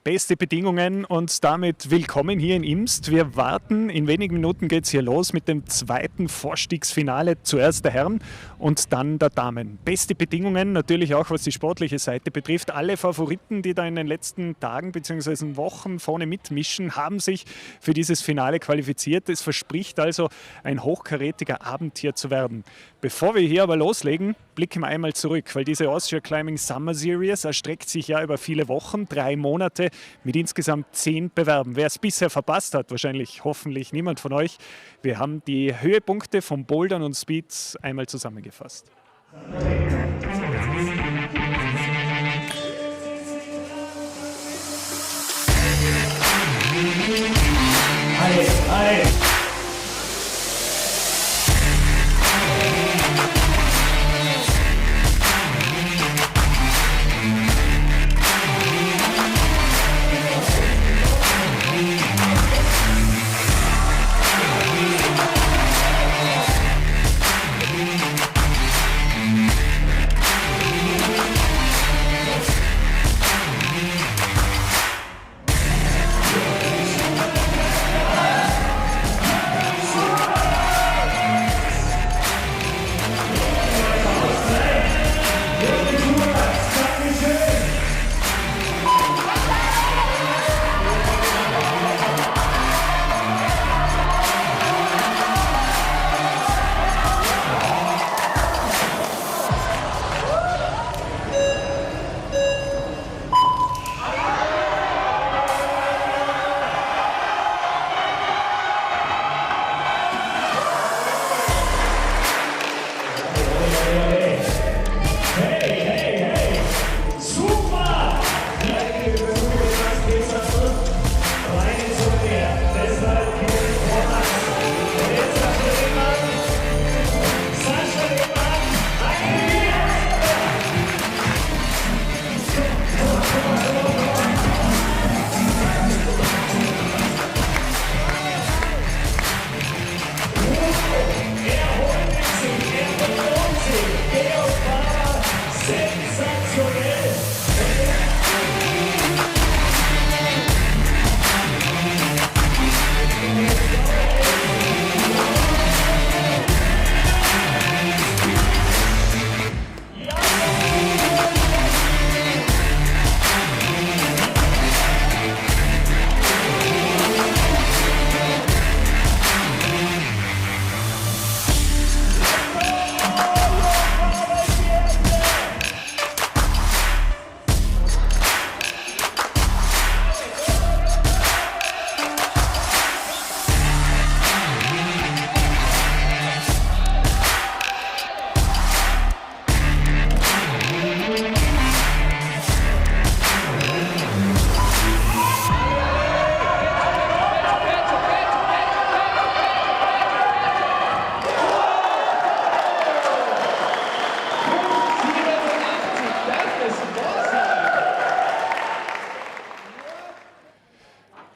beste Bedingungen und damit willkommen hier in Imst. Wir warten, in wenigen Minuten geht es hier los mit dem zweiten Vorstiegsfinale, zuerst der Herren und dann der Damen. Beste Bedingungen, natürlich auch was die sportliche Seite betrifft. Alle Favoriten, die da in den letzten Tagen bzw. Wochen vorne mitmischen, haben sich für dieses Finale qualifiziert. Es verspricht also ein hochkarätiger Abend hier zu werden. Bevor wir hier aber loslegen, blicken wir einmal zurück, weil diese Austria Climbing Summer Series erstreckt sich ja über viele Wochen, 3 Monate mit insgesamt 10 Bewerben. Wer es bisher verpasst hat, wahrscheinlich hoffentlich niemand von euch, wir haben die Höhepunkte von Bouldern und Speeds einmal zusammengefasst. Hi.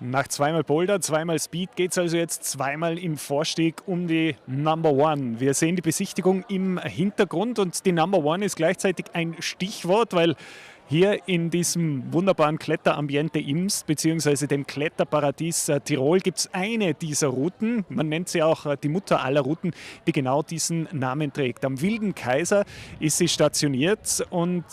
Nach zweimal Boulder, zweimal Speed geht es also jetzt zweimal im Vorstieg um die Number One. Wir sehen die Besichtigung im Hintergrund und die Number One ist gleichzeitig ein Stichwort, weil hier in diesem wunderbaren Kletterambiente Imst bzw. dem Kletterparadies Tirol gibt es eine dieser Routen, man nennt sie auch die Mutter aller Routen, die genau diesen Namen trägt. Am Wilden Kaiser ist sie stationiert und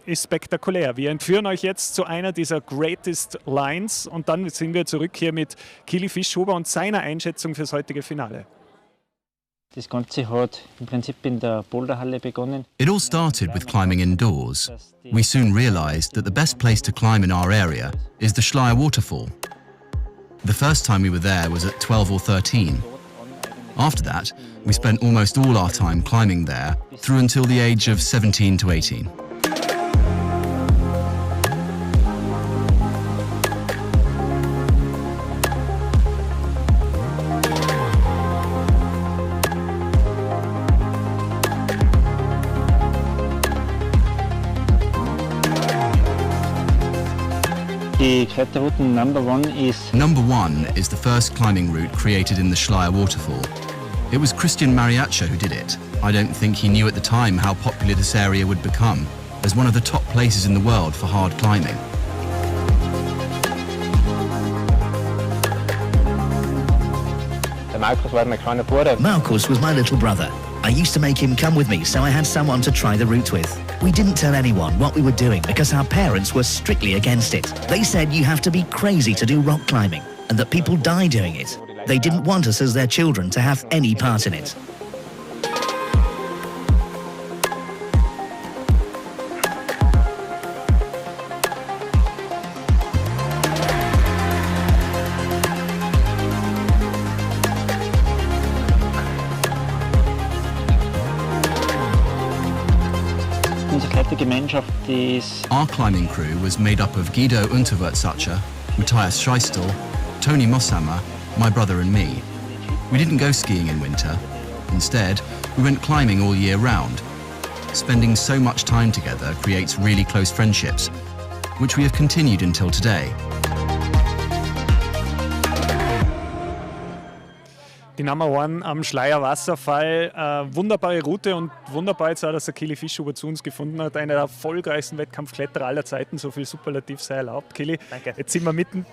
ist spektakulär. Wir entführen euch jetzt zu einer dieser Greatest Lines und dann sind wir zurück hier mit Kili Fischhuber und seiner Einschätzung fürs heutige Finale. Das Ganze hat im Prinzip in der Boulderhalle begonnen. It all started with climbing indoors. We soon realized that the best place to climb in our area is the Schleier waterfall. The first time we were there was at 12 or 13. After that, we spent almost all our time climbing there through until the age of 17 to 18. Die Kletterroute Number One is the first climbing route created in the Schleier waterfall. It was Christian Mariacha who did it. I don't think he knew at the time how popular this area would become, as one of the top places in the world for hard climbing. Markus war mein kleiner Bruder. Markus was my little brother. I used to make him come with me, so I had someone to try the route with. We didn't tell anyone what we were doing because our parents were strictly against it. They said you have to be crazy to do rock climbing and that people die doing it. They didn't want us as their children to have any part in it. Our climbing crew was made up of Guido Unterwurtsacher, Matthias Scheistel, Tony Mosshammer, my brother and me. We didn't go skiing in winter. Instead, we went climbing all year round. Spending so much time together creates really close friendships, which we have continued until today. Die Nummer 1 am Schleier Wasserfall. Wunderbare Route und wunderbar jetzt auch, dass der Kili Fischhuber zu uns gefunden hat. Einer der erfolgreichsten Wettkampfkletterer aller Zeiten. So viel Superlativ sei erlaubt. Kili, danke. Jetzt sind wir mitten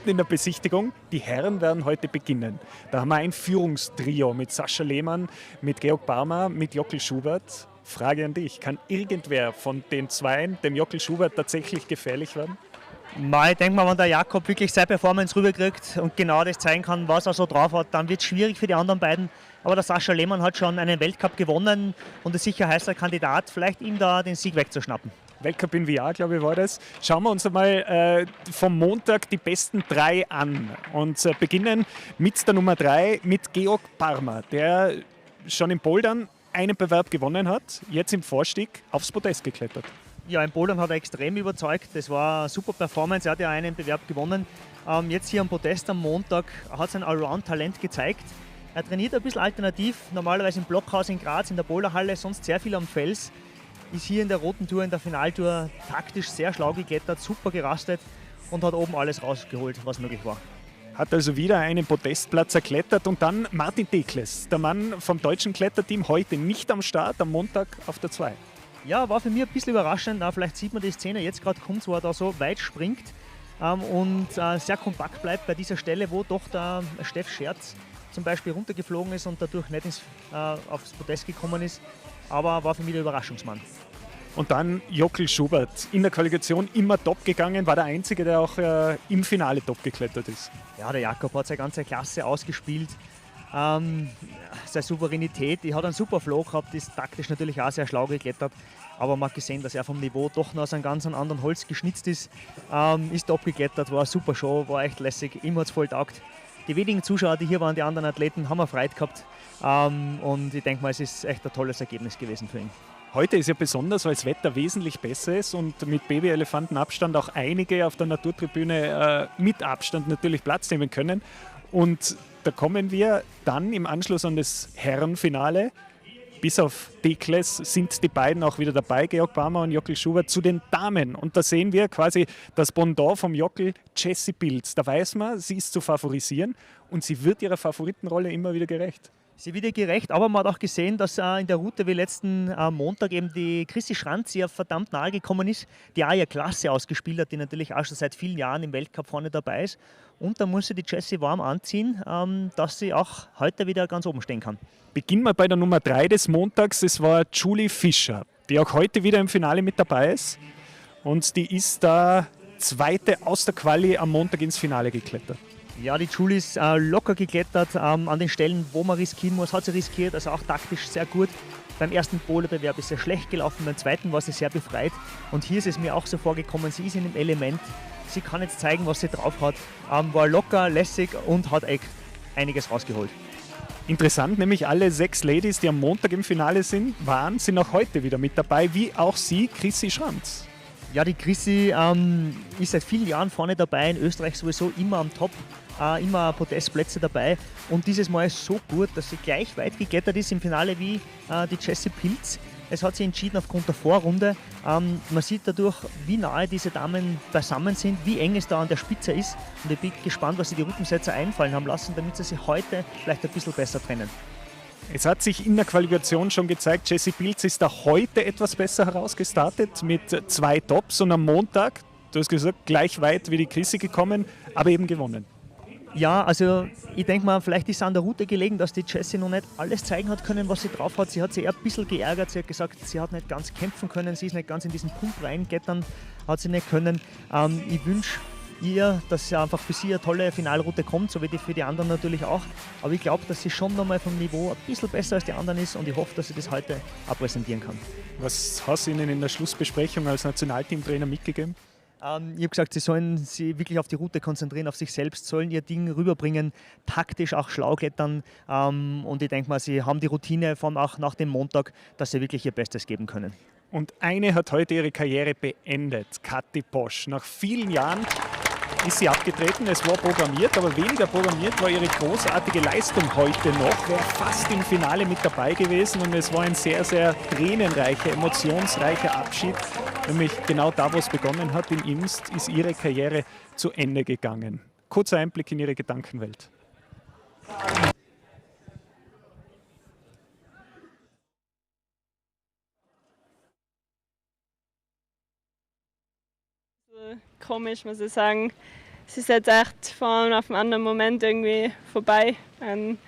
in der Besichtigung. Die Herren werden heute beginnen. Da haben wir ein Führungstrio mit Sasha Lehmann, mit Georg Palmer, mit Jakob Schubert. Frage an dich, kann irgendwer von den Zweien, dem Jakob Schubert, tatsächlich gefährlich werden? Ich denke mal, wenn der Jakob wirklich seine Performance rüberkriegt und genau das zeigen kann, was er so drauf hat, dann wird es schwierig für die anderen beiden. Aber der Sasha Lehmann hat schon einen Weltcup gewonnen und ist sicher ein heißer Kandidat, vielleicht ihm da den Sieg wegzuschnappen. Weltcup in VR, glaube ich, war das. Schauen wir uns einmal vom Montag die besten 3 an und beginnen mit der Nummer 3, mit Georg Palmer, der schon im Bouldern einen Bewerb gewonnen hat, jetzt im Vorstieg aufs Podest geklettert. Ja, im Bouldern hat er extrem überzeugt. Das war eine super Performance. Er hat ja einen Bewerb gewonnen. Jetzt hier am Podest am Montag hat sein Allround-Talent gezeigt. Er trainiert ein bisschen alternativ. Normalerweise im Blockhaus in Graz, in der Boulderhalle, sonst sehr viel am Fels. Ist hier in der roten Tour, in der Finaltour taktisch sehr schlau geklettert, super gerastet und hat oben alles rausgeholt, was möglich war. Hat also wieder einen Podestplatz erklettert und dann Martin Dekles, der Mann vom deutschen Kletterteam, heute nicht am Start, am Montag auf der 2. Ja, war für mich ein bisschen überraschend. Vielleicht sieht man die Szene jetzt gerade kommt, wo er da so weit springt und sehr kompakt bleibt bei dieser Stelle, wo doch der Steff Scherz zum Beispiel runtergeflogen ist und dadurch nicht aufs Podest gekommen ist. Aber war für mich der Überraschungsmann. Und dann Jakob Schubert, in der Qualifikation immer top gegangen, war der Einzige, der auch im Finale top geklettert ist. Ja, der Jakob hat seine ganze Klasse ausgespielt. Seine Souveränität, die hat einen super Flow gehabt, ist taktisch natürlich auch sehr schlau geklettert, aber man hat gesehen, dass er vom Niveau doch noch aus einem ganz anderen Holz geschnitzt ist, ist top geklettert, war eine super Show, war echt lässig, ihm hat es voll taugt. Die wenigen Zuschauer, die hier waren, die anderen Athleten, haben wir Freude gehabt und ich denke mal, es ist echt ein tolles Ergebnis gewesen für ihn. Heute ist ja besonders, weil das Wetter wesentlich besser ist und mit Babyelefantenabstand auch einige auf der Naturtribüne mit Abstand natürlich Platz nehmen können. Und da kommen wir dann im Anschluss an das Herrenfinale. Bis auf Dekles sind die beiden auch wieder dabei, Georg Palmer und Jakob Schubert, zu den Damen. Und da sehen wir quasi das Pendant vom Jakob, Jessie Pilz. Da weiß man, sie ist zu favorisieren und sie wird ihrer Favoritenrolle immer wieder gerecht. Sie wird ihr gerecht, aber man hat auch gesehen, dass in der Route wie letzten Montag eben die Shrans ihr verdammt nahe gekommen ist, die auch ihre Klasse ausgespielt hat, die natürlich auch schon seit vielen Jahren im Weltcup vorne dabei ist. Und da muss sie die Jessie warm anziehen, dass sie auch heute wieder ganz oben stehen kann. Beginnen wir bei der Nummer 3 des Montags, das war Julie Fischer, die auch heute wieder im Finale mit dabei ist. Und die ist da Zweite aus der Quali am Montag ins Finale geklettert. Ja, die Julie ist locker geklettert an den Stellen, wo man riskieren muss, hat sie riskiert, also auch taktisch sehr gut. Beim ersten Boulderbewerb ist sie schlecht gelaufen, beim zweiten war sie sehr befreit. Und hier ist es mir auch so vorgekommen, sie ist in dem Element, sie kann jetzt zeigen, was sie drauf hat, war locker, lässig und hat echt einiges rausgeholt. Interessant, nämlich alle 6 Ladies, die am Montag im Finale sind auch heute wieder mit dabei, wie auch sie, Chrissy Shrans. Ja, die Chrissy ist seit vielen Jahren vorne dabei, in Österreich sowieso immer am Top, immer Podestplätze dabei. Und dieses Mal ist so gut, dass sie gleich weit geklettert ist im Finale wie die Jessie Pilz. Es hat sich entschieden aufgrund der Vorrunde. Man sieht dadurch, wie nahe diese Damen beisammen sind, wie eng es da an der Spitze ist. Und ich bin gespannt, was sie die Rückensetzer einfallen haben lassen, damit sie sich heute vielleicht ein bisschen besser trennen. Es hat sich in der Qualifikation schon gezeigt, Jessie Pilz ist da heute etwas besser herausgestartet mit 2 Tops und am Montag, du hast gesagt, gleich weit wie die Chrissy gekommen, aber eben gewonnen. Ja, also ich denke mal, vielleicht ist es an der Route gelegen, dass die Jessie noch nicht alles zeigen hat können, was sie drauf hat. Sie hat sich eher ein bisschen geärgert. Sie hat gesagt, sie hat nicht ganz kämpfen können. Sie ist nicht ganz in diesen Punkt reingettern, hat sie nicht können. Ich wünsche ihr, dass sie einfach für sie eine tolle Finalroute kommt, so wie für die anderen natürlich auch. Aber ich glaube, dass sie schon nochmal vom Niveau ein bisschen besser als die anderen ist und ich hoffe, dass sie das heute auch präsentieren kann. Was hast du Ihnen in der Schlussbesprechung als Nationalteamtrainer mitgegeben? Ich habe gesagt, sie sollen sich wirklich auf die Route konzentrieren, auf sich selbst, sollen ihr Ding rüberbringen, taktisch auch schlau klettern. Und ich denke mal, sie haben die Routine auch nach dem Montag, dass sie wirklich ihr Bestes geben können. Und eine hat heute ihre Karriere beendet, Kathi Posh. Nach vielen Jahren ist sie abgetreten. Es war programmiert, aber weniger programmiert war ihre großartige Leistung heute noch. Wäre fast im Finale mit dabei gewesen und es war ein sehr, sehr tränenreicher, emotionsreicher Abschied. Nämlich genau da, wo es begonnen hat, in Imst, ist ihre Karriere zu Ende gegangen. Kurzer Einblick in ihre Gedankenwelt. Komisch, muss ich sagen. Es ist jetzt echt von einem auf den anderen Moment irgendwie vorbei. Ein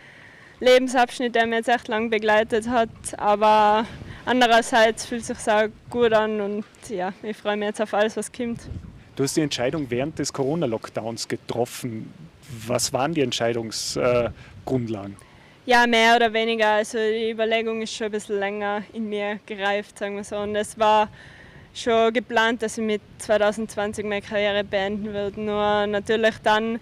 Lebensabschnitt, der mich jetzt echt lang begleitet hat. Aber andererseits fühlt es sich auch gut an und ja, ich freue mich jetzt auf alles, was kommt. Du hast die Entscheidung während des Corona-Lockdowns getroffen. Was waren die Entscheidungsgrundlagen? Ja, mehr oder weniger. Also die Überlegung ist schon ein bisschen länger in mir gereift, sagen wir so. Und es war schon geplant, dass ich mit 2020 meine Karriere beenden würde. Nur natürlich dann,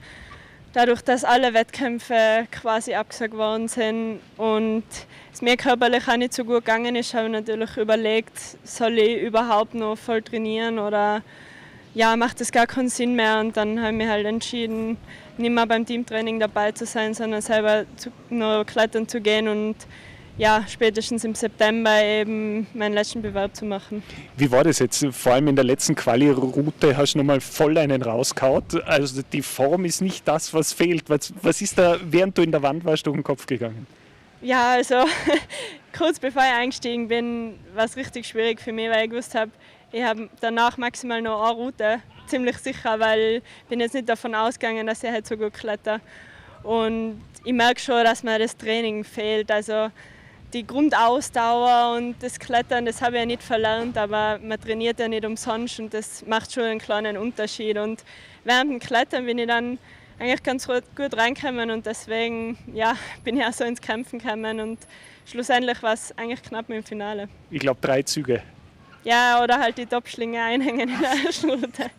dadurch, dass alle Wettkämpfe quasi abgesagt worden sind und es mir körperlich auch nicht so gut gegangen ist, habe ich natürlich überlegt, soll ich überhaupt noch voll trainieren oder ja, macht das gar keinen Sinn mehr. Und dann habe ich mich halt entschieden, nicht mehr beim Teamtraining dabei zu sein, sondern selber noch klettern zu gehen und ja, spätestens im September eben meinen letzten Bewerb zu machen. Wie war das jetzt? Vor allem in der letzten Quali-Route hast du nochmal voll einen rausgehauen. Also die Form ist nicht das, was fehlt. Was ist da, während du in der Wand warst, durch den Kopf gegangen? Ja, also kurz bevor ich eingestiegen bin, war es richtig schwierig für mich, weil ich gewusst habe, ich habe danach maximal noch eine Route, ziemlich sicher, weil ich bin jetzt nicht davon ausgegangen, dass ich halt so gut kletter. Und ich merke schon, dass mir das Training fehlt. Also die Grundausdauer und das Klettern, das habe ich ja nicht verlernt, aber man trainiert ja nicht umsonst und das macht schon einen kleinen Unterschied. Und während dem Klettern bin ich dann eigentlich ganz gut reingekommen und deswegen ja, bin ich auch so ins Kämpfen gekommen und schlussendlich war es eigentlich knapp mit dem Finale. Ich glaube 3 Züge. Ja, oder halt die Topschlinge einhängen in der Schulter.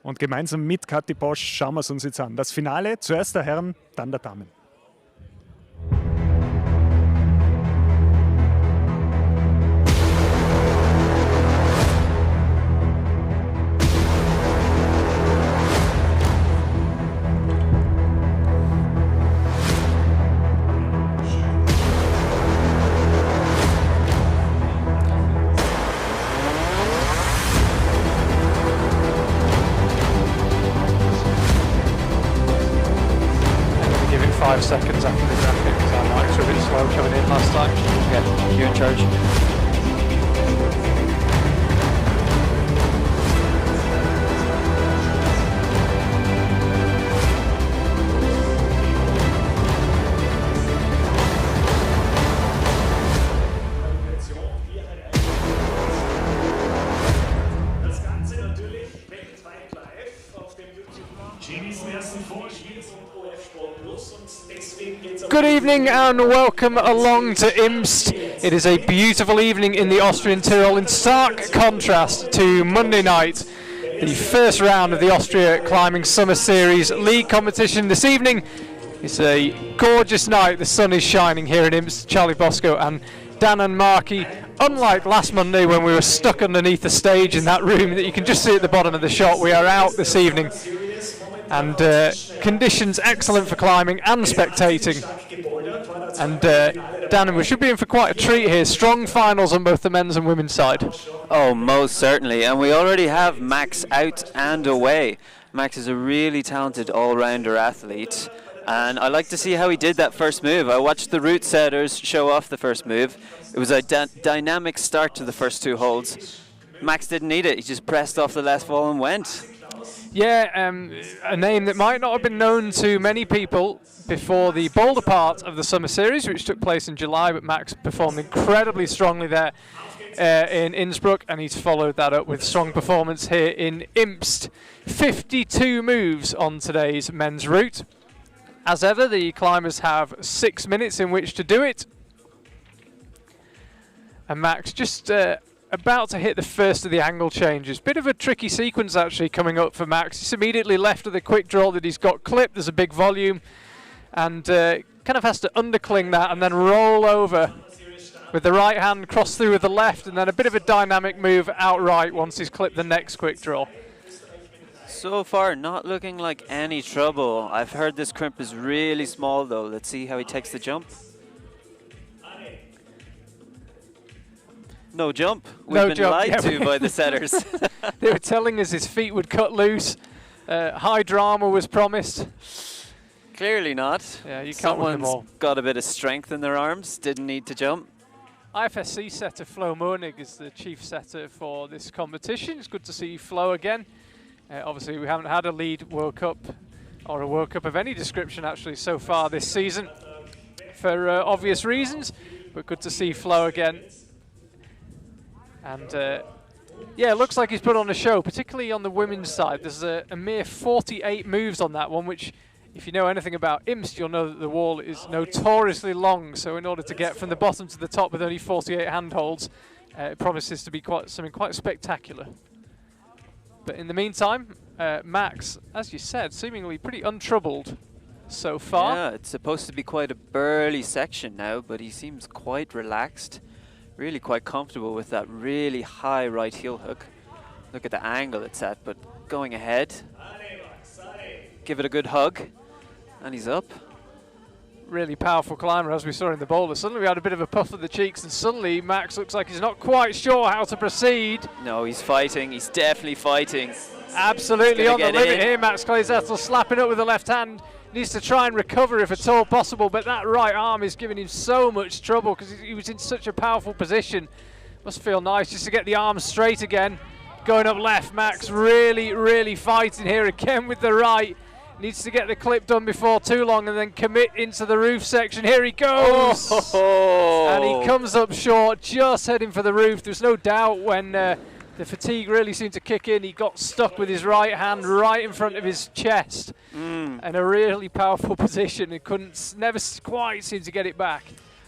Und gemeinsam mit Kathi Posh schauen wir es uns jetzt an. Das Finale, zuerst der Herren, dann der Damen. Give it 5 seconds after the graphic because our mics were a bit slow coming in last time. Yeah, you're in charge. Das Ganze natürlich weltweit live auf dem YouTube-Kanal. Good evening and welcome along to Imst. It is a beautiful evening in the Austrian Tirol in stark contrast to Monday night, the first round of the Austria Climbing Summer Series League competition. This evening it's a gorgeous night, the sun is shining here in Imst. Charlie Bosco and Dan and Marky, unlike last Monday when we were stuck underneath the stage in that room that you can just see at the bottom of the shot, we are out this evening. And conditions excellent for climbing and spectating. And Dan, we should be in for quite a treat here. Strong finals on both the men's and women's side. Oh, most certainly. And we already have Max out and away. Max is a really talented all-rounder athlete. And I like to see how he did that first move. I watched the route setters show off the first move. It was a dynamic start to the first 2 holds. Max didn't need it. He just pressed off the last fall and went. Yeah, a name that might not have been known to many people before the boulder part of the Summer Series, which took place in July, but Max performed incredibly strongly there in Innsbruck, and he's followed that up with strong performance here in Imst. 52 moves on today's men's route. As ever, the climbers have 6 minutes in which to do it. And Max just about to hit the first of the angle changes. Bit of a tricky sequence actually coming up for Max. He's immediately left of the quick draw that he's got clipped. There's a big volume, and kind of has to undercling that and then roll over with the right hand, cross through with the left, and then a bit of a dynamic move outright once he's clipped the next quick draw. So far, not looking like any trouble. I've heard this crimp is really small though. Let's see how he takes the jump. No jump. We've been lied to by the setters. They were telling us his feet would cut loose. High drama was promised. Clearly not. Yeah, you can't win them all. Someone's got a bit of strength in their arms, didn't need to jump. IFSC setter Flo Monig is the chief setter for this competition. It's good to see Flo again. Obviously, we haven't had a lead World Cup, or a World Cup of any description actually so far this season, for obvious reasons, but good to see Flo again. And yeah, it looks like he's put on a show, particularly on the women's side. There's a mere 48 moves on that one, which, if you know anything about Imst, you'll know that the wall is notoriously long. So in order to get from the bottom to the top with only 48 handholds, it promises to be something quite spectacular. But in the meantime, Max, as you said, seemingly pretty untroubled so far. Yeah, it's supposed to be quite a burly section now, but he seems quite relaxed. Really quite comfortable with that really high right heel hook. Look at the angle it's at, but going ahead. Give it a good hug, and he's up. Really powerful climber, as we saw in the boulder. Suddenly we had a bit of a puff of the cheeks, and suddenly Max looks like he's not quite sure how to proceed. No, he's fighting. He's definitely fighting. Absolutely on the limit here. Max Klezettel slapping up with the left hand. Needs to try and recover if at all possible, but that right arm is giving him so much trouble because he was in such a powerful position. Must feel nice just to get the arms straight again. Going up left, Max really fighting here again with the right. Needs to get the clip done before too long and then commit into the roof section. Here he goes! Oh. And he comes up short, just heading for the roof. There's no doubt when the fatigue really seemed to kick in. He got stuck with his right hand right in front of his chest. In a really powerful position. He never quite seem to get it back.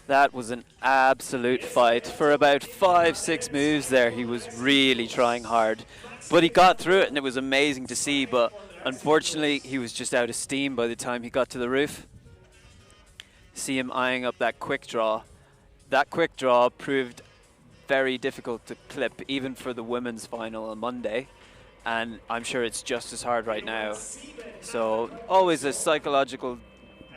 That was an absolute fight. For about 5-6 moves there, he was really trying hard. But he got through it, and it was amazing to see. But unfortunately, he was just out of steam by the time he got to the roof. See him eyeing up that quick draw. That quick draw proved very difficult to clip, even for the women's final on Monday. And I'm sure it's just as hard right now. So always a psychological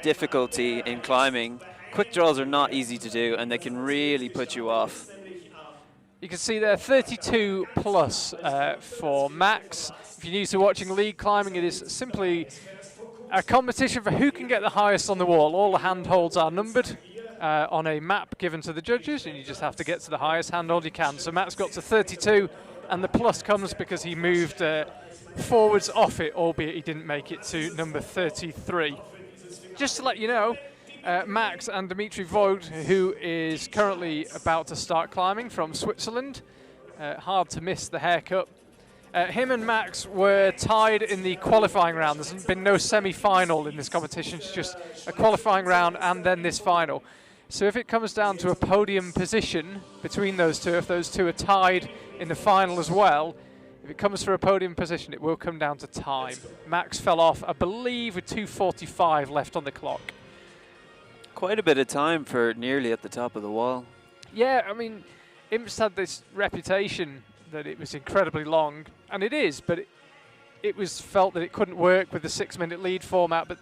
difficulty in climbing. Quick draws are not easy to do, and they can really put you off. You can see there 32 plus for Max. If you're used to watching lead climbing, it is simply a competition for who can get the highest on the wall. All the handholds are numbered on a map given to the judges, and you just have to get to the highest handhold you can. So Max got to 32, and the plus comes because he moved forwards off it, albeit he didn't make it to number 33. Just to let you know, Max and Dimitry Vogt, who is currently about to start climbing from Switzerland, hard to miss the haircut. Him and Max were tied in the qualifying round. There's been no semi-final in this competition, it's just a qualifying round and then this final. So if it comes down to a podium position between those two, if those two are tied in the final as well, if it comes for a podium position, it will come down to time. Max fell off, I believe, with 2:45 left on the clock. Quite a bit of time for nearly at the top of the wall. Yeah, I mean, Imst had this reputation that it was incredibly long, and it is, but it was felt that it couldn't work with the 6-minute lead format, but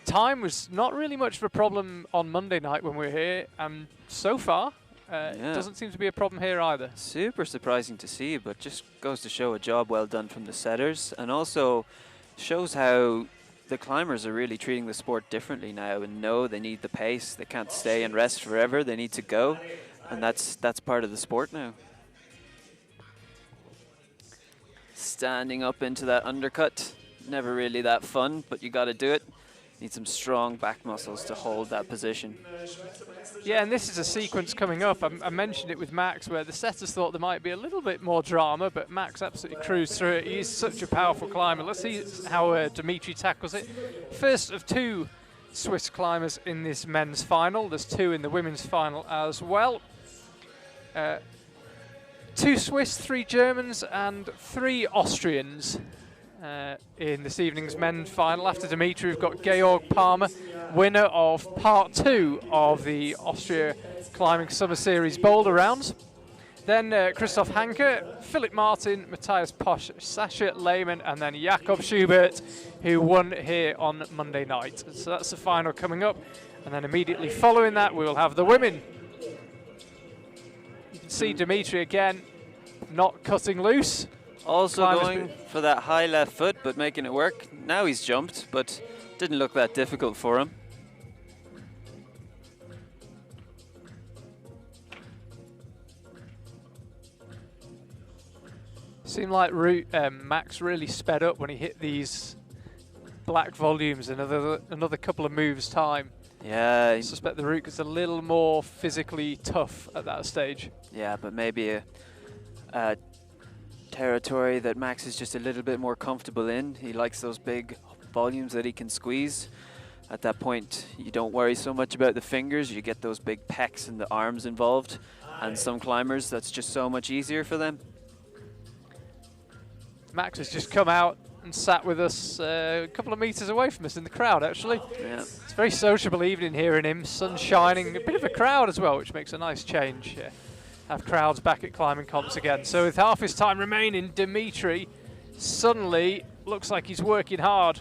time was not really much of a problem on Monday night when we were here, and so far, it doesn't seem to be a problem here either. Super surprising to see, but just goes to show a job well done from the setters, and also shows how the climbers are really treating the sport differently now and know they need the pace. They can't stay and rest forever. They need to go, and that's part of the sport now. standing up into that undercut. Never really that fun, but you got to do it. Need some strong back muscles to hold that position. Yeah, and this is a sequence coming up. I mentioned it with Max, where the setters thought there might be a little bit more drama, but Max absolutely cruised through it. He's such a powerful climber. Let's see how Dimitry tackles it. First of 2 Swiss climbers in this men's final. There's 2 in the women's final as well. 2 Swiss, 3 Germans, and 3 Austrians in this evening's men's final. After Dimitry, we've got Georg Palmer, winner of part 2 of the Austria Climbing Summer Series Boulder Rounds. Then Christoph Hancer, Philip Martin, Matthias Posh, Sasha Lehmann, and then Jakob Schubert, who won here on Monday night. So that's the final coming up. And then immediately following that, we will have the women. You can see Dimitry again, not cutting loose. Also going for that high left foot, but making it work. Now he's jumped, but didn't look that difficult for him. Seemed like Max really sped up when he hit these black volumes another couple of moves time. Yeah. I suspect the route gets a little more physically tough at that stage. Yeah, but maybe a territory that Max is just a little bit more comfortable in. He likes those big volumes that he can squeeze. At that point, you don't worry so much about the fingers. You get those big pecs and the arms involved. And some climbers, that's just so much easier for them. Max has just come out and sat with us a couple of meters away from us in the crowd, actually. Yeah. It's a very sociable evening here in Imst, sun shining, a bit of a crowd as well, which makes a nice change. Have crowds back at climbing comps again. So with half his time remaining, Dimitry suddenly looks like he's working hard.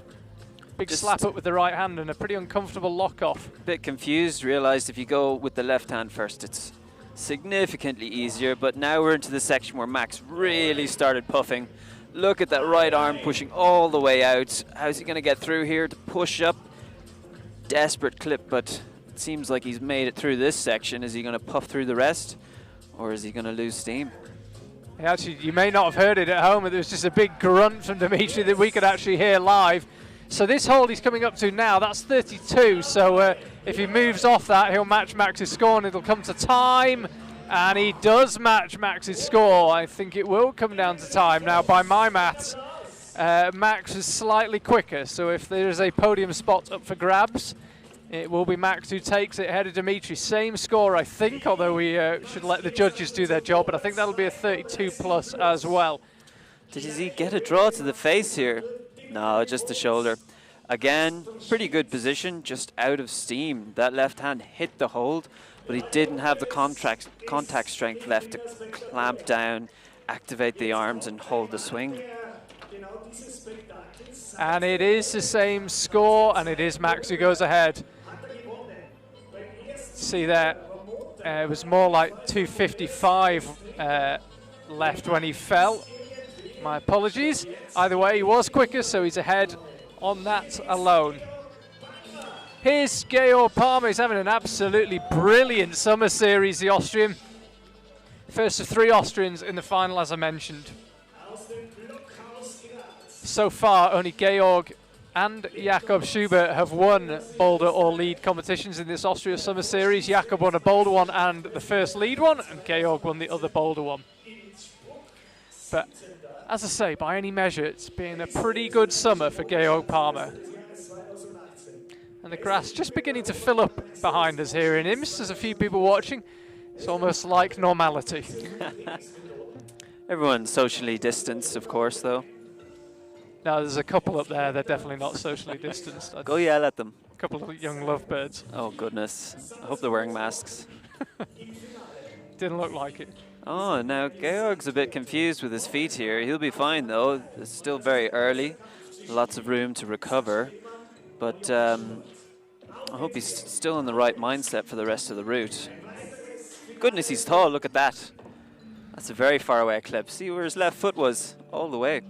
Big just slap up with the right hand and a pretty uncomfortable lock off. Bit confused, realized if you go with the left hand first, it's significantly easier. But now we're into the section where Max really started puffing. Look at that right arm pushing all the way out. How's he going to get through here to push up? Desperate clip, but it seems like he's made it through this section. Is he going to puff through the rest, or is he going to lose steam? Yeah, actually, you may not have heard it at home, but there was just a big grunt from Dimitry that we could actually hear live. So this hold he's coming up to now, that's 32. So if he moves off that, he'll match Max's score and it'll come to time. And he does match Max's score. I think it will come down to time. Now, by my maths, Max is slightly quicker. So if there is a podium spot up for grabs, it will be Max who takes it ahead of Dimitry. Same score, I think, although we should let the judges do their job. But I think that'll be a 32 plus as well. Did he get a draw to the face here? No, just the shoulder. Again, pretty good position, just out of steam. That left hand hit the hold, but he didn't have the contact strength left to clamp down, activate the arms and hold the swing. And it is the same score, and it is Max who goes ahead. See there, it was more like 2:55 left when he fell. My apologies. Either way, he was quicker, so he's ahead on that alone. Here's Georg Palmer. He's having an absolutely brilliant summer series, the Austrian. First of 3 Austrians in the final, as I mentioned. So far, only Georg and Jakob Schubert have won boulder or lead competitions in this Austria summer series. Jakob won a boulder one and the first lead one, and Georg won the other boulder one. But as I say, by any measure, it's been a pretty good summer for Georg Palmer. And the grass just beginning to fill up behind us here in Imst. There's a few people watching. It's almost like normality. Everyone's socially distanced, of course, though. No, there's a couple up there. They're definitely not socially distanced. Go yell at them. A couple of young lovebirds. Oh, goodness. I hope they're wearing masks. Didn't look like it. Oh, now Georg's a bit confused with his feet here. He'll be fine, though. It's still very early. Lots of room to recover. But I hope he's still in the right mindset for the rest of the route. Goodness, he's tall. Look at that. That's a very far away clip. See where his left foot was? All the way.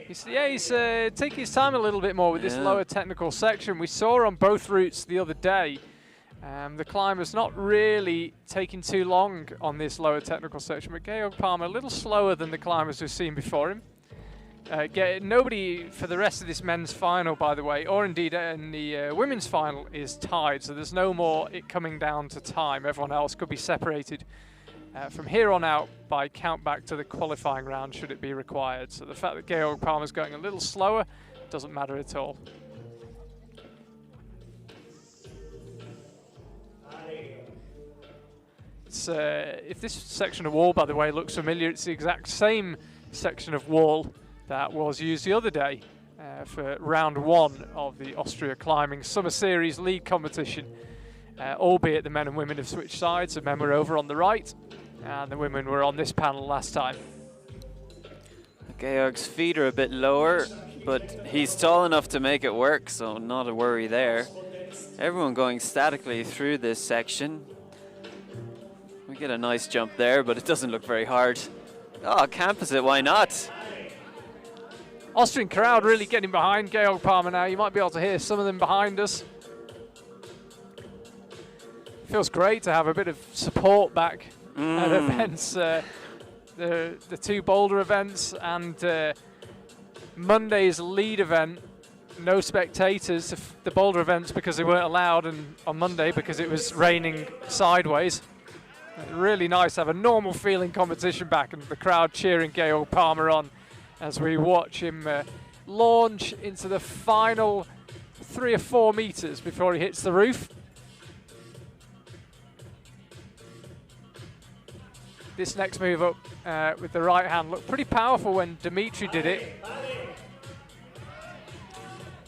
He's taking his time a little bit more with this lower technical section. We saw on both routes the other day The climber's not really taking too long on this lower technical section, but Georg Palmer a little slower than the climbers we've seen before him. Nobody for the rest of this men's final, by the way, or indeed in the women's final, is tied, so there's no more it coming down to time. Everyone else could be separated from here on out by count back to the qualifying round should it be required. So the fact that Georg Palmer's going a little slower doesn't matter at all. If this section of wall, by the way, looks familiar, it's the exact same section of wall that was used the other day for round 1 of the Austria Climbing Summer Series League competition, albeit the men and women have switched sides. The men were over on the right and the women were on this panel last time. Georg's feet are a bit lower, but he's tall enough to make it work, so not a worry there. Everyone going statically through this section. We get a nice jump there, but it doesn't look very hard. Oh, campus it, why not? Austrian crowd really getting behind Georg Palmer now. You might be able to hear some of them behind us. Feels great to have a bit of support back at events. The 2 boulder events and Monday's lead event. No spectators. The boulder events because they weren't allowed, and on Monday because it was raining sideways. Really nice to have a normal feeling competition back and the crowd cheering Georg Palmer on as we watch him launch into the final 3 or 4 meters before he hits the roof. This next move up with the right hand looked pretty powerful when Dimitry did it.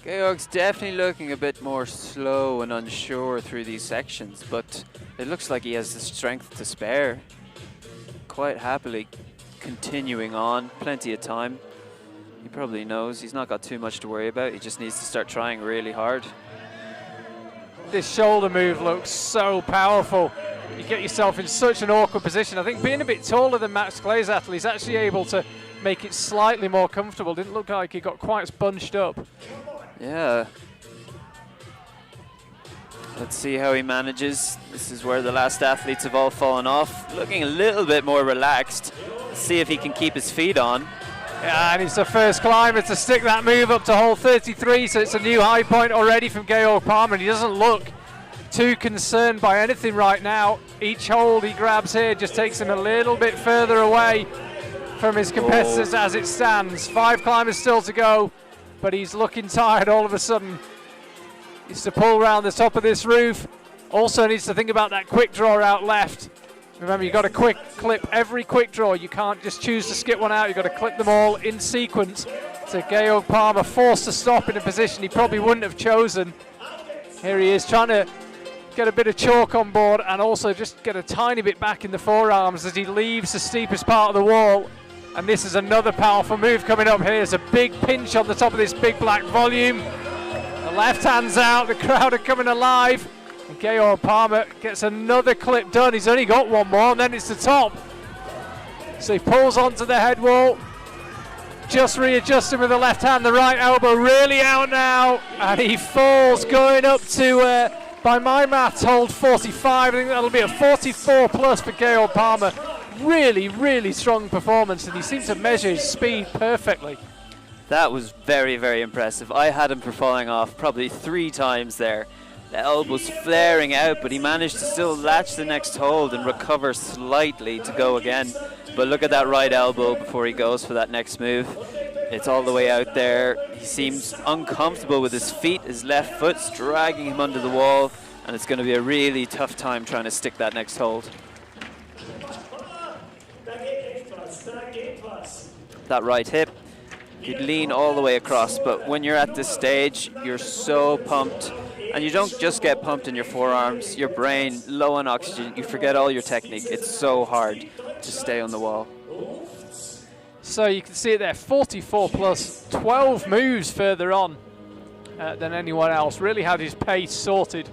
Georg's definitely looking a bit more slow and unsure through these sections, but it looks like he has the strength to spare. Quite happily continuing on, plenty of time. He probably knows he's not got too much to worry about. He just needs to start trying really hard. This shoulder move looks so powerful. You get yourself in such an awkward position. I think being a bit taller than Max Kleisattel, he's actually able to make it slightly more comfortable. Didn't look like he got quite as bunched up. Yeah. Let's see how he manages. This is where the last athletes have all fallen off. Looking a little bit more relaxed. Let's see if he can keep his feet on. Yeah, and he's the first climber to stick that move up to hole 33, so it's a new high point already from Georg Palmer, and he doesn't look too concerned by anything right now. Each hold he grabs here just takes him a little bit further away from his competitors as it stands. 5 climbers still to go, but he's looking tired all of a sudden. He needs to pull around the top of this roof. Also needs to think about that quick draw out left. Remember, you've got to quick clip every quick draw. You can't just choose to skip one out. You've got to clip them all in sequence. So Georg Palmer forced to stop in a position he probably wouldn't have chosen. Here he is trying to get a bit of chalk on board and also just get a tiny bit back in the forearms as he leaves the steepest part of the wall. And this is another powerful move coming up here. There's a big pinch on the top of this big black volume. The left hand's out, the crowd are coming alive. And Georg Palmer gets another clip done. He's only got one more and then it's the top. So he pulls onto the head wall. Just readjusting with the left hand, the right elbow really out now. And he falls going up to, by my maths, hold 45. I think that'll be a 44 plus for Georg Palmer. Really, really strong performance, and he seemed to measure his speed perfectly. That was very, very impressive. I had him for falling off probably 3 times there. The elbow's flaring out, but he managed to still latch the next hold and recover slightly to go again. But look at that right elbow before he goes for that next move. It's all the way out there. He seems uncomfortable with his feet. His left foot's dragging him under the wall, and it's going to be a really tough time trying to stick that next hold. That right hip, you'd lean all the way across, but when you're at this stage, you're so pumped. And you don't just get pumped in your forearms, your brain, low on oxygen, you forget all your technique. It's so hard to stay on the wall. So you can see it there, 44 plus, 12 moves further on than anyone else. Really had his pace sorted.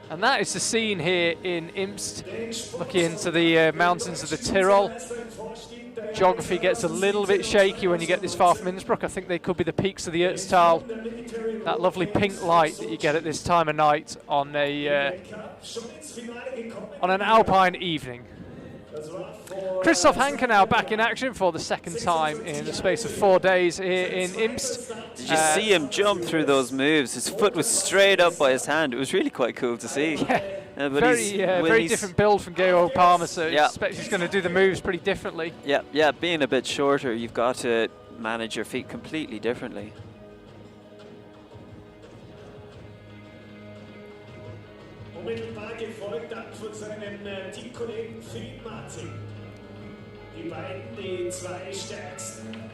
And that is the scene here in Imst, looking into the mountains of the Tirol. Geography gets a little bit shaky when you get this far from Innsbruck. I think they could be the peaks of the Ötztal. that lovely pink light that you get at this time of night on an alpine evening. Christoph Hancer now back in action for the second time in the space of 4 days here in Imst. Did you see him jump through those moves? His foot was straight up by his hand. It was really quite cool to see. Yeah, very different build from Georg Palmer, so I expect he's going to do the moves pretty differently. Yeah, being a bit shorter, you've got to manage your feet completely differently. Unmittelbar gefolgt dann von seinem Teamkollegen Philipp Martin. Die beiden, die zwei stärksten.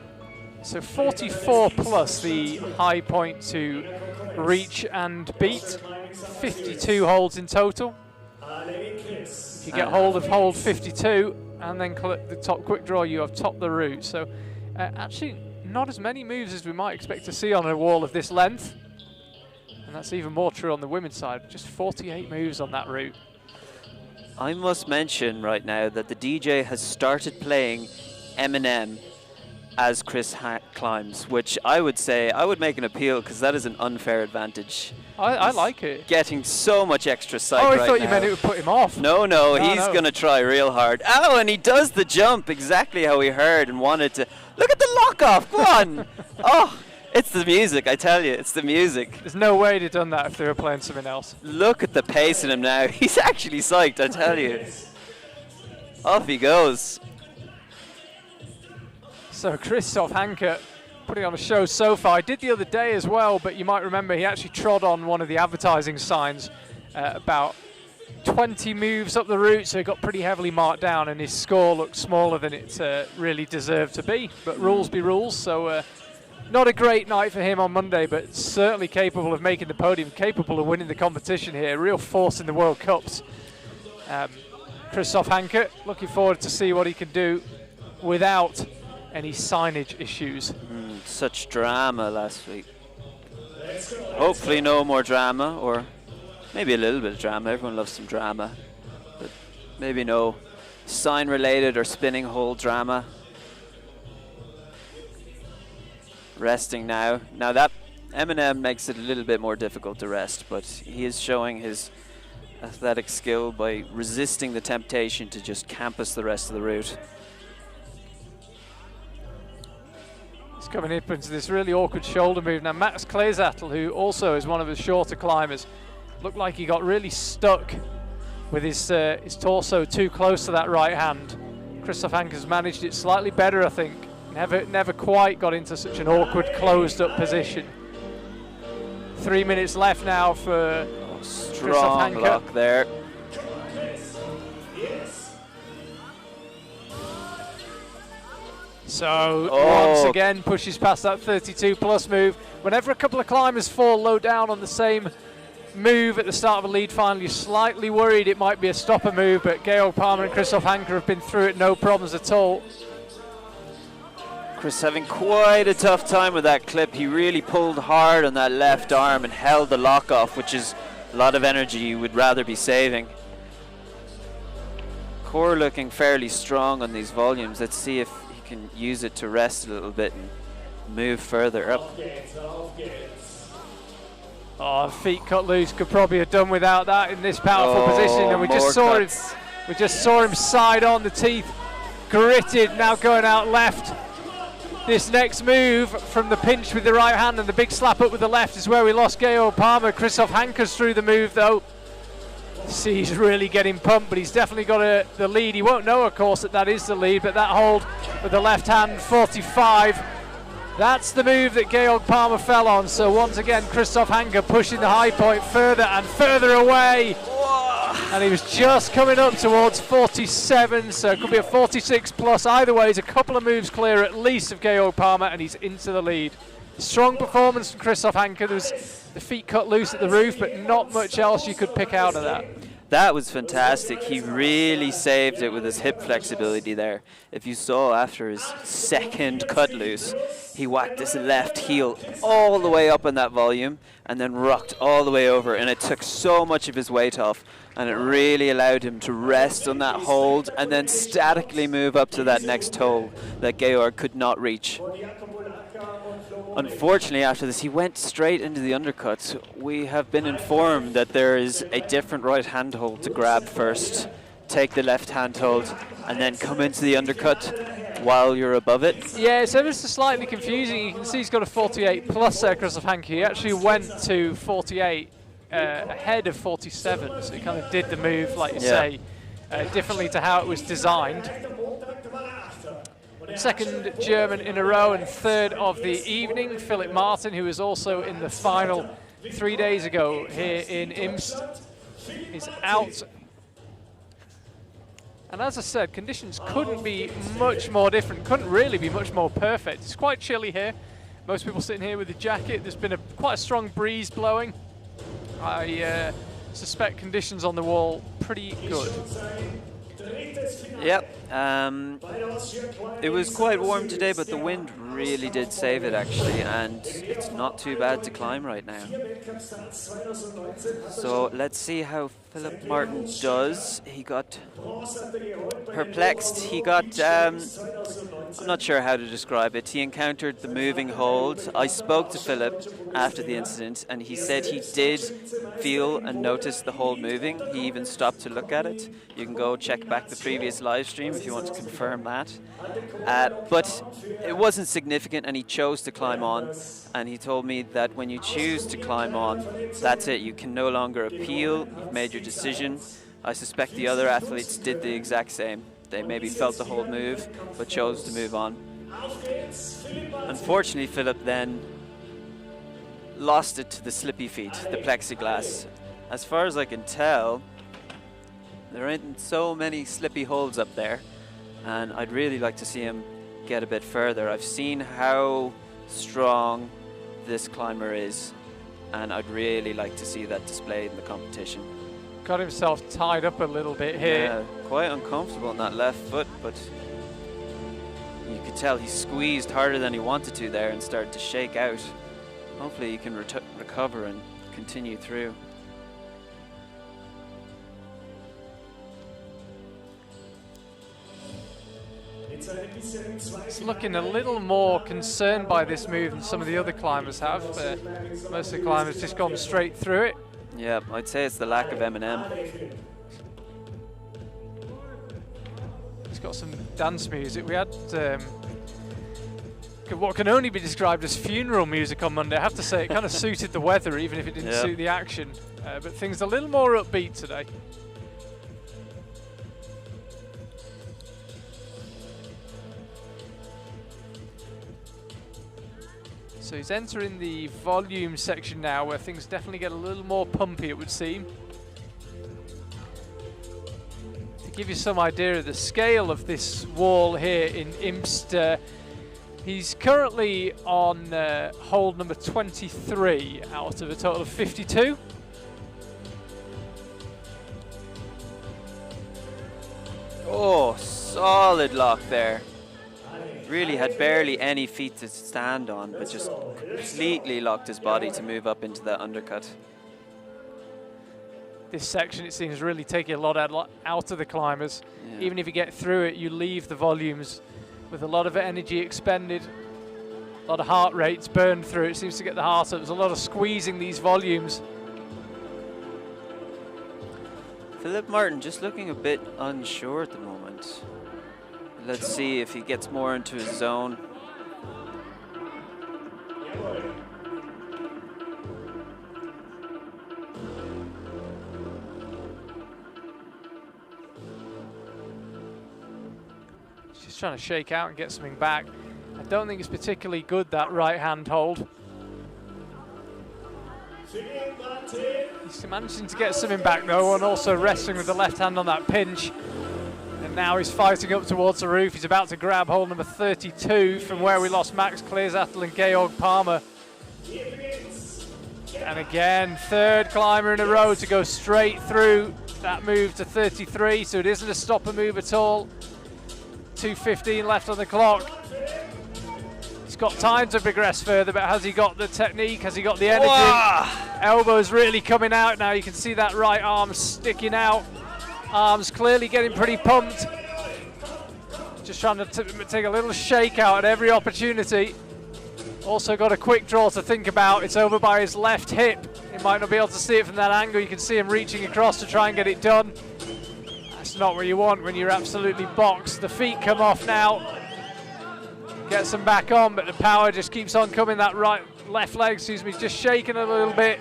So 44 plus the high point to reach and beat. 52 holds in total. If you get hold of hold 52 and then collect the top quick draw, you have topped the route. So actually not as many moves as we might expect to see on a wall of this length. And that's even more true on the women's side. Just 48 moves on that route. I must mention right now that the DJ has started playing Eminem as Chris climbs, which I would say, I would make an appeal because that is an unfair advantage. I like it. Getting so much extra sight I right thought now. you meant it would put him off. No, he's going to try real hard. Oh, and he does the jump exactly how he heard and wanted to. Look at the lock off, go on. Oh, it's the music, I tell you, it's the music. There's no way they'd done that if they were playing something else. Look at the pace in him now. He's actually psyched, I tell you. Off he goes. So Christoph Hancer putting on a show so far. He did the other day as well, but you might remember he actually trod on one of the advertising signs about 20 moves up the route, so he got pretty heavily marked down and his score looked smaller than it really deserved to be. But rules be rules, so not a great night for him on Monday, but certainly capable of making the podium, capable of winning the competition here. Real force in the World Cups. Christoph Hancer, looking forward to see what he can do without any signage issues. Such drama last week. Hopefully no more drama, or maybe a little bit of drama. Everyone loves some drama, but maybe no sign-related or spinning hole drama. Resting now. Now that Eminem makes it a little bit more difficult to rest, but he is showing his athletic skill by resisting the temptation to just campus the rest of the route. He's coming up into this really awkward shoulder move. Now Max Kleesattel, who also is one of the shorter climbers, looked like he got really stuck with his torso too close to that right hand. Christoph Hancer's managed it slightly better, I think. Never quite got into such an awkward closed up position. 3 minutes left now for Christoph Hancer. Lock there. So once again pushes past that 32 plus move. Whenever a couple of climbers fall low down on the same move at the start of a lead final, you're slightly worried it might be a stopper move, but Georg Palmer and Christoph Hancer have been through it no problems at all. Chris having quite a tough time with that clip. He really pulled hard on that left arm and held the lock off, which is a lot of energy you would rather be saving. Core looking fairly strong on these volumes. Let's see if he can use it to rest a little bit and move further up. Oh, feet cut loose. Could probably have done without that in this powerful position, and we just saw him side on, the teeth gritted, now going out left. This next move from the pinch with the right hand and the big slap up with the left is where we lost Georg Palmer. Christoph Hancer's through the move though. See, he's really getting pumped, but he's definitely got the lead. He won't know, of course, that is the lead, but that hold with the left hand, 45. That's the move that Georg Palmer fell on. So once again, Christoph Hancer pushing the high point further and further away. And he was just coming up towards 47, so it could be a 46 plus. Either way, he's a couple of moves clear at least of Georg Palmer, and he's into the lead. Strong performance from Christoph Hancer. There was the feet cut loose at the roof, but not much else you could pick out of that. That was fantastic. He really saved it with his hip flexibility there. If you saw after his second cut loose, he whacked his left heel all the way up in that volume and then rocked all the way over, and it took so much of his weight off, and it really allowed him to rest on that hold and then statically move up to that next hole that Georg could not reach. unfortunately, after this, he went straight into the undercut. We have been informed that there is a different right hand hold to grab first, take the left hand hold, and then come into the undercut while you're above it. Yeah, it's ever so slightly confusing. You can see he's got a 48 plus there, Christoph Hancer. He actually went to 48 ahead of 47, so he kind of did the move, like you say, differently to how it was designed. Second German in a row and third of the evening, Philipp Martin, who was also in the final 3 days ago here in Imst, is out. And as I said, conditions couldn't be much more different, couldn't really be much more perfect. It's quite chilly here. Most people sitting here with a jacket. There's been quite a strong breeze blowing. I suspect conditions on the wall pretty good. Yep, it was quite warm today, but the wind really did save it actually, and it's not too bad to climb right now. So let's see how Philipp Martin does. He got perplexed. He got, I'm not sure how to describe it. He encountered the moving hold. I spoke to Philipp after the incident, and he said he did feel and notice the hold moving. He even stopped to look at it. You can go check back the previous live stream if you want to confirm that. But it wasn't significant, and he chose to climb on. And he told me that when you choose to climb on, that's it. You can no longer appeal. You've made your decision. I suspect the other athletes did the exact same. They maybe felt the hold move, but chose to move on. Unfortunately, Philipp then lost it to the slippy feet, the plexiglass. As far as I can tell, there ain't so many slippy holds up there, and I'd really like to see him get a bit further. I've seen how strong this climber is, and I'd really like to see that displayed in the competition. Got himself tied up a little bit here. Yeah, quite uncomfortable on that left foot, but you could tell he squeezed harder than he wanted to there and started to shake out. Hopefully he can recover and continue through. He's looking a little more concerned by this move than some of the other climbers have. Most of the climbers just gone straight through it. Yeah, I'd say it's the lack of M&M. He's got some dance music. We had what can only be described as funeral music on Monday. I have to say it kind of suited the weather, even if it didn't suit the action. But things a little more upbeat today. So he's entering the volume section now, where things definitely get a little more pumpy, it would seem. To give you some idea of the scale of this wall here in Imst, he's currently on hold number 23 out of a total of 52. Oh, solid lock there. Really had barely any feet to stand on, but just completely locked his body to move up into that undercut. This section, it seems, really taking a lot out of the climbers. Yeah. Even if you get through it, you leave the volumes with a lot of energy expended, a lot of heart rates burned through. It seems to get the heart up. There's a lot of squeezing these volumes. Philipp Martin just looking a bit unsure at the moment. Let's see if he gets more into his zone. He's just trying to shake out and get something back. I don't think it's particularly good, that right hand hold. He's managing to get something back though, and also resting with the left hand on that pinch. And now he's fighting up towards the roof. He's about to grab hold number 32 from where we lost Max Kleersattel and Georg Palmer. And again, third climber in a row to go straight through that move to 33, so it isn't a stopper move at all. 2:15 left on the clock. He's got time to progress further, but has he got the technique? Has he got the energy? Whoa! Elbows really coming out now. You can see that right arm sticking out. Arms clearly getting pretty pumped. Just trying to take a little shake out at every opportunity. Also got a quick draw to think about. It's over by his left hip. You might not be able to see it from that angle. You can see him reaching across to try and get it done. That's not what you want when you're absolutely boxed. The feet come off now. Gets them back on, but the power just keeps on coming. That left leg, excuse me, just shaking a little bit.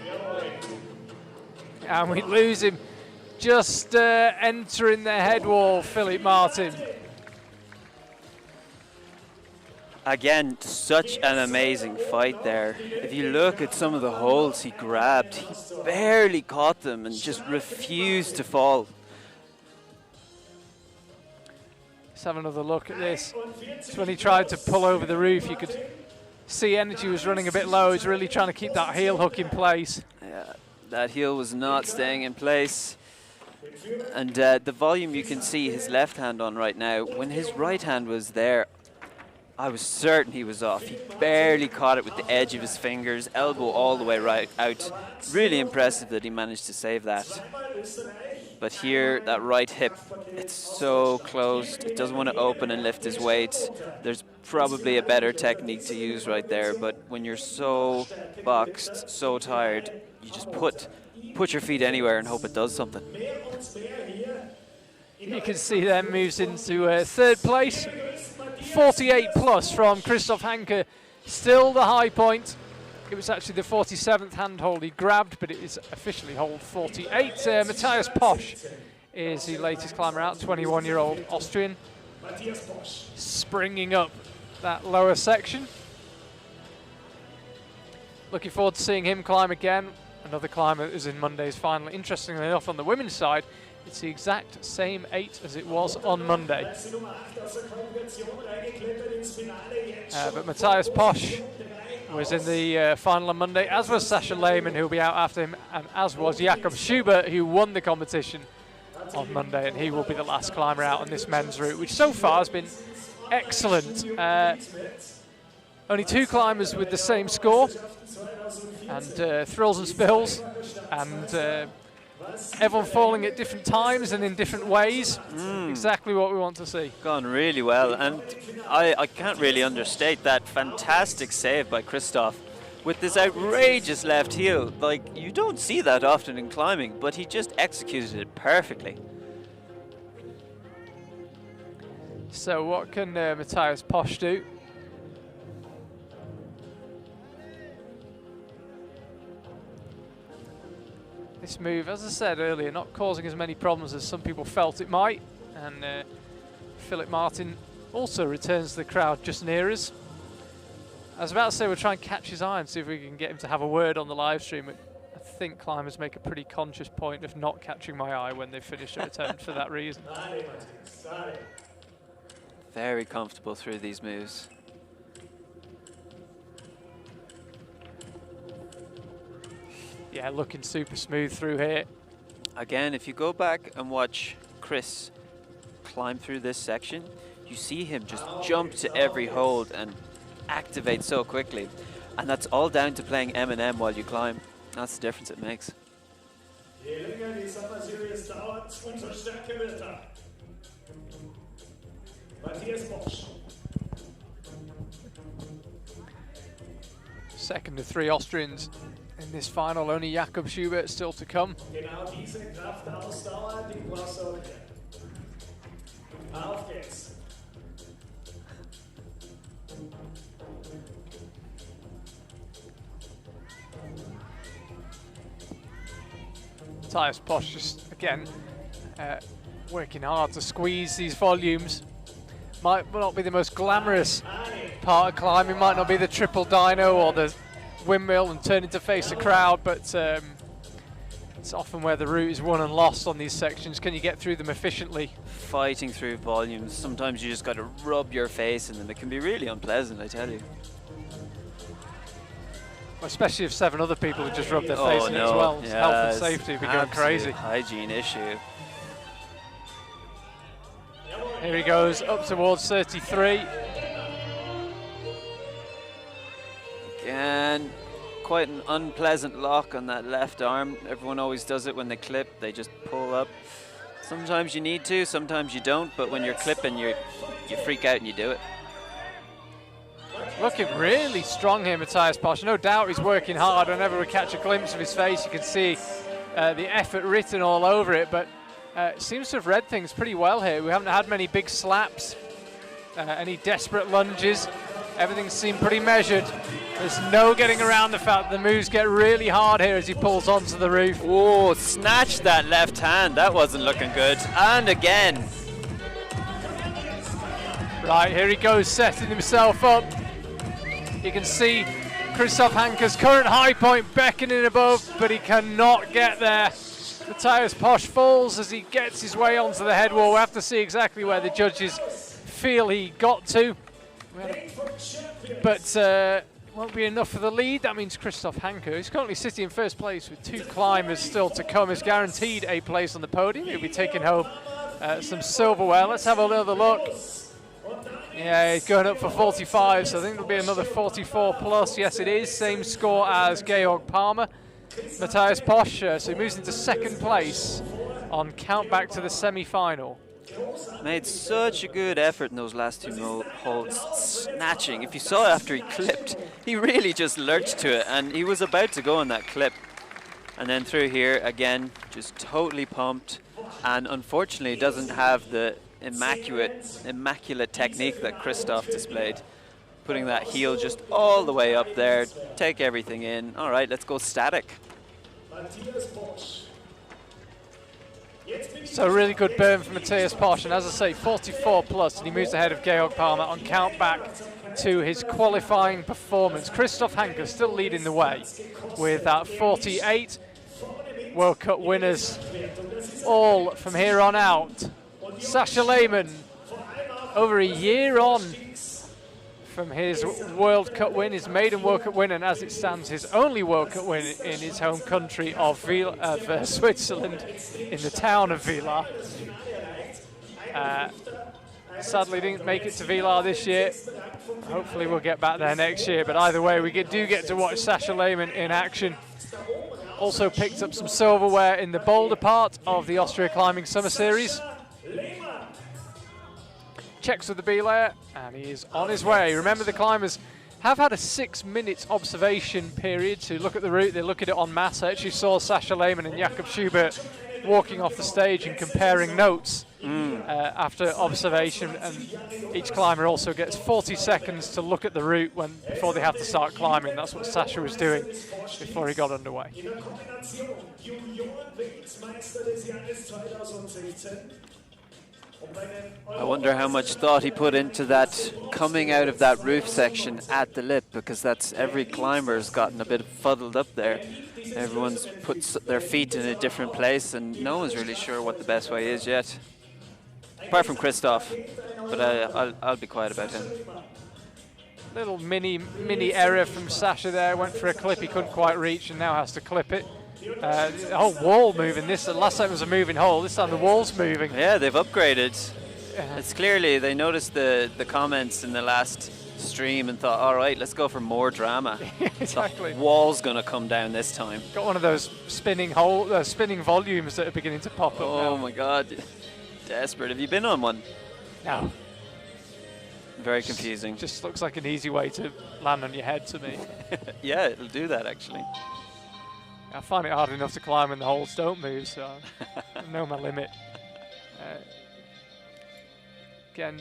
And we lose him just entering the head wall, Philippe Martin. Again, such an amazing fight there. If you look at some of the holds he grabbed, he barely caught them and just refused to fall. Let's have another look at this. Just when he tried to pull over the roof, you could see energy was running a bit low. He's really trying to keep that heel hook in place. Yeah, that heel was not staying in place. And the volume you can see his left hand on right now, when his right hand was there, I was certain he was off. He barely caught it with the edge of his fingers, elbow all the way right out. Really impressive that he managed to save that. But here, that right hip, it's so closed. It doesn't want to open and lift his weight. There's probably a better technique to use right there, but when you're so boxed, so tired, you just put your feet anywhere and hope it does something. You can see then moves into third place. 48 plus from Christoph Hancer, still the high point. It was actually the 47th handhold he grabbed, but it is officially hold 48. Matthias Posh is the latest climber out, 21-year-old Austrian, springing up that lower section. Looking forward to seeing him climb again. Another climber is in Monday's final. Interestingly enough, on the women's side, it's the exact same 8 as it was on Monday. But Matthias Posh was in the final on Monday, as was Sasha Lehmann, who will be out after him, and as was Jakob Schubert, who won the competition on Monday, and he will be the last climber out on this men's route, which so far has been excellent. Only 2 climbers with the same score, and thrills and spills, and everyone falling at different times and in different ways. Exactly what we want to see. Gone really well, and I can't really understate that fantastic save by Christoph with this outrageous left heel. Like, you don't see that often in climbing, but he just executed it perfectly. So what can Matthias Posh do? This move, as I said earlier, not causing as many problems as some people felt it might. And Philippe Martin also returns to the crowd just near us. I was about to say we'll try and catch his eye and see if we can get him to have a word on the live stream. I think climbers make a pretty conscious point of not catching my eye when they finish their attempt for that reason. Very comfortable through these moves. Yeah, looking super smooth through here. Again, if you go back and watch Chris climb through this section, you see him just jump to every hold and activate so quickly. And that's all down to playing M&M while you climb. That's the difference it makes. Second of 3 Austrians in this final, only Jakob Schubert still to come. Matthias Posh just, again, working hard to squeeze these volumes. Might not be the most glamorous part of climbing, might not be the triple dyno or the windmill and turning to face the crowd, but it's often where the route is won and lost on these sections. Can you get through them efficiently? Fighting through volumes, sometimes you just got to rub your face in them. It can be really unpleasant, I tell you. Especially if 7 other people have just rubbed their face in it as well. Yeah, health and safety would be going crazy. Hygiene issue. Here he goes, up towards 33. Again, quite an unpleasant lock on that left arm. Everyone always does it when they clip, they just pull up. Sometimes you need to, sometimes you don't, but when you're clipping, you freak out and you do it. Looking really strong here, Matthias Posh. No doubt he's working hard. Whenever we catch a glimpse of his face, you can see the effort written all over it, but seems to have read things pretty well here. We haven't had many big slaps, any desperate lunges. Everything seemed pretty measured. There's no getting around the fact that the moves get really hard here as he pulls onto the roof. Oh, snatched that left hand. That wasn't looking good. And again. Right, here he goes, setting himself up. You can see Christoph Hancer's current high point beckoning above, but he cannot get there. Matthias Posh falls as he gets his way onto the head wall. We'll have to see exactly where the judges feel he got to. But won't be enough for the lead. That means Christoph Hancer, who's currently sitting in first place with 2 climbers still to come, is guaranteed a place on the podium. He'll be taking home some silverware. Let's have another look. Yeah, he's going up for 45, so I think there'll be another 44 plus. Yes, it is. Same score as Georg Palmer. Matthias Posh, so he moves into second place on count back to the semi-final. Made such a good effort in those last 2 holds, snatching. If you saw after he clipped, he really just lurched to it, and he was about to go on that clip. And then through here, again, just totally pumped, and unfortunately doesn't have the immaculate technique that Christoph displayed. Putting that heel just all the way up there, take everything in. All right, let's go static. So a really good burn from Matthias Posh, and as I say, 44 plus, and he moves ahead of Georg Palmer on count back to his qualifying performance. Christoph Hancer still leading the way with that 48. World Cup winners all from here on out. Sasha Lehmann, over a year on from his World Cup win, his maiden World Cup win, and as it stands, his only World Cup win in his home country of Switzerland, in the town of Villars. Sadly didn't make it to Villars this year. Hopefully we'll get back there next year, but either way, we do get to watch Sasha Lehmann in action. Also picked up some silverware in the boulder part of the Austria Climbing Summer Series. Checks with the B-layer, and he is on his way. Remember, the climbers have had a 6-minute observation period to look at the route. They look at it en masse. I actually saw Sasha Lehmann and Jakob Schubert walking off the stage and comparing notes after observation, and each climber also gets 40 seconds to look at the route before they have to start climbing. That's what Sasha was doing before he got underway. I wonder how much thought he put into that coming out of that roof section at the lip, because that's every climber's gotten a bit fuddled up there. Everyone's put their feet in a different place, and no one's really sure what the best way is yet. Apart from Christoph, but I'll be quiet about him. Little mini error from Sasha there. Went for a clip he couldn't quite reach, and now has to clip it. The whole wall moving. Last time it was a moving hole. This time the wall's moving. Yeah, they've upgraded. It's clearly they noticed the comments in the last stream and thought, all right, let's go for more drama. Exactly. The wall's gonna come down this time. Got one of those spinning volumes that are beginning to pop up. Oh now. my God, desperate. Have you been on one? No. Very confusing. Just looks like an easy way to land on your head to me. Yeah, it'll do that actually. I find it hard enough to climb when the holes don't move, so I know my limit. Again,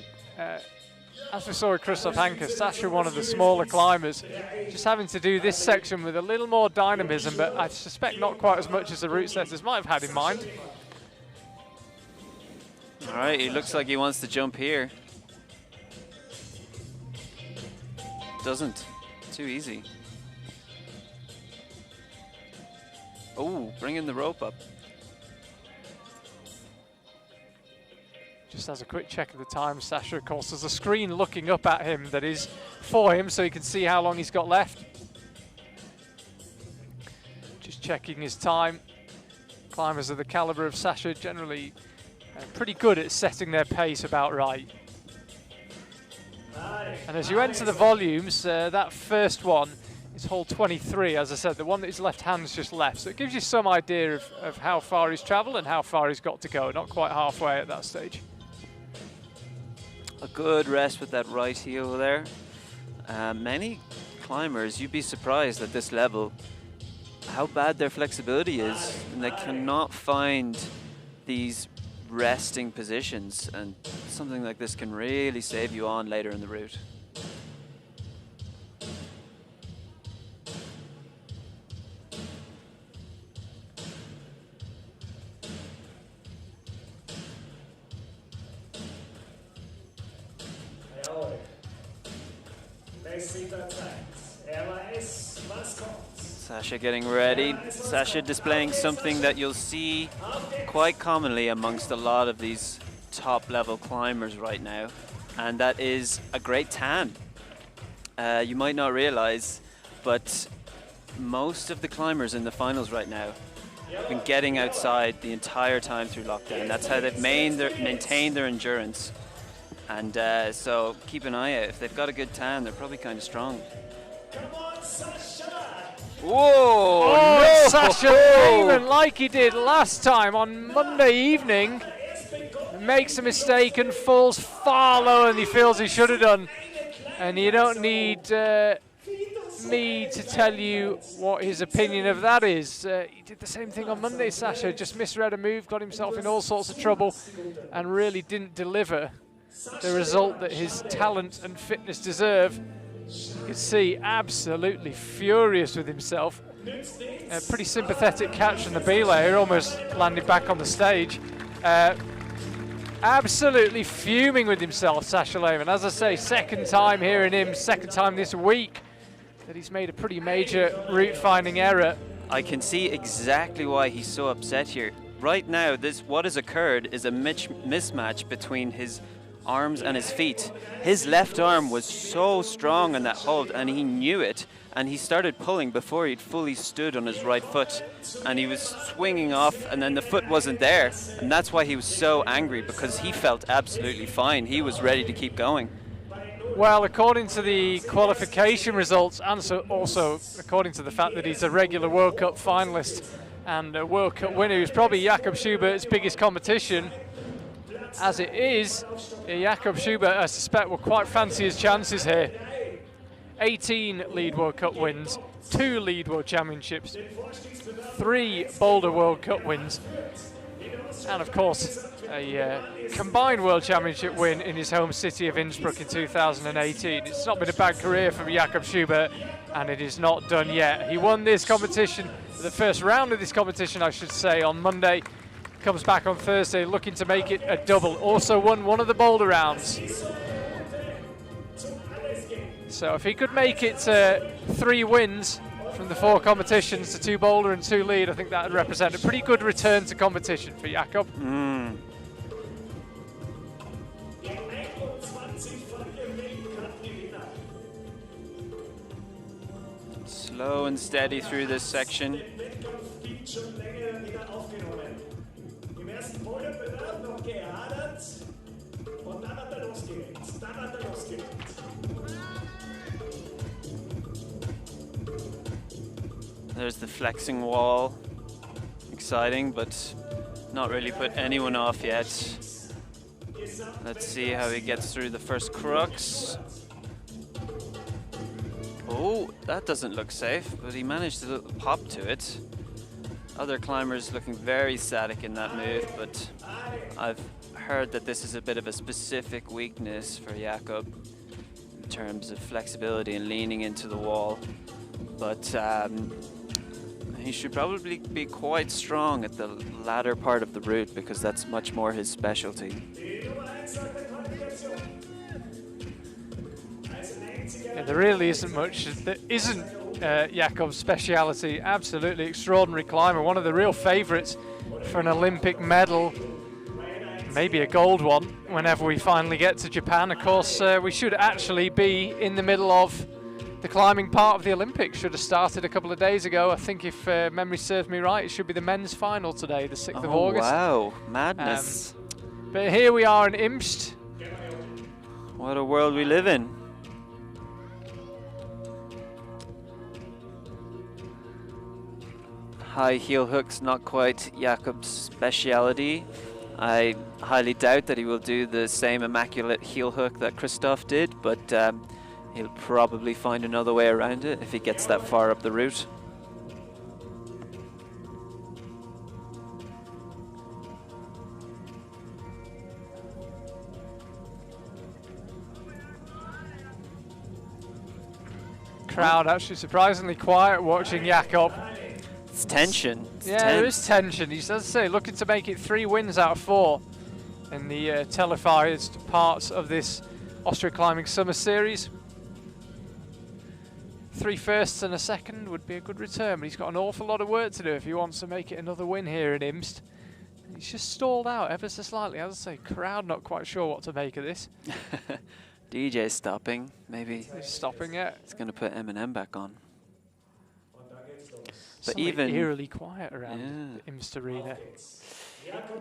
as we saw with Christoph Hancer, Sasha, one of the smaller climbers, just having to do this section with a little more dynamism, but I suspect not quite as much as the route setters might have had in mind. All right, he looks like he wants to jump here. Doesn't. Too easy. Oh, bringing the rope up. Just has a quick check of the time, Sasha. Of course, there's a screen looking up at him that is for him, so he can see how long he's got left. Just checking his time. Climbers of the caliber of Sasha generally pretty good at setting their pace about right. And as you enter the volumes, that first one is hole 23, as I said, the one that his left hand's just left. So it gives you some idea of how far he's travelled and how far he's got to go. Not quite halfway at that stage. A good rest with that right heel there. Many climbers, you'd be surprised at this level how bad their flexibility is, and they cannot find these resting positions, and something like this can really save you on later in the route. Sasha getting ready. Sasha displaying something that you'll see quite commonly amongst a lot of these top level climbers right now, and that is a great tan. You might not realize, but most of the climbers in the finals right now have been getting outside the entire time through lockdown. That's how they've maintained their endurance. And so keep an eye out. If they've got a good tan, they're probably kind of strong. Whoa! Oh, no! Sasha Lehmann, like he did last time on Monday evening, makes a mistake and falls far lower than he feels he should have done. And you don't need me to tell you what his opinion of that is. He did the same thing on Monday, Sasha, just misread a move, got himself in all sorts of trouble, and really didn't deliver the result that his talent and fitness deserve. You can see absolutely furious with himself. A pretty sympathetic catch from the belayer, almost landed back on the stage. Absolutely fuming with himself, Sasha Lehmann. As I say, second time here in Imst, second time this week that he's made a pretty major route-finding error. I can see exactly why he's so upset here. Right now, what has occurred is a mismatch between his arms and his feet. His left arm was so strong in that hold, and he knew it, and he started pulling before he'd fully stood on his right foot, and he was swinging off, and then the foot wasn't there, and that's why he was so angry, because he felt absolutely fine. He was ready to keep going. Well, according to the qualification results, and so also according to the fact that he's a regular World Cup finalist and a World Cup winner, who's probably Jakob Schubert's biggest competition. As it is, Jakob Schubert, I suspect, will quite fancy his chances here. 18 lead World Cup wins, 2 lead World Championships, 3 Boulder World Cup wins, and of course a combined World Championship win in his home city of Innsbruck in 2018. It's not been a bad career for Jakob Schubert, and it is not done yet. He won this competition, the first round of this competition, I should say, on Monday. Comes back on Thursday looking to make it a double. Also won one of the Boulder rounds. So if he could make it 3 wins from the 4 competitions to 2 Boulder and 2 lead, I think that would represent a pretty good return to competition for Jakob. Slow and steady through this section. There's the flexing wall. Exciting, but not really put anyone off yet. Let's see how he gets through the first crux. Oh, that doesn't look safe, but he managed a little pop to it. Other climbers looking very static in that move, but I've heard that this is a bit of a specific weakness for Jakob in terms of flexibility and leaning into the wall. But he should probably be quite strong at the latter part of the route, because that's much more his specialty. Yeah, there really isn't much that isn't Jakob's speciality. Absolutely extraordinary climber, one of the real favourites for an Olympic medal, maybe a gold one whenever we finally get to Japan. Of course, we should actually be in the middle of the climbing part of the Olympics. Should have started a couple of days ago. I think if memory serves me right, it should be the men's final today, the 6th of August. Wow, madness. But here we are in Imst. What a world we live in. High heel hooks, not quite Jakob's speciality. I highly doubt that he will do the same immaculate heel hook that Christoph did, but He'll probably find another way around it if he gets that far up the route. Crowd actually surprisingly quiet watching Jakob. It's tension. There is tension. He's, as I say, looking to make it 3 wins out of 4 in the televised parts of this Austria Climbing Summer Series. 3 firsts and a second would be a good return, but he's got an awful lot of work to do if he wants to make it another win here in Imst. He's just stalled out ever so slightly. As I say, crowd not quite sure what to make of this. DJ stopping, maybe. He's stopping it. It's going to put Eminem back on. But Something even eerily quiet around the Imst Arena.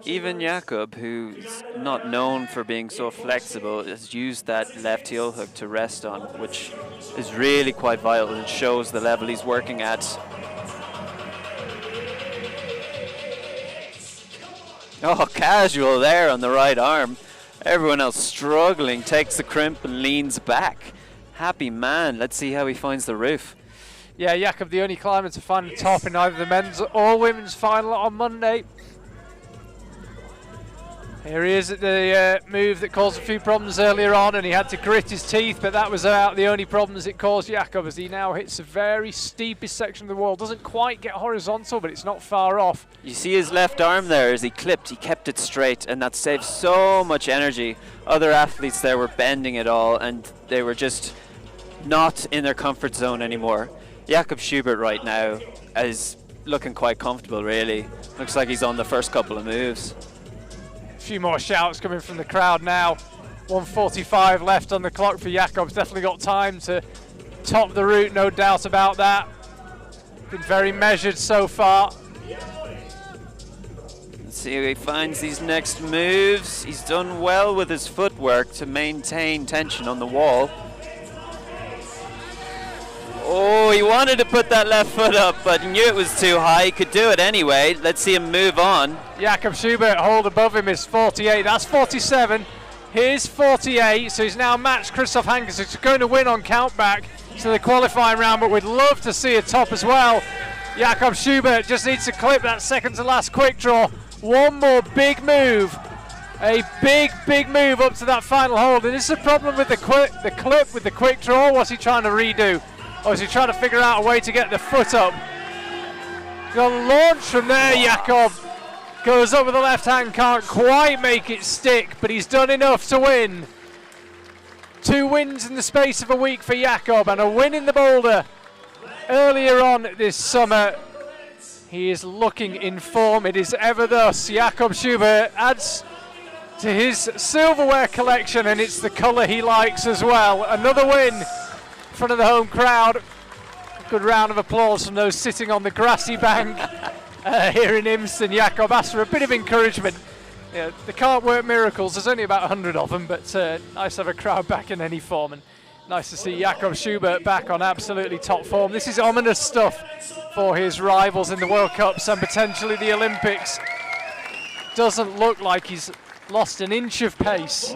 Even Jakob, who's not known for being so flexible, has used that left heel hook to rest on, which is really quite vital and shows the level he's working at. Oh, casual there on the right arm. Everyone else struggling, takes the crimp and leans back. Happy man. Let's see how he finds the roof. Yeah, Jakob, the only climber to find the top in either the men's or women's final on Monday. Here he is at the move that caused a few problems earlier on, and he had to grit his teeth, but that was about the only problems it caused Jakob, as he now hits the very steepest section of the wall. Doesn't quite get horizontal, but it's not far off. You see his left arm there as he clipped, he kept it straight, and that saved so much energy. Other athletes there were bending it all, and they were just not in their comfort zone anymore. Jakob Schubert right now is looking quite comfortable, really. Looks like he's on the first couple of moves. A few more shouts coming from the crowd now. 1:45 left on the clock for Jakob's. Definitely got time to top the route, no doubt about that. Been very measured so far. Let's see how he finds these next moves. He's done well with his footwork to maintain tension on the wall. Oh, he wanted to put that left foot up, but he knew it was too high. He could do it anyway. Let's see him move on. Jakob Schubert, hold above him is 48. That's 47. Here's 48. So he's now matched Christoph Hancer. He's going to win on countback to the qualifying round, but we'd love to see a top as well. Jakob Schubert just needs to clip that second to last quick draw. One more big move. A big move up to that final hold. And this is a problem with the clip with the quick draw. What's he trying to redo? Or is he trying to figure out a way to get the foot up? Gonna launch from there, Jakob. Goes up with the left hand, can't quite make it stick, but he's done enough to win. 2 wins in the space of a week for Jakob, and a win in the boulder earlier on this summer. He is looking in form. It is ever thus. Jakob Schubert adds to his silverware collection, and it's the colour he likes as well. Another win in front of the home crowd. Good round of applause from those sitting on the grassy bank here in Imst. And Jakob asked for a bit of encouragement. Yeah, they can't work miracles. There's only about 100 of them, but nice to have a crowd back in any form, and nice to see Jakob Schubert back on absolutely top form. This is ominous stuff for his rivals in the World Cups and potentially the Olympics. Doesn't look like he's lost an inch of pace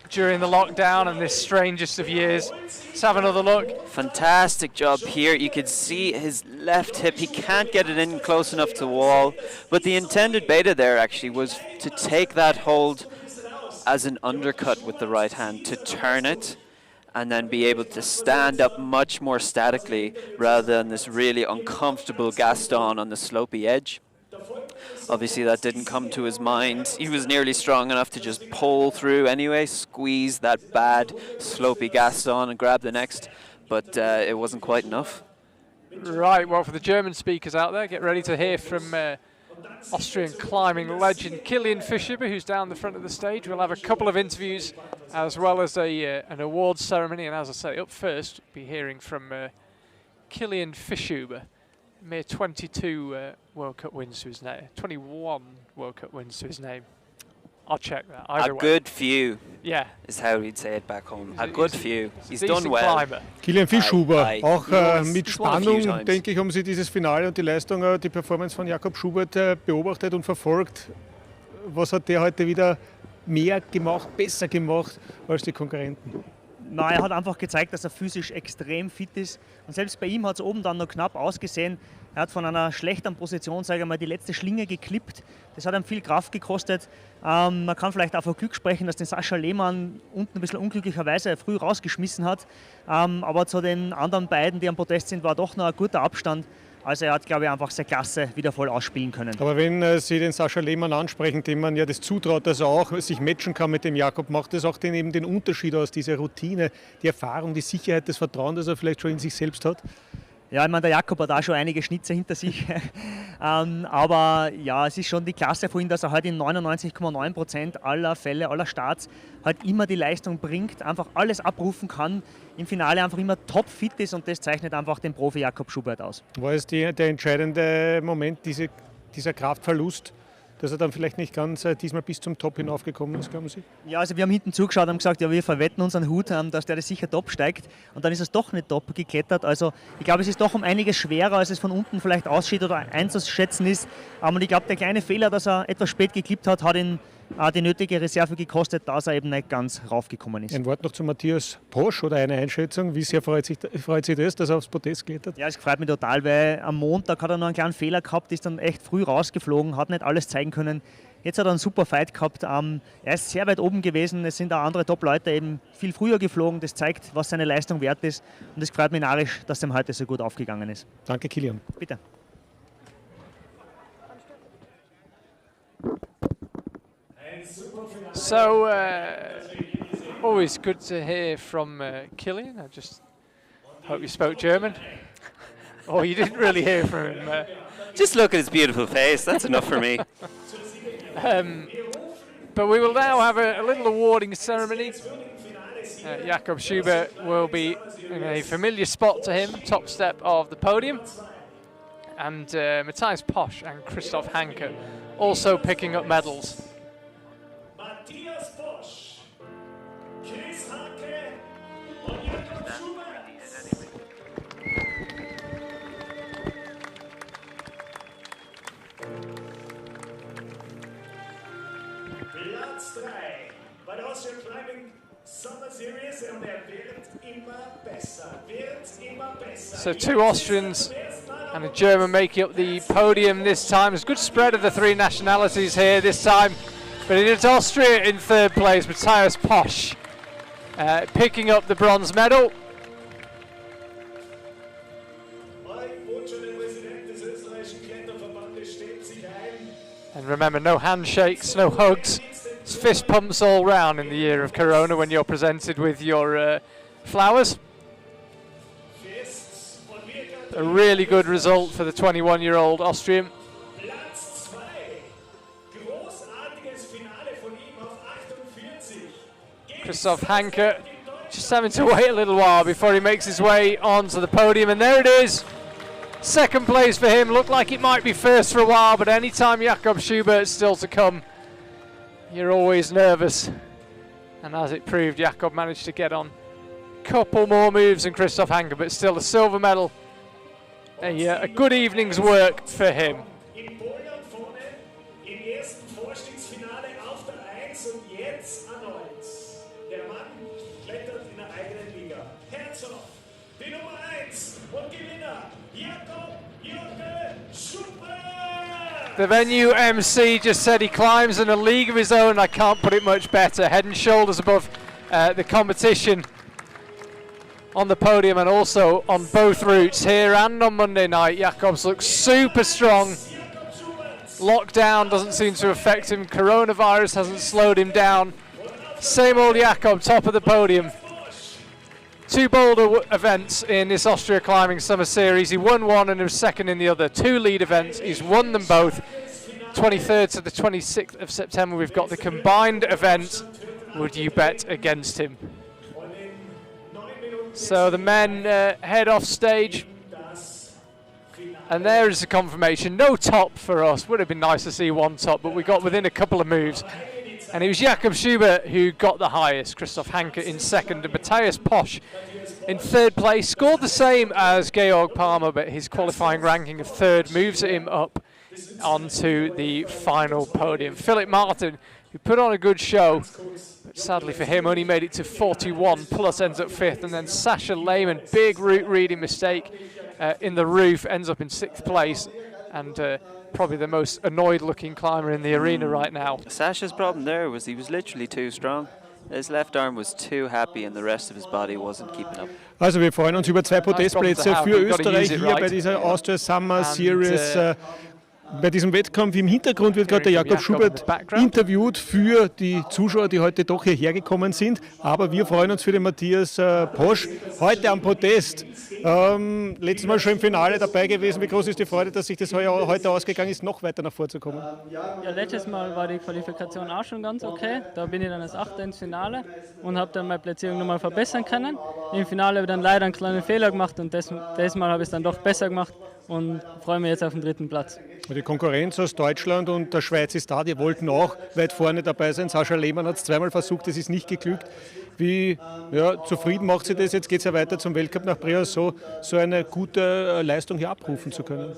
during the lockdown and this strangest of years. Let's have another look. Fantastic job here. You can see his left hip. He can't get it in close enough to the wall, but the intended beta there actually was to take that hold as an undercut with the right hand, to turn it and then be able to stand up much more statically rather than this really uncomfortable Gaston on the slopey edge. Obviously that didn't come to his mind. He was nearly strong enough to just pull through anyway, squeeze that bad slopey Gaston and grab the next, but it wasn't quite enough. Right, well, for the German speakers out there, get ready to hear from Austrian climbing legend Kilian Fischhuber, who's down the front of the stage. We'll have a couple of interviews as well as an awards ceremony, and as I say, up first, we'll be hearing from Kilian Fischhuber. Mere 22 World Cup wins to his name, 21 World Cup wins to his name. I'll check that. Either way. Good few. Yeah. Is how he'd say it back home. A good few. He's done well. Climber. Kilian Fischhuber, auch mit Spannung, denke ich, haben Sie dieses Finale und die Leistung, die Performance von Jakob Schubert beobachtet und verfolgt. Was hat der heute wieder mehr gemacht, besser gemacht als die Konkurrenten? Na, er hat einfach gezeigt, dass er physisch extrem fit ist. Und selbst bei ihm hat es oben dann noch knapp ausgesehen. Er hat von einer schlechten Position, sage ich mal, die letzte Schlinge geklippt. Das hat ihm viel Kraft gekostet. Man kann vielleicht auch von Glück sprechen, dass den Sasha Lehmann unten ein bisschen unglücklicherweise früh rausgeschmissen hat. Aber zu den anderen beiden, die am Podest sind, war doch noch ein guter Abstand. Also er hat, glaube ich, einfach seine Klasse wieder voll ausspielen können. Aber wenn Sie den Sascha Lehmann ansprechen, dem man ja das zutraut, dass er auch sich matchen kann mit dem Jakob, macht das auch eben den Unterschied aus, dieser Routine, die Erfahrung, die Sicherheit, das Vertrauen, das er vielleicht schon in sich selbst hat? Ja, ich meine, der Jakob hat auch schon einige Schnitze hinter sich. Aber ja, es ist schon die Klasse von ihm, dass er halt in 99,9% aller Fälle, aller Starts halt immer die Leistung bringt, einfach alles abrufen kann, im Finale einfach immer topfit ist und das zeichnet einfach den Profi Jakob Schubert aus. War es der entscheidende Moment, dieser Kraftverlust, dass er dann vielleicht nicht ganz diesmal bis zum Top hinaufgekommen ist, glauben Sie? Ja, also wir haben hinten zugeschaut und haben gesagt, ja, wir verwetten unseren Hut, dass der das sicher top steigt. Und dann ist es doch nicht top geklettert. Also ich glaube, es ist doch um einiges schwerer, als es von unten vielleicht aussieht oder einzuschätzen ist. Aber ich glaube, der kleine Fehler, dass er etwas spät geklippt hat, hat ihn die nötige Reserve gekostet, dass er eben nicht ganz raufgekommen ist. Ein Wort noch zu Matthias Posh oder eine Einschätzung. Wie sehr freut sich das, dass er aufs Podest klettert? Ja, es freut mich total, weil am Montag hat er noch einen kleinen Fehler gehabt, ist dann echt früh rausgeflogen, hat nicht alles zeigen können. Jetzt hat er einen super Fight gehabt. Er ist sehr weit oben gewesen. Es sind auch andere Top-Leute eben viel früher geflogen. Das zeigt, was seine Leistung wert ist. Und es freut mich narrisch, dass dem heute so gut aufgegangen ist. Danke, Kilian. Bitte. So, always good to hear from Kilian. I just hope you spoke German. Oh, you didn't really hear from him. Just look at his beautiful face. That's enough for me. But we will now have a little awarding ceremony. Jakob Schubert will be in a familiar spot to him, top step of the podium. And Matthias Posh and Christoph Hancer also picking up medals. Matthias Posh, Chris Hancer und Jakob Schubert. Platz 3 bei der Austrian Climbing Summer Series und wird immer besser, So 2 Austrians and a German making up the podium this time. There's a good spread of the 3 nationalities here this time. But it is Austria in 3rd place, Matthias Posh picking up the bronze medal. And remember, no handshakes, no hugs. It's fist pumps all round in the year of Corona when you're presented with your flowers. A really good result for the 21-year-old Austrian. Christoph Hancer just having to wait a little while before he makes his way onto the podium, and there it is. 2nd place for him. Looked like it might be 1st for a while, but anytime Jakob Schubert's still to come, you're always nervous. And as it proved, Jakob managed to get on a couple more moves than Christoph Hancer, but still a silver medal. A good evening's work for him. The venue MC just said he climbs in a league of his own. I can't put it much better. Head and shoulders above the competition on the podium and also on both routes here and on Monday night. Jakobs looks super strong. Lockdown doesn't seem to affect him. Coronavirus hasn't slowed him down. Same old Jakob, top of the podium. 2 boulder events in this Austria Climbing Summer Series. He won one and was 2nd in the other. 2 lead events, he's won them both. 23rd to the 26th of September, we've got the combined event. Would you bet against him? So the men head off stage. And there is a confirmation. No top for us. Would have been nice to see 1 top, but we got within a couple of moves. And it was Jakob Schubert who got the highest. Christoph Hancer in 2nd and Matthias Posh in 3rd place. Scored the same as Georg Palmer, but his qualifying ranking of 3rd moves him up onto the final podium. Philip Martin, who put on a good show, but sadly for him only made it to 41 plus, ends up 5th. And then Sasha Lehmann, big route reading mistake in the roof, ends up in 6th place, and probably the most annoyed looking climber in the arena right now. Sasha's problem there was he was literally too strong. His left arm was too happy and the rest of his body wasn't keeping up. Also wir freuen uns über 2 Podestplätze für Österreich hier bei dieser Austria Summer Series. Bei diesem Wettkampf im Hintergrund wird gerade der Jakob Schubert interviewt für die Zuschauer, die heute doch hierher gekommen sind. Aber wir freuen uns für den Matthias Posh heute am Podest. Letztes Mal schon im Finale dabei gewesen. Wie groß ist die Freude, dass sich das heute ausgegangen ist, noch weiter nach vorzukommen? Ja, letztes Mal war die Qualifikation auch schon ganz okay. Da bin ich dann als Achter ins Finale und habe dann meine Platzierung nochmal verbessern können. Im Finale habe ich dann leider einen kleinen Fehler gemacht und das Mal habe ich es dann doch besser gemacht und freue mich jetzt auf den 3. Platz. Die Konkurrenz aus Deutschland und der Schweiz ist da, die wollten auch weit vorne dabei sein. Sasha Lehmann hat es 2-mal versucht, es ist nicht geglückt. Wie zufrieden macht sie das? Jetzt geht es ja weiter zum Weltcup nach Briançon, so eine gute Leistung hier abrufen zu können.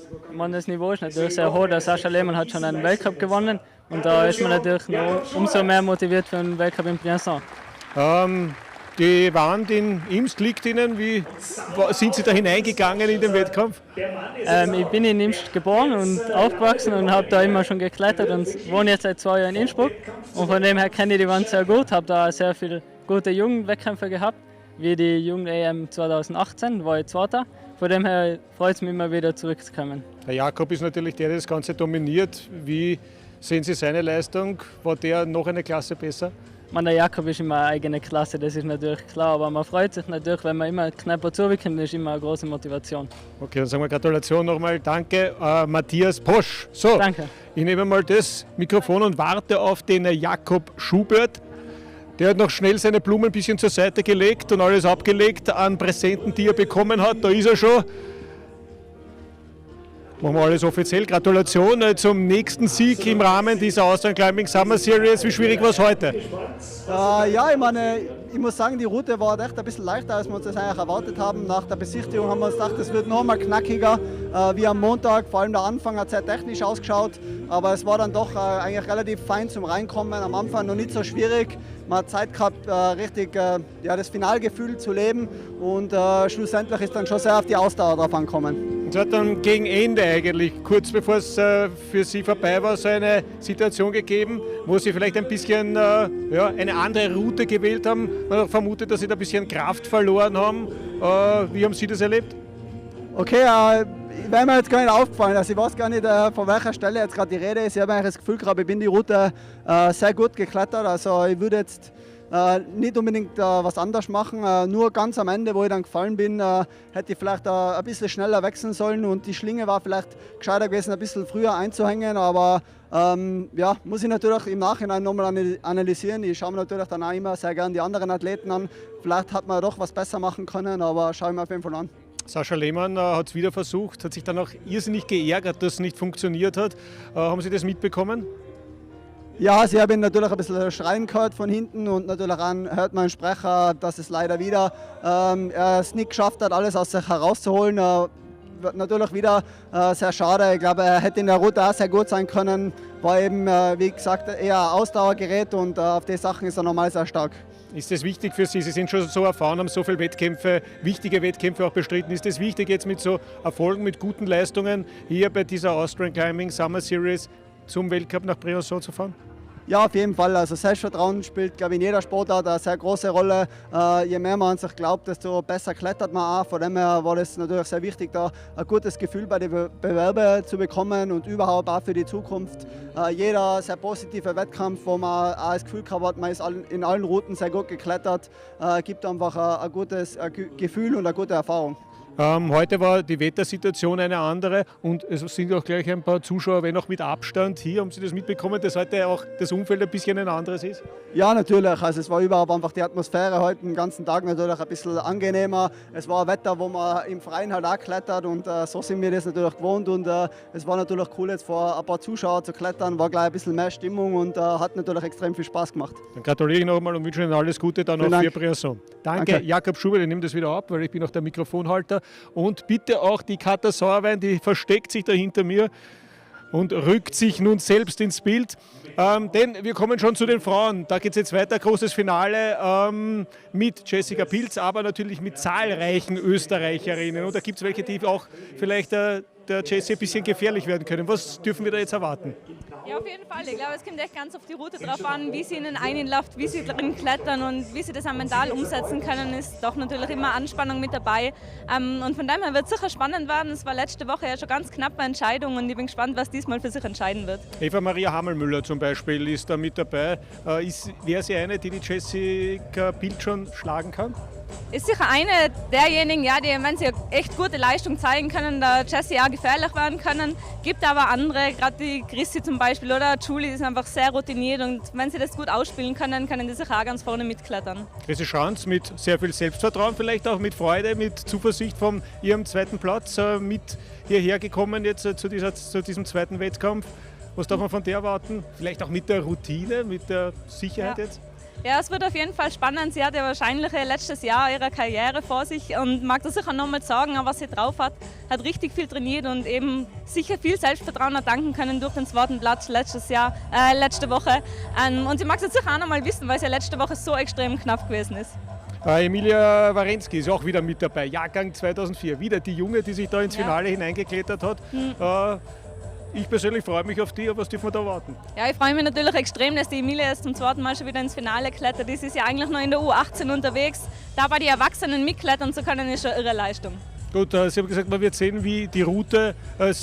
Das Niveau ist natürlich sehr hoch. Der Sasha Lehmann hat schon einen Weltcup gewonnen und da ist man natürlich noch umso mehr motiviert für einen Weltcup in Briançon. Die Wand in Imst liegt Ihnen. Wie sind Sie da hineingegangen in den Wettkampf? Ich bin in Imst geboren und aufgewachsen und habe da immer schon geklettert und wohne jetzt seit 2 Jahren in Innsbruck. Und von dem her kenne ich die Wand sehr gut, habe da sehr viele gute Jugendwettkämpfe gehabt, wie die Jugend-EM 2018, war ich Zweiter. Von dem her freut es mich immer wieder zurückzukommen. Der Jakob ist natürlich der das Ganze dominiert. Wie sehen Sie seine Leistung? War der noch eine Klasse besser? Der Jakob ist immer eine eigene Klasse, das ist natürlich klar, aber man freut sich natürlich, wenn man immer knapp zubekommt, das ist immer eine große Motivation. Okay, dann sagen wir Gratulation nochmal, danke Matthias Posh. So, danke. Ich nehme mal das Mikrofon und warte auf den Jakob Schubert. Der hat noch schnell seine Blumen ein bisschen zur Seite gelegt und alles abgelegt an Präsenten, die er bekommen hat. Da ist er schon. Machen wir alles offiziell. Gratulation zum nächsten Sieg im Rahmen dieser Austrian Climbing Summer Series. Wie schwierig war es heute? Ich muss sagen, die Route war echt ein bisschen leichter, als wir uns das eigentlich erwartet haben. Nach der Besichtigung haben wir uns gedacht, es wird noch mal knackiger wie am Montag. Vor allem der Anfang hat sehr technisch ausgeschaut, aber es war dann doch eigentlich relativ fein zum Reinkommen. Am Anfang noch nicht so schwierig. Man hat Zeit gehabt, richtig das Finalgefühl zu leben und schlussendlich ist dann schon sehr auf die Ausdauer drauf angekommen. Es hat dann gegen Ende eigentlich, kurz bevor es für Sie vorbei war, so eine Situation gegeben, wo Sie vielleicht ein bisschen eine andere Route gewählt haben. Man hat vermutet, dass Sie da ein bisschen Kraft verloren haben. Wie haben Sie das erlebt? Okay, wäre mir jetzt gar nicht aufgefallen. Also ich weiß gar nicht, von welcher Stelle jetzt gerade die Rede ist. Ich habe eigentlich das Gefühl gehabt, ich bin die Route sehr gut geklettert. Also ich würde jetzt nicht unbedingt was anders machen. Nur ganz am Ende, wo ich dann gefallen bin, hätte ich vielleicht ein bisschen schneller wechseln sollen und die Schlinge war vielleicht gescheiter gewesen, ein bisschen früher einzuhängen. Aber muss ich natürlich im Nachhinein nochmal analysieren. Ich schaue mir natürlich dann auch immer sehr gerne die anderen Athleten an. Vielleicht hat man doch was besser machen können, aber schaue ich mir auf jeden Fall an. Sasha Lehmann hat es wieder versucht, hat sich dann auch irrsinnig geärgert, dass es nicht funktioniert hat. Haben Sie das mitbekommen? Ja, Sie haben natürlich ein bisschen Schreien gehört von hinten und natürlich hört man einen Sprecher, dass es leider wieder er es nicht geschafft hat, alles aus sich herauszuholen. Natürlich wieder sehr schade. Ich glaube, er hätte in der Route auch sehr gut sein können. War eben, wie gesagt, eher ein Ausdauergerät und auf die Sachen ist er normal sehr stark. Ist das wichtig für Sie? Sie sind schon so erfahren, haben so viele Wettkämpfe, wichtige Wettkämpfe auch bestritten. Ist es wichtig, jetzt mit so Erfolgen, mit guten Leistungen hier bei dieser Austrian Climbing Summer Series zum Weltcup nach Briançon zu fahren? Ja, auf jeden Fall. Also Selbstvertrauen spielt, glaube ich, in jeder Sportart eine sehr große Rolle. Je mehr man an sich glaubt, desto besser klettert man auch. Von dem her war es natürlich sehr wichtig, da ein gutes Gefühl bei den Bewerbern zu bekommen und überhaupt auch für die Zukunft. Jeder sehr positive Wettkampf, wo man auch das Gefühl gehabt hat, man ist in allen Routen sehr gut geklettert, gibt einfach ein gutes Gefühl und eine gute Erfahrung. Heute war die Wettersituation eine andere und es sind auch gleich ein paar Zuschauer, wenn auch mit Abstand hier. Haben Sie das mitbekommen, dass heute auch das Umfeld ein bisschen ein anderes ist? Ja, natürlich. Also es war überhaupt einfach die Atmosphäre heute den ganzen Tag natürlich ein bisschen angenehmer. Es war ein Wetter, wo man im Freien halt auch klettert und so sind wir das natürlich gewohnt und es war natürlich cool, jetzt vor ein paar Zuschauern zu klettern, war gleich ein bisschen mehr Stimmung und hat natürlich extrem viel Spaß gemacht. Dann gratuliere ich nochmal und wünsche Ihnen alles Gute dann noch für Briançon. Danke, Jakob Schubert, ich nehme das wieder ab, weil ich bin auch der Mikrofonhalter. Und bitte auch die Katha Sauerwein, die versteckt sich da hinter mir. und rückt sich nun selbst ins Bild. Denn wir kommen schon zu den Frauen. Da geht es jetzt weiter, großes Finale mit Jessica Pilz, aber natürlich mit zahlreichen Österreicherinnen. Und da gibt es welche, die auch vielleicht der Jessie ein bisschen gefährlich werden können. Was dürfen wir da jetzt erwarten? Ja, auf jeden Fall. Ich glaube, es kommt echt ganz auf die Route drauf an, wie sie ihnen einläuft, wie sie drin klettern und wie sie das auch mental umsetzen können, ist doch natürlich immer Anspannung mit dabei. Und von daher wird es sicher spannend werden. Es war letzte Woche ja schon ganz knappe Entscheidung und ich bin gespannt, was diesmal für sich entscheiden wird. Eva Maria Hammelmüller zum Beispiel ist da mit dabei. Wäre sie eine, die Jessica Pilz schon schlagen kann? Ist sicher eine derjenigen, ja, die, wenn sie echt gute Leistung zeigen können, der Jessie auch gefährlich werden können. Gibt aber andere, gerade die Christi zum Beispiel oder Julie, die sind einfach sehr routiniert und wenn sie das gut ausspielen können, können die sicher auch ganz vorne mitklettern. Christi Shrans mit sehr viel Selbstvertrauen, vielleicht auch mit Freude, mit Zuversicht von ihrem zweiten Platz mit hierher gekommen jetzt zu diesem zweiten Wettkampf. Was darf man von der erwarten? Vielleicht auch mit der Routine, mit der Sicherheit jetzt? Ja, es wird auf jeden Fall spannend. Sie hat ja wahrscheinlich letztes Jahr ihre Karriere vor sich und mag das sicher nochmal sagen, was sie drauf hat. Hat richtig viel trainiert und eben sicher viel Selbstvertrauen erdanken können durch den zweiten Platz letzte Woche. Und sie mag es sicher auch nochmal wissen, weil es ja letzte Woche so extrem knapp gewesen ist. Emilia Warensky ist auch wieder mit dabei, Jahrgang 2004. Wieder die Junge, die sich da ins Finale hineingeklettert hat. Ich persönlich freue mich auf die, aber was dürfen wir da erwarten? Ja, ich freue mich natürlich extrem, dass die Emilia jetzt zum zweiten Mal schon wieder ins Finale klettert. Die ist ja eigentlich noch in der U18 unterwegs. Da bei den Erwachsenen mitklettern zu können, ist schon irre Leistung. Gut, Sie haben gesagt, man wird sehen, wie die Route was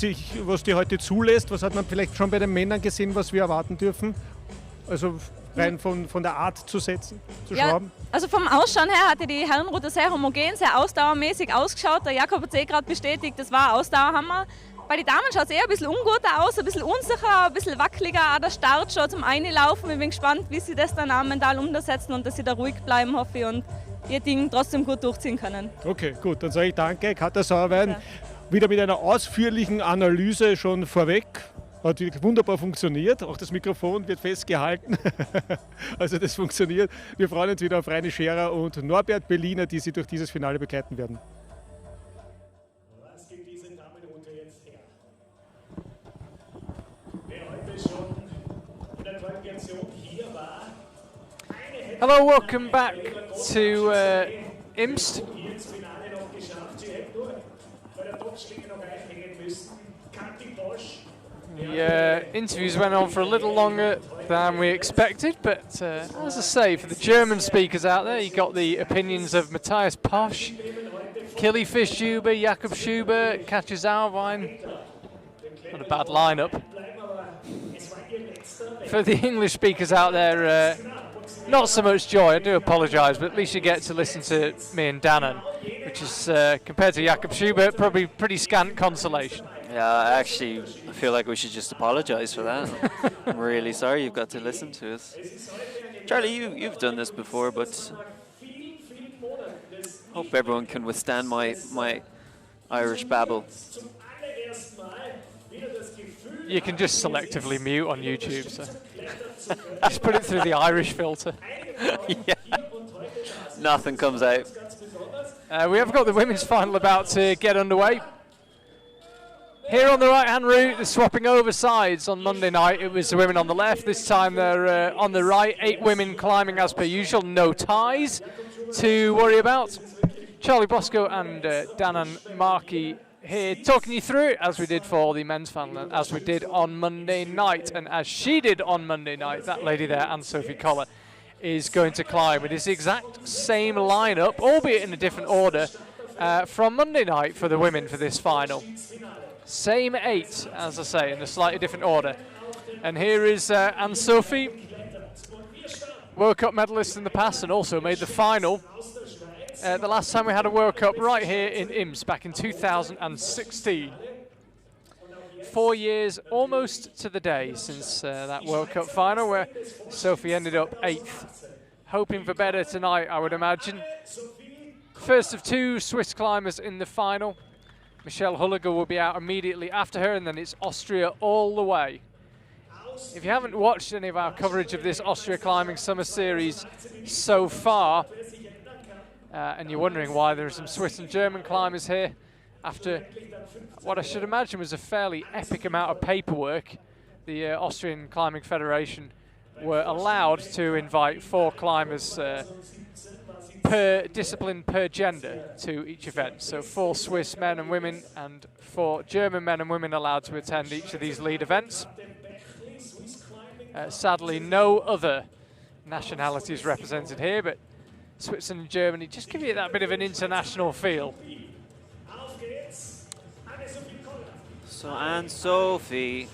die heute zulässt. Was hat man vielleicht schon bei den Männern gesehen, was wir erwarten dürfen? Also rein von der Art zu setzen, zu schrauben? Also vom Ausschauen her hatte die Herrenroute sehr homogen, sehr ausdauermäßig ausgeschaut. Der Jakob hat es gerade bestätigt, das war Ausdauerhammer. Bei den Damen schaut es eher ein bisschen unguter aus, ein bisschen unsicher, ein bisschen wackeliger. Auch der Start schon zum Einlaufen. Ich bin gespannt, wie sie das dann auch mental umsetzen und dass sie da ruhig bleiben, hoffe ich, und ihr Ding trotzdem gut durchziehen können. Okay, gut, dann sage ich danke. Katja Sauerwein, wieder mit einer ausführlichen Analyse schon vorweg. Hat wunderbar funktioniert, auch das Mikrofon wird festgehalten, also das funktioniert. Wir freuen uns wieder auf Reine Scherer und Norbert Berliner, die Sie durch dieses Finale begleiten werden. Was gibt diese Damenroute jetzt her? Wer heute schon in der Qualifikation hier war, hello, welcome back to Imst. hier ins Finale noch geschafft. Sie hätten nur bei der Topstrecke noch einhängen müssen. Posh. The interviews went on for a little longer than we expected, but as I say, for the German speakers out there, you got the opinions of Matthias Posh, Killyfish Huber, Jakob Schubert, Katja Sauerwein. Not a bad lineup. For the English speakers out there, not so much joy, I do apologise, but at least you get to listen to me and Danon, which is, compared to Jakob Schubert, probably pretty scant consolation. Yeah, actually, I feel like we should just apologise for that. I'm really sorry you've got to listen to us. Charlie, you've done this before, but hope everyone can withstand my Irish babble. You can just selectively mute on YouTube, so just put it through the Irish filter. Yeah. Nothing comes out. We have got the women's final about to get underway. Here on the right-hand route, they're swapping over sides. On Monday night, it was the women on the left. This time they're on the right. 8 women climbing as per usual. No ties to worry about. Charlie Bosco and Danon Markey here talking you through it as we did for the men's final, as we did on Monday night. And as she did on Monday night, that lady there, Anne-Sophie Coller, is going to climb. It is the exact same lineup, albeit in a different order, from Monday night for the women for this final. Same 8, as I say, in a slightly different order. And here is Anne-Sophie, World Cup medalist in the past and also made the final. The last time we had a World Cup right here in Imst back in 2016. 4 years almost to the day since that World Cup final where Sophie ended up 8th. Hoping for better tonight, I would imagine. First of 2 Swiss climbers in the final. Michelle Hulliger will be out immediately after her, and then it's Austria all the way. If you haven't watched any of our coverage of this Austria Climbing Summer Series so far, and you're wondering why there are some Swiss and German climbers here, after what I should imagine was a fairly epic amount of paperwork, the Austrian Climbing Federation were allowed to invite 4 climbers per discipline per gender to each event. So 4 Swiss men and women and 4 German men and women allowed to attend each of these lead events. Sadly, no other nationalities represented here, but Switzerland and Germany just give you that bit of an international feel. So Anne-Sophie,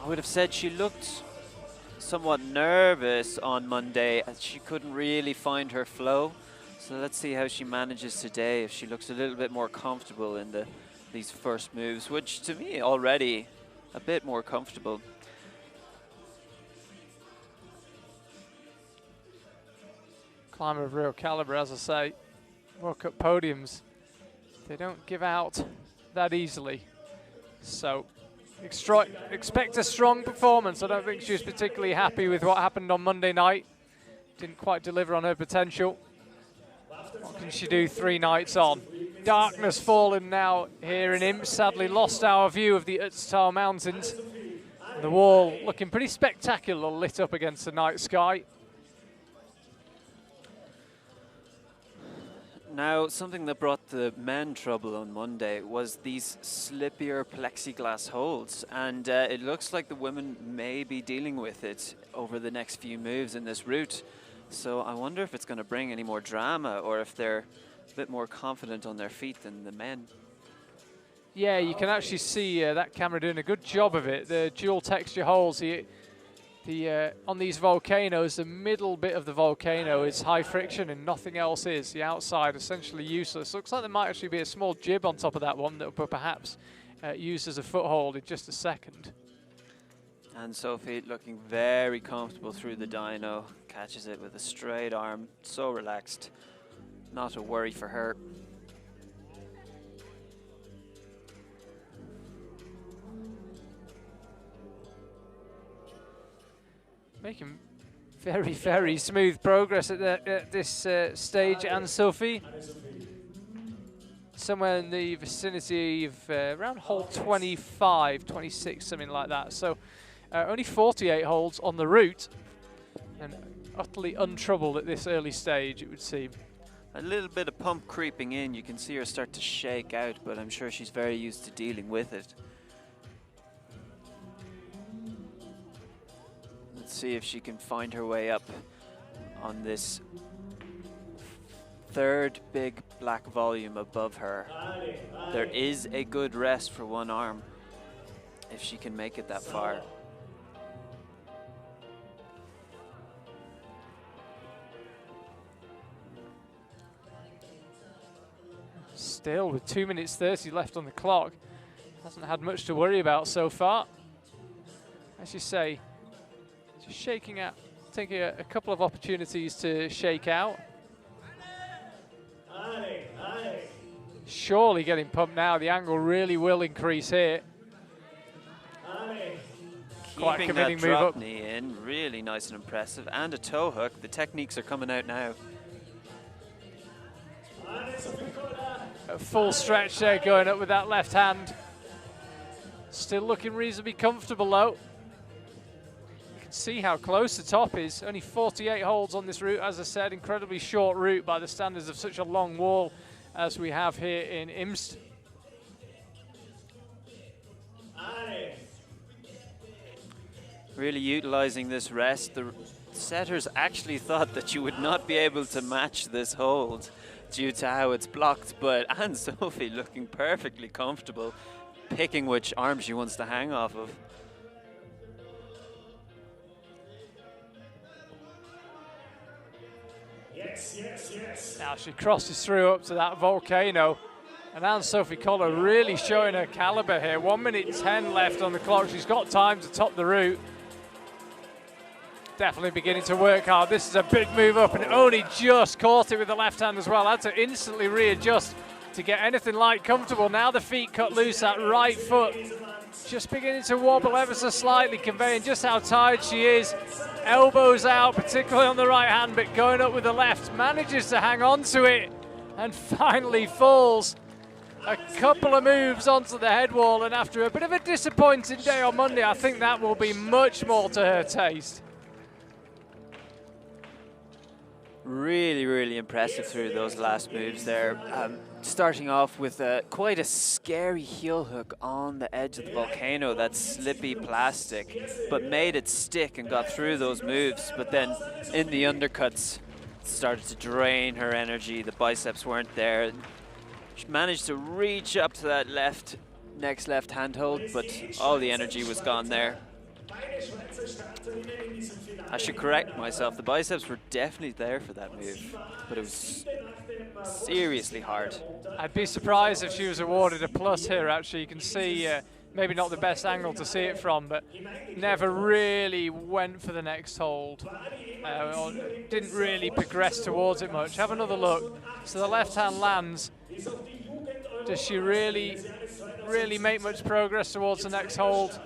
I would have said she looked somewhat nervous on Monday as she couldn't really find her flow. So let's see how she manages today, if she looks a little bit more comfortable in these first moves, which to me already a bit more comfortable. Climber of real caliber, as I say. World Cup podiums, they don't give out that easily. So expect a strong performance. I don't think she was particularly happy with what happened on Monday night. Didn't quite deliver on her potential. What can she do 3 nights on? Darkness fallen now here in Imst. Sadly lost our view of the Ötztal Mountains. The wall looking pretty spectacular, lit up against the night sky. Now, something that brought the men trouble on Monday was these slippier plexiglass holds, and it looks like the women may be dealing with it over the next few moves in this route. So I wonder if it's going to bring any more drama, or if they're a bit more confident on their feet than the men. Yeah, you can actually see that camera doing a good job of it. The dual texture holes, on these volcanoes, the middle bit of the volcano is high friction and nothing else is. The outside essentially useless. Looks like there might actually be a small jib on top of that one that will perhaps used as a foothold in just a second. And Sophie looking very comfortable through the dyno, catches it with a straight arm, so relaxed, not a worry for her. Making very, very smooth progress at this stage, Anne-Sophie. Somewhere in the vicinity of around hole 25, 26, something like that. So only 48 holes on the route, and utterly untroubled at this early stage, it would seem. A little bit of pump creeping in. You can see her start to shake out, but I'm sure she's very used to dealing with it. Let's see if she can find her way up on this 3rd big black volume above her. There is a good rest for one arm if she can make it that far. Still with 2 minutes 30 left on the clock. Hasn't had much to worry about so far. As you say, just shaking out, taking a couple of opportunities to shake out. Surely getting pumped now. The angle really will increase here. Quite Keeping committing that move drop up. knee in, really nice and impressive. And a toe hook. The techniques are coming out now. A full stretch there, going up with that left hand. Still looking reasonably comfortable though. See how close the top is. Only 48 holes on this route, as I said, incredibly short route by the standards of such a long wall as we have here in Imst. Really utilizing this rest. The setters actually thought that you would not be able to match this hold due to how it's blocked, but Anne-Sophie looking perfectly comfortable, picking which arm she wants to hang off of. Yes. Now she crosses through up to that volcano, and Anne-Sophie Koller really showing her caliber here. 1 minute 10 left on the clock. She's got time to top the route. Definitely beginning to work hard. This is a big move up, and only just caught it with the left hand as well. Had to instantly readjust to get anything like comfortable. Now the feet cut loose, that right foot just beginning to wobble ever so slightly, conveying just how tired she is. Elbows out, particularly on the right hand, but going up with the left, manages to hang on to it and finally falls. a couple of moves onto the head wall, and after a bit of a disappointing day on Monday, I think that will be much more to her taste. Really, really impressive through those last moves there. Starting off with quite a scary heel hook on the edge of the volcano, that slippy plastic, but made it stick and got through those moves. But then in the undercuts, started to drain her energy. The biceps weren't there. She managed to reach up to that next left hand hold, but all the energy was gone there. I should correct myself, the biceps were definitely there for that move, but it was seriously hard. I'd be surprised if she was awarded a plus here, actually. You can see, maybe not the best angle to see it from, but never really went for the next hold. Or didn't really progress towards it much. Have another look. So the left hand lands. Does she really make much progress towards the next hold?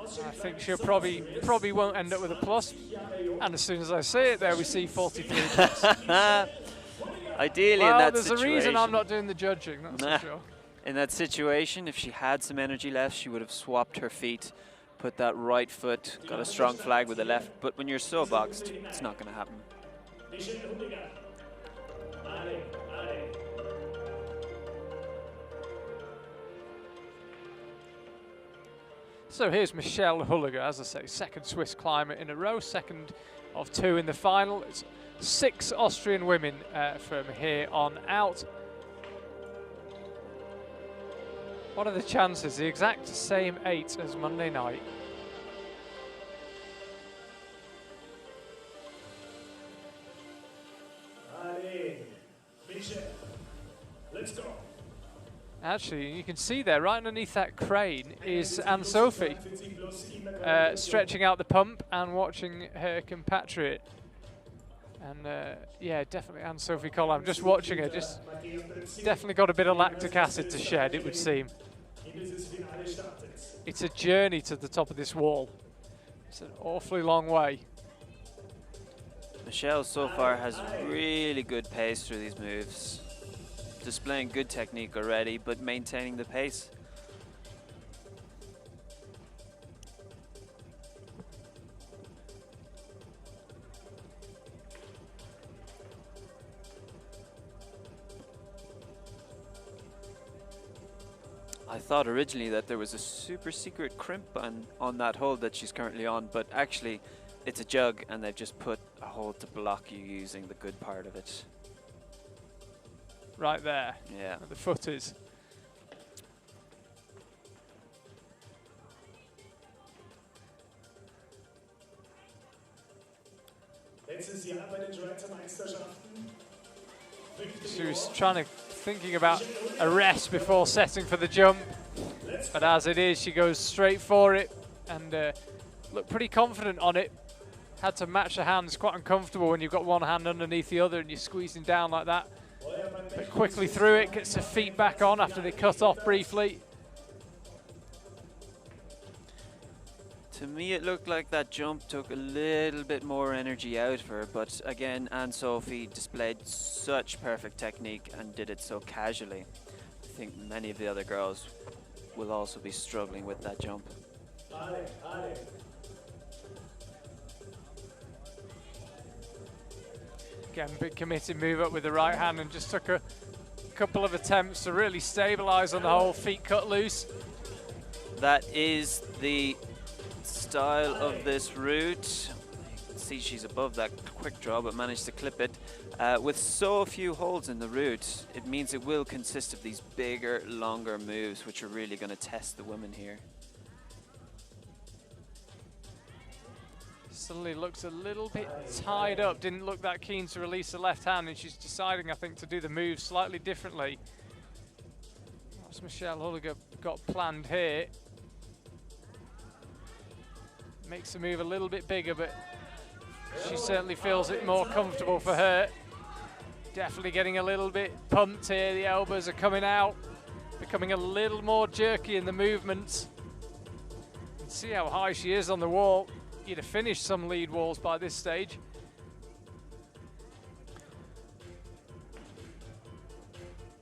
I think she'll probably won't end up with a plus. And as soon as I say it there, we see 43 plus. Ideally, well, in that there's situation, a reason I'm not doing the judging, that's for sure. In that situation, if she had some energy left, she would have swapped her feet, put that right foot, got a strong flag with the left. But when you're so boxed, it's not going to happen. So here's Michelle Hulliger, as I say, second Swiss climber in a row, second of 2 in the final. It's 6 Austrian women from here on out. What are the chances? The exact same 8 as Monday night. Let's go. Actually, you can see there, right underneath that crane, is Anne-Sophie, stretching out the pump and watching her compatriot. And yeah, definitely Anne-Sophie Cole. I'm just watching her, just definitely got a bit of lactic acid to shed, it would seem. It's a journey to the top of this wall. It's an awfully long way. Michelle so far has really good pace through these moves. Displaying good technique already, but maintaining the pace. I thought originally that there was a super secret crimp on that hold that she's currently on, but actually it's a jug and they've just put a hold to block you using the good part of it. Right there, yeah, where the foot is. She was thinking about a rest before setting for the jump, but as it is, she goes straight for it and looked pretty confident on it. Had to match the hands, quite uncomfortable when you've got one hand underneath the other and you're squeezing down like that. But quickly through it, gets her feet back on after they cut off briefly. To me, it looked like that jump took a little bit more energy out of her, but again, Anne-Sophie displayed such perfect technique and did it so casually. I think many of the other girls will also be struggling with that jump. Again, big committed move up with the right hand and just took a couple of attempts to really stabilize on the whole, feet cut loose. That is the style of this route. You can see she's above that quick draw, but managed to clip it. With so few holds in the route, it means it will consist of these bigger, longer moves, which are really going to test the women here. Suddenly looks a little bit tied up, didn't look that keen to release the left hand, and she's deciding, I think, to do the move slightly differently. What's Michelle Hulliger got planned here? Makes the move a little bit bigger, but she certainly feels it more comfortable for her. Definitely getting a little bit pumped here, the elbows are coming out, becoming a little more jerky in the movements. You can see how high she is on the wall. You'd have finished some lead walls by this stage.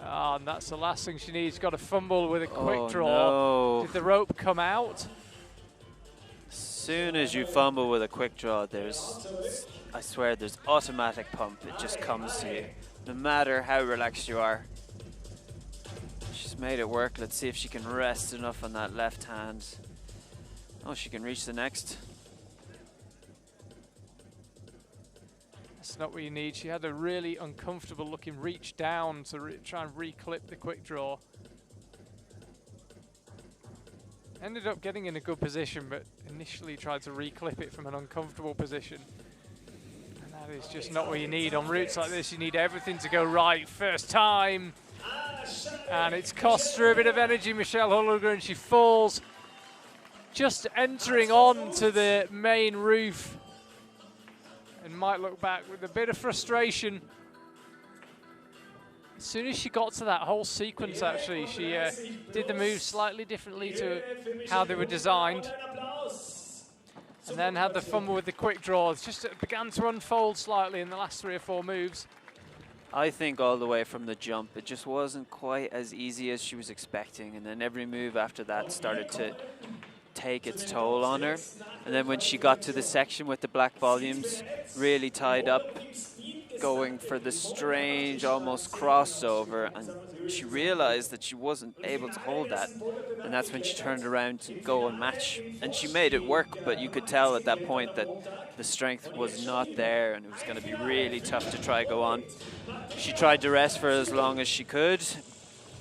Oh, and that's the last thing she needs. Got to fumble with a quick draw. No. Did the rope come out? As soon as you fumble with a quick draw, I swear, there's automatic pump. It just comes to you, no matter how relaxed you are. She's made it work. Let's see if she can rest enough on that left hand. Oh, she can reach the next. That's not what you need. She had a really uncomfortable looking reach down to try and reclip the quick draw. Ended up getting in a good position, but initially tried to reclip it from an uncomfortable position. And that is just not what you need. On routes like this, you need everything to go right first time. And it's cost her a bit of energy, Michelle Hulliger, and she falls just entering on to the main roof. And might look back with a bit of frustration. As soon as she got to that whole sequence, actually, she did the moves slightly differently to how they were designed. And then had the fumble with the quick draws. Just began to unfold slightly in the last 3 or 4 moves. I think all the way from the jump, it just wasn't quite as easy as she was expecting. And then every move after that started to take its toll on her. And then when she got to the section with the black volumes, really tied up, going for the strange almost crossover, and she realized that she wasn't able to hold that, and that's when she turned around to go and match, and she made it work, but you could tell at that point that the strength was not there, and it was going to be really tough to try go on. She tried to rest for as long as she could,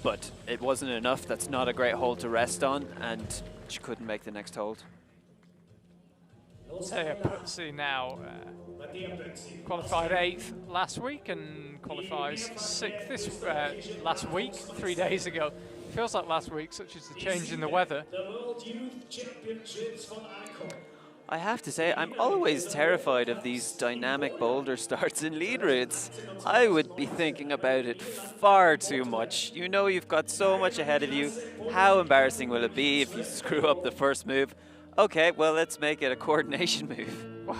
but it wasn't enough. That's not a great hold to rest on, and she couldn't make the next hold. Matthias Putzi now qualified 8th last week and qualifies 6th this last week, 3 days ago. Feels like last week, such as the change in the weather. I have to say, I'm always terrified of these dynamic boulder starts in lead routes. I would be thinking about it far too much. You know you've got so much ahead of you. How embarrassing will it be if you screw up the first move? Okay, well, let's make it a coordination move.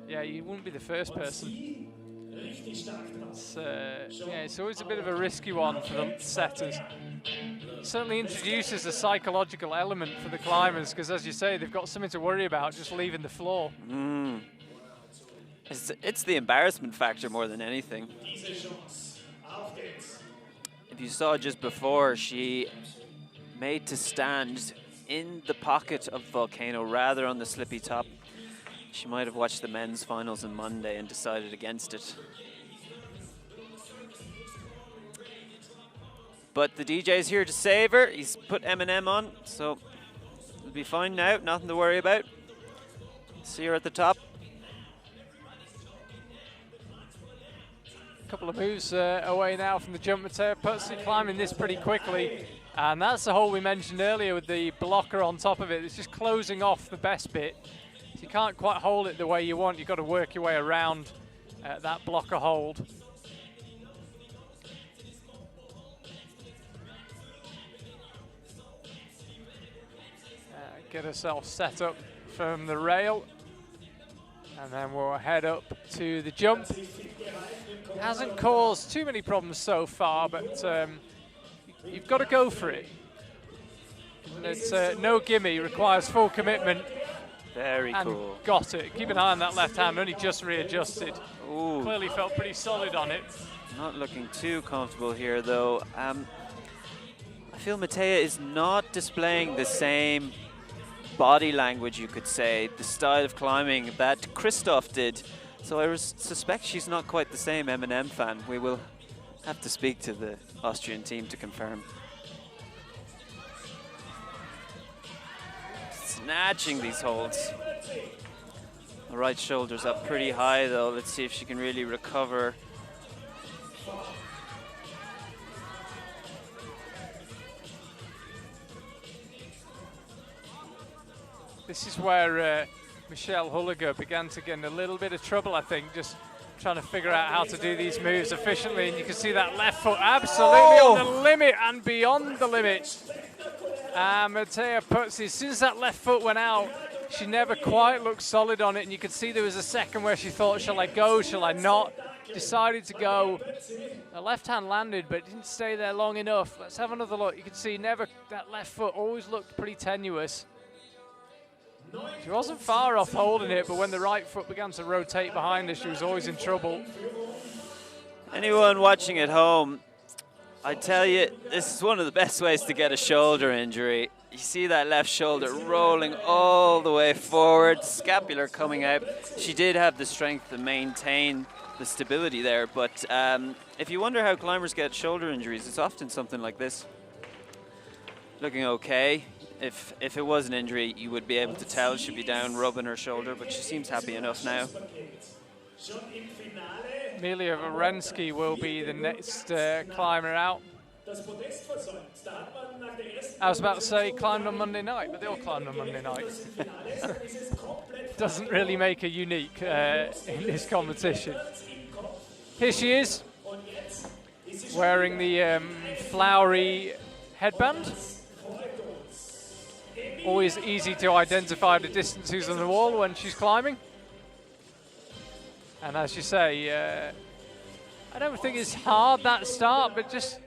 Yeah, you wouldn't be the first person. It's always a bit of a risky one for the setters. It certainly introduces a psychological element for the climbers, because as you say, they've got something to worry about just leaving the floor. It's the embarrassment factor more than anything. If you saw just before, she made to stand in the pocket of Volcano rather on the slippy top. She might have watched the men's finals on Monday and decided against it. But the DJ's here to save her. He's put Eminem on, so it'll be fine now. Nothing to worry about. See her at the top. A couple of moves away now from the jump. Matthias Putzi climbing this pretty quickly. And that's the hole we mentioned earlier with the blocker on top of it. It's just closing off the best bit. So you can't quite hold it the way you want. You've got to work your way around that blocker hold. Get herself set up from the rail. And then we'll head up to the jump. Hasn't caused too many problems so far, but you've got to go for it. And it's no gimme, requires full commitment. Very and cool. Got it. Keep an eye on that left hand, only just readjusted. Ooh. Clearly felt pretty solid on it. Not looking too comfortable here though. I feel Matthias is not displaying the same body language, you could say, the style of climbing that Christoph did. So I suspect she's not quite the same Eminem fan. We will have to speak to the Austrian team to confirm. Snatching these holds. The right shoulder's up pretty high though. Let's see if she can really recover. This is where Michelle Hulliger began to get in a little bit of trouble, I think, just trying to figure out how to do these moves efficiently. And you can see that left foot absolutely on the limit and beyond the limit. Matthias Putzi, as soon as that left foot went out, she never quite looked solid on it. And you could see there was a second where she thought, shall I go, shall I not? decided to go. The left hand landed, but didn't stay there long enough. Let's have another look. You can see that left foot always looked pretty tenuous. She wasn't far off holding it, but when the right foot began to rotate behind her, she was always in trouble. Anyone watching at home, I tell you, this is one of the best ways to get a shoulder injury. You see that left shoulder rolling all the way forward, scapular coming out. She did have the strength to maintain the stability there, but if you wonder how climbers get shoulder injuries, it's often something like this. Looking okay. If it was an injury, you would be able to tell she'd be down rubbing her shoulder, but she seems happy enough now. Emilia Warensky will be the next climber out. I was about to say climbed on Monday night, but they all climbed on Monday night. Doesn't really make her unique in this competition. Here she is, wearing the flowery headband. Always easy to identify the distances on the wall when she's climbing. And as you say, I don't think it's hard, that start, but just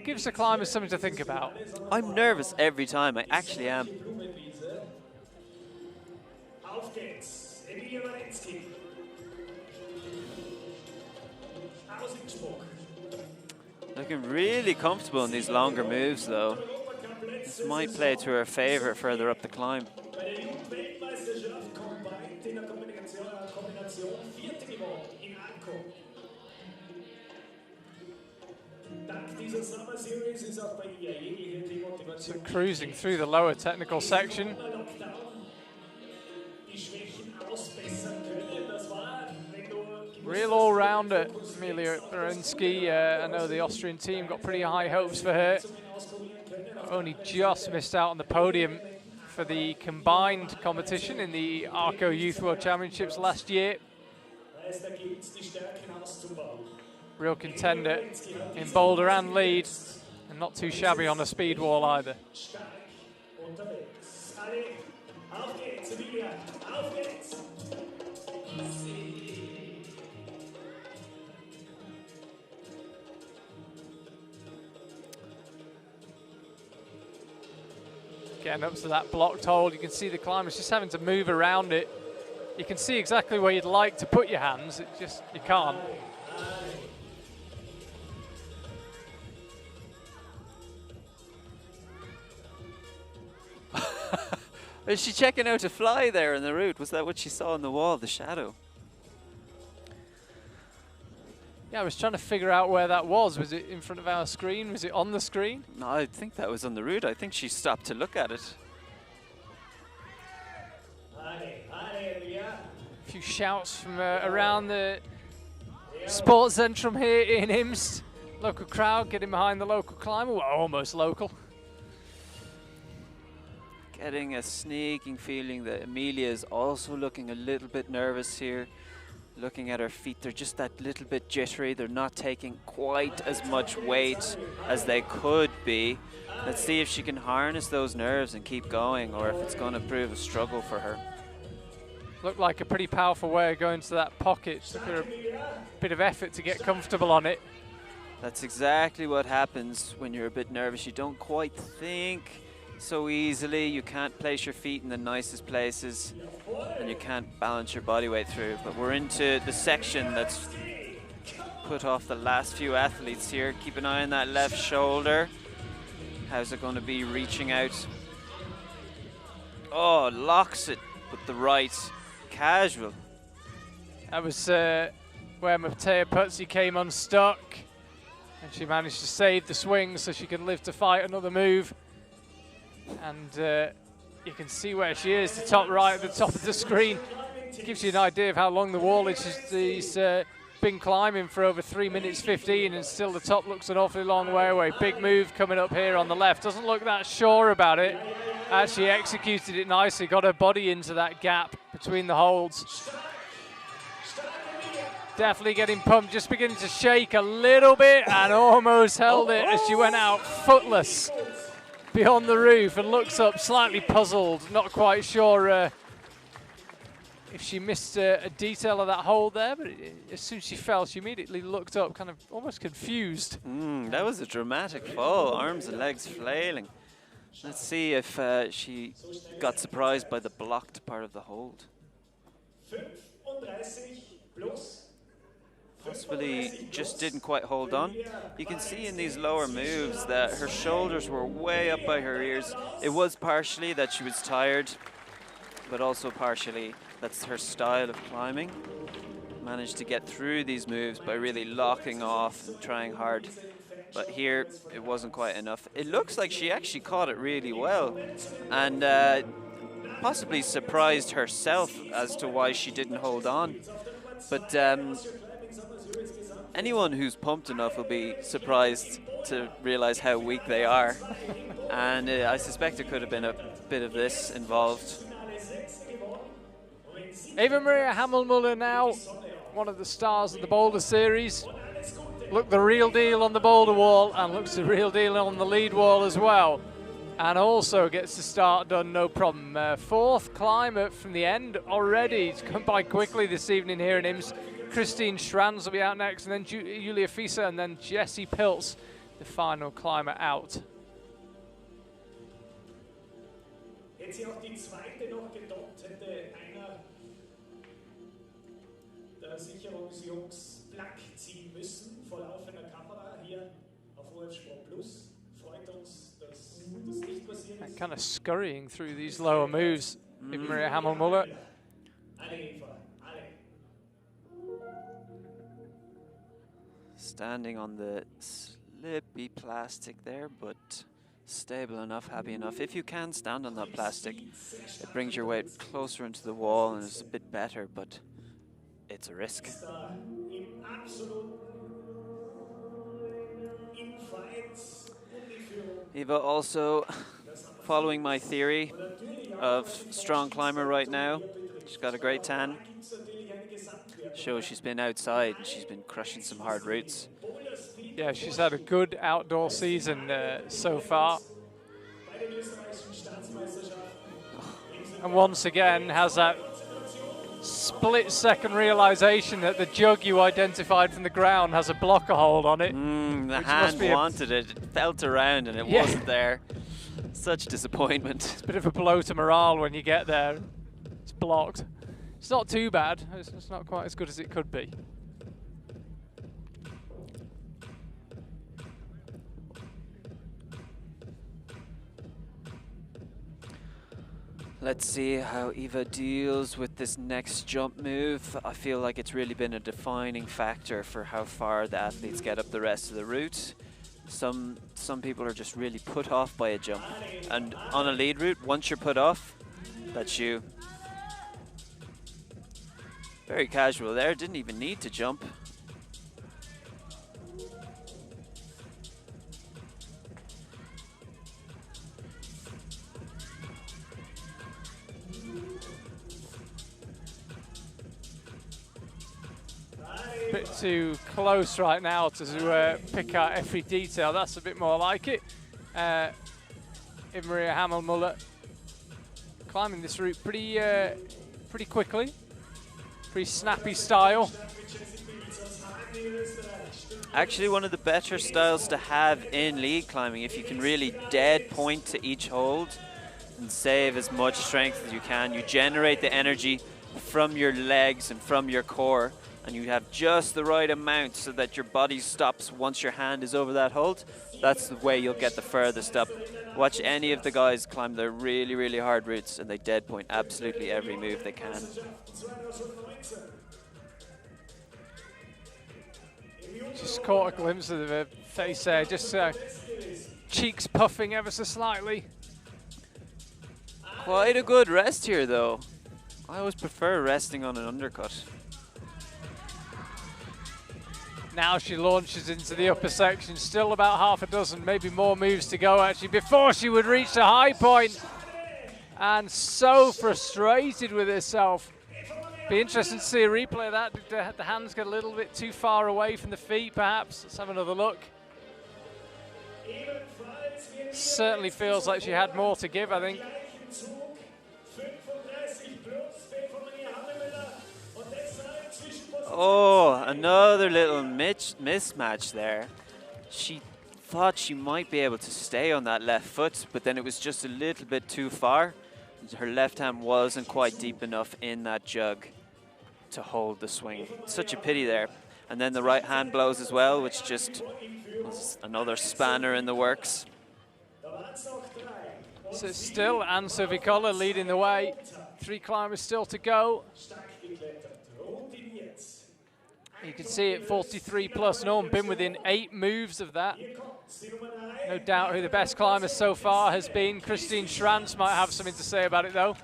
gives the climbers something to think about. I'm nervous every time, I actually am. Looking really comfortable in these longer moves though. This might play to her favour further up the climb. So cruising through the lower technical section. Real all-rounder, Emilia Warensky. I know the Austrian team got pretty high hopes for her. Only just missed out on the podium for the combined competition in the Arco Youth World Championships last year. Real contender in boulder and lead, and not too shabby on the speed wall either. Getting up to that blocked hold, you can see the climbers just having to move around it. You can see exactly where you'd like to put your hands, it just, you can't. Is she checking out a fly there in the route? Was that what she saw on the wall, the shadow? Yeah, I was trying to figure out where that was. Was it in front of our screen? Was it on the screen? No, I think that was on the route. I think she stopped to look at it. A few shouts from around the sports centrum here in Imst. Local crowd getting behind the local climber. Well, almost local. Getting a sneaking feeling that Emilia is also looking a little bit nervous here. Looking at her feet, they're just that little bit jittery. They're not taking quite as much weight as they could be. Let's see if she can harness those nerves and keep going, or if it's going to prove a struggle for her. Looked like a pretty powerful way of going to that pocket. Took her a bit of effort to get comfortable on it. That's exactly what happens when you're a bit nervous. You don't quite think so easily. You can't place your feet in the nicest places, and you can't balance your body weight through. But we're into the section that's put off the last few athletes here. Keep an eye on that left shoulder. How's it going to be reaching out? Oh, locks it with the right. Casual. That was where Matthias Putzi came unstuck, and she managed to save the swing so she can live to fight another move. And you can see where she is, the top right at the top of the screen. Gives you an idea of how long the wall is. She's been climbing for over 3 minutes 15, and still the top looks an awfully long way away. Big move coming up here on the left. Doesn't look that sure about it. Actually executed it nicely, got her body into that gap between the holds. Definitely getting pumped, just beginning to shake a little bit, and almost held it as she went out footless beyond the roof and looks up slightly puzzled, not quite sure if she missed a detail of that hold there, but as soon as she fell, she immediately looked up, kind of almost confused. That was a dramatic fall, arms and legs flailing. Let's see if she got surprised by the blocked part of the hold. Possibly just didn't quite hold on. You can see in these lower moves that her shoulders were way up by her ears. It was partially that she was tired, but also partially that's her style of climbing. Managed to get through these moves by really locking off and trying hard. But here, it wasn't quite enough. It looks like she actually caught it really well and possibly surprised herself as to why she didn't hold on. But anyone who's pumped enough will be surprised to realize how weak they are. And I suspect it could have been a bit of this involved. Eva Maria Hammelmuller now, one of the stars of the boulder series. Looked the real deal on the boulder wall and looks the real deal on the lead wall as well. And also gets the start done, no problem. Fourth climber from the end already. It's come by quickly this evening here in Imst. Christine Shrans will be out next, and then Julia Fieser, and then Jessie Pilz, the final climber out. Hätte sie auch die zweite noch gedoppt, hätte einer der Sicherungsjungs Plack ziehen müssen vor laufender Kamera hier auf OF Sport Plus. Freut uns, dass das nicht passiert ist. Kind of scurrying through these lower moves, Eva Maria Hammelmuller. Standing on the slippy plastic there, but stable enough, happy enough. If you can stand on that plastic, it brings your weight closer into the wall and it's a bit better, but it's a risk. Eva also following my theory of strong climber right now. She's got a great tan. Shows she's been outside and she's been crushing some hard routes. Yeah, she's had a good outdoor season so far. And once again has that split-second realization that the jug you identified from the ground has a blocker hold on it. The hand wanted it. It felt around and it wasn't there. Such disappointment. It's a bit of a blow to morale when you get there. It's blocked. It's not too bad. It's not quite as good as it could be. Let's see how Eva deals with this next jump move. I feel like it's really been a defining factor for how far the athletes get up the rest of the route. Some people are just really put off by a jump. And on a lead route, once you're put off, that's you. Very casual there, didn't even need to jump. Bit too close right now to pick out every detail. That's a bit more like it. Eva Maria Hammelmuller climbing this route pretty quickly. Pretty snappy style. Actually one of the better styles to have in lead climbing, if you can really dead point to each hold and save as much strength as you can. You generate the energy from your legs and from your core, and you have just the right amount so that your body stops once your hand is over that hold. That's the way you'll get the furthest up. Watch any of the guys climb their really, really hard routes and they dead point absolutely every move they can. Just caught a glimpse of the face there, just cheeks puffing ever so slightly. Quite a good rest here though. I always prefer resting on an undercut. Now she launches into the upper section, still about half a dozen, maybe more moves to go actually before she would reach the high point. And so frustrated with herself. Be interesting to see a replay of that. Did the hands get a little bit too far away from the feet perhaps? Let's have another look. Certainly feels like she had more to give, I think. Oh, another little mismatch there. She thought she might be able to stay on that left foot, but then it was just a little bit too far. Her left hand wasn't quite deep enough in that jug to hold the swing. Such a pity there. And then the right hand blows as well, which just was another spanner in the works. So still Anne Sophie Koller leading the way. 3 climbers still to go. You can see it 43 plus. No one been within 8 moves of that. No doubt who the best climber so far has been. Christine Shrans might have something to say about it though.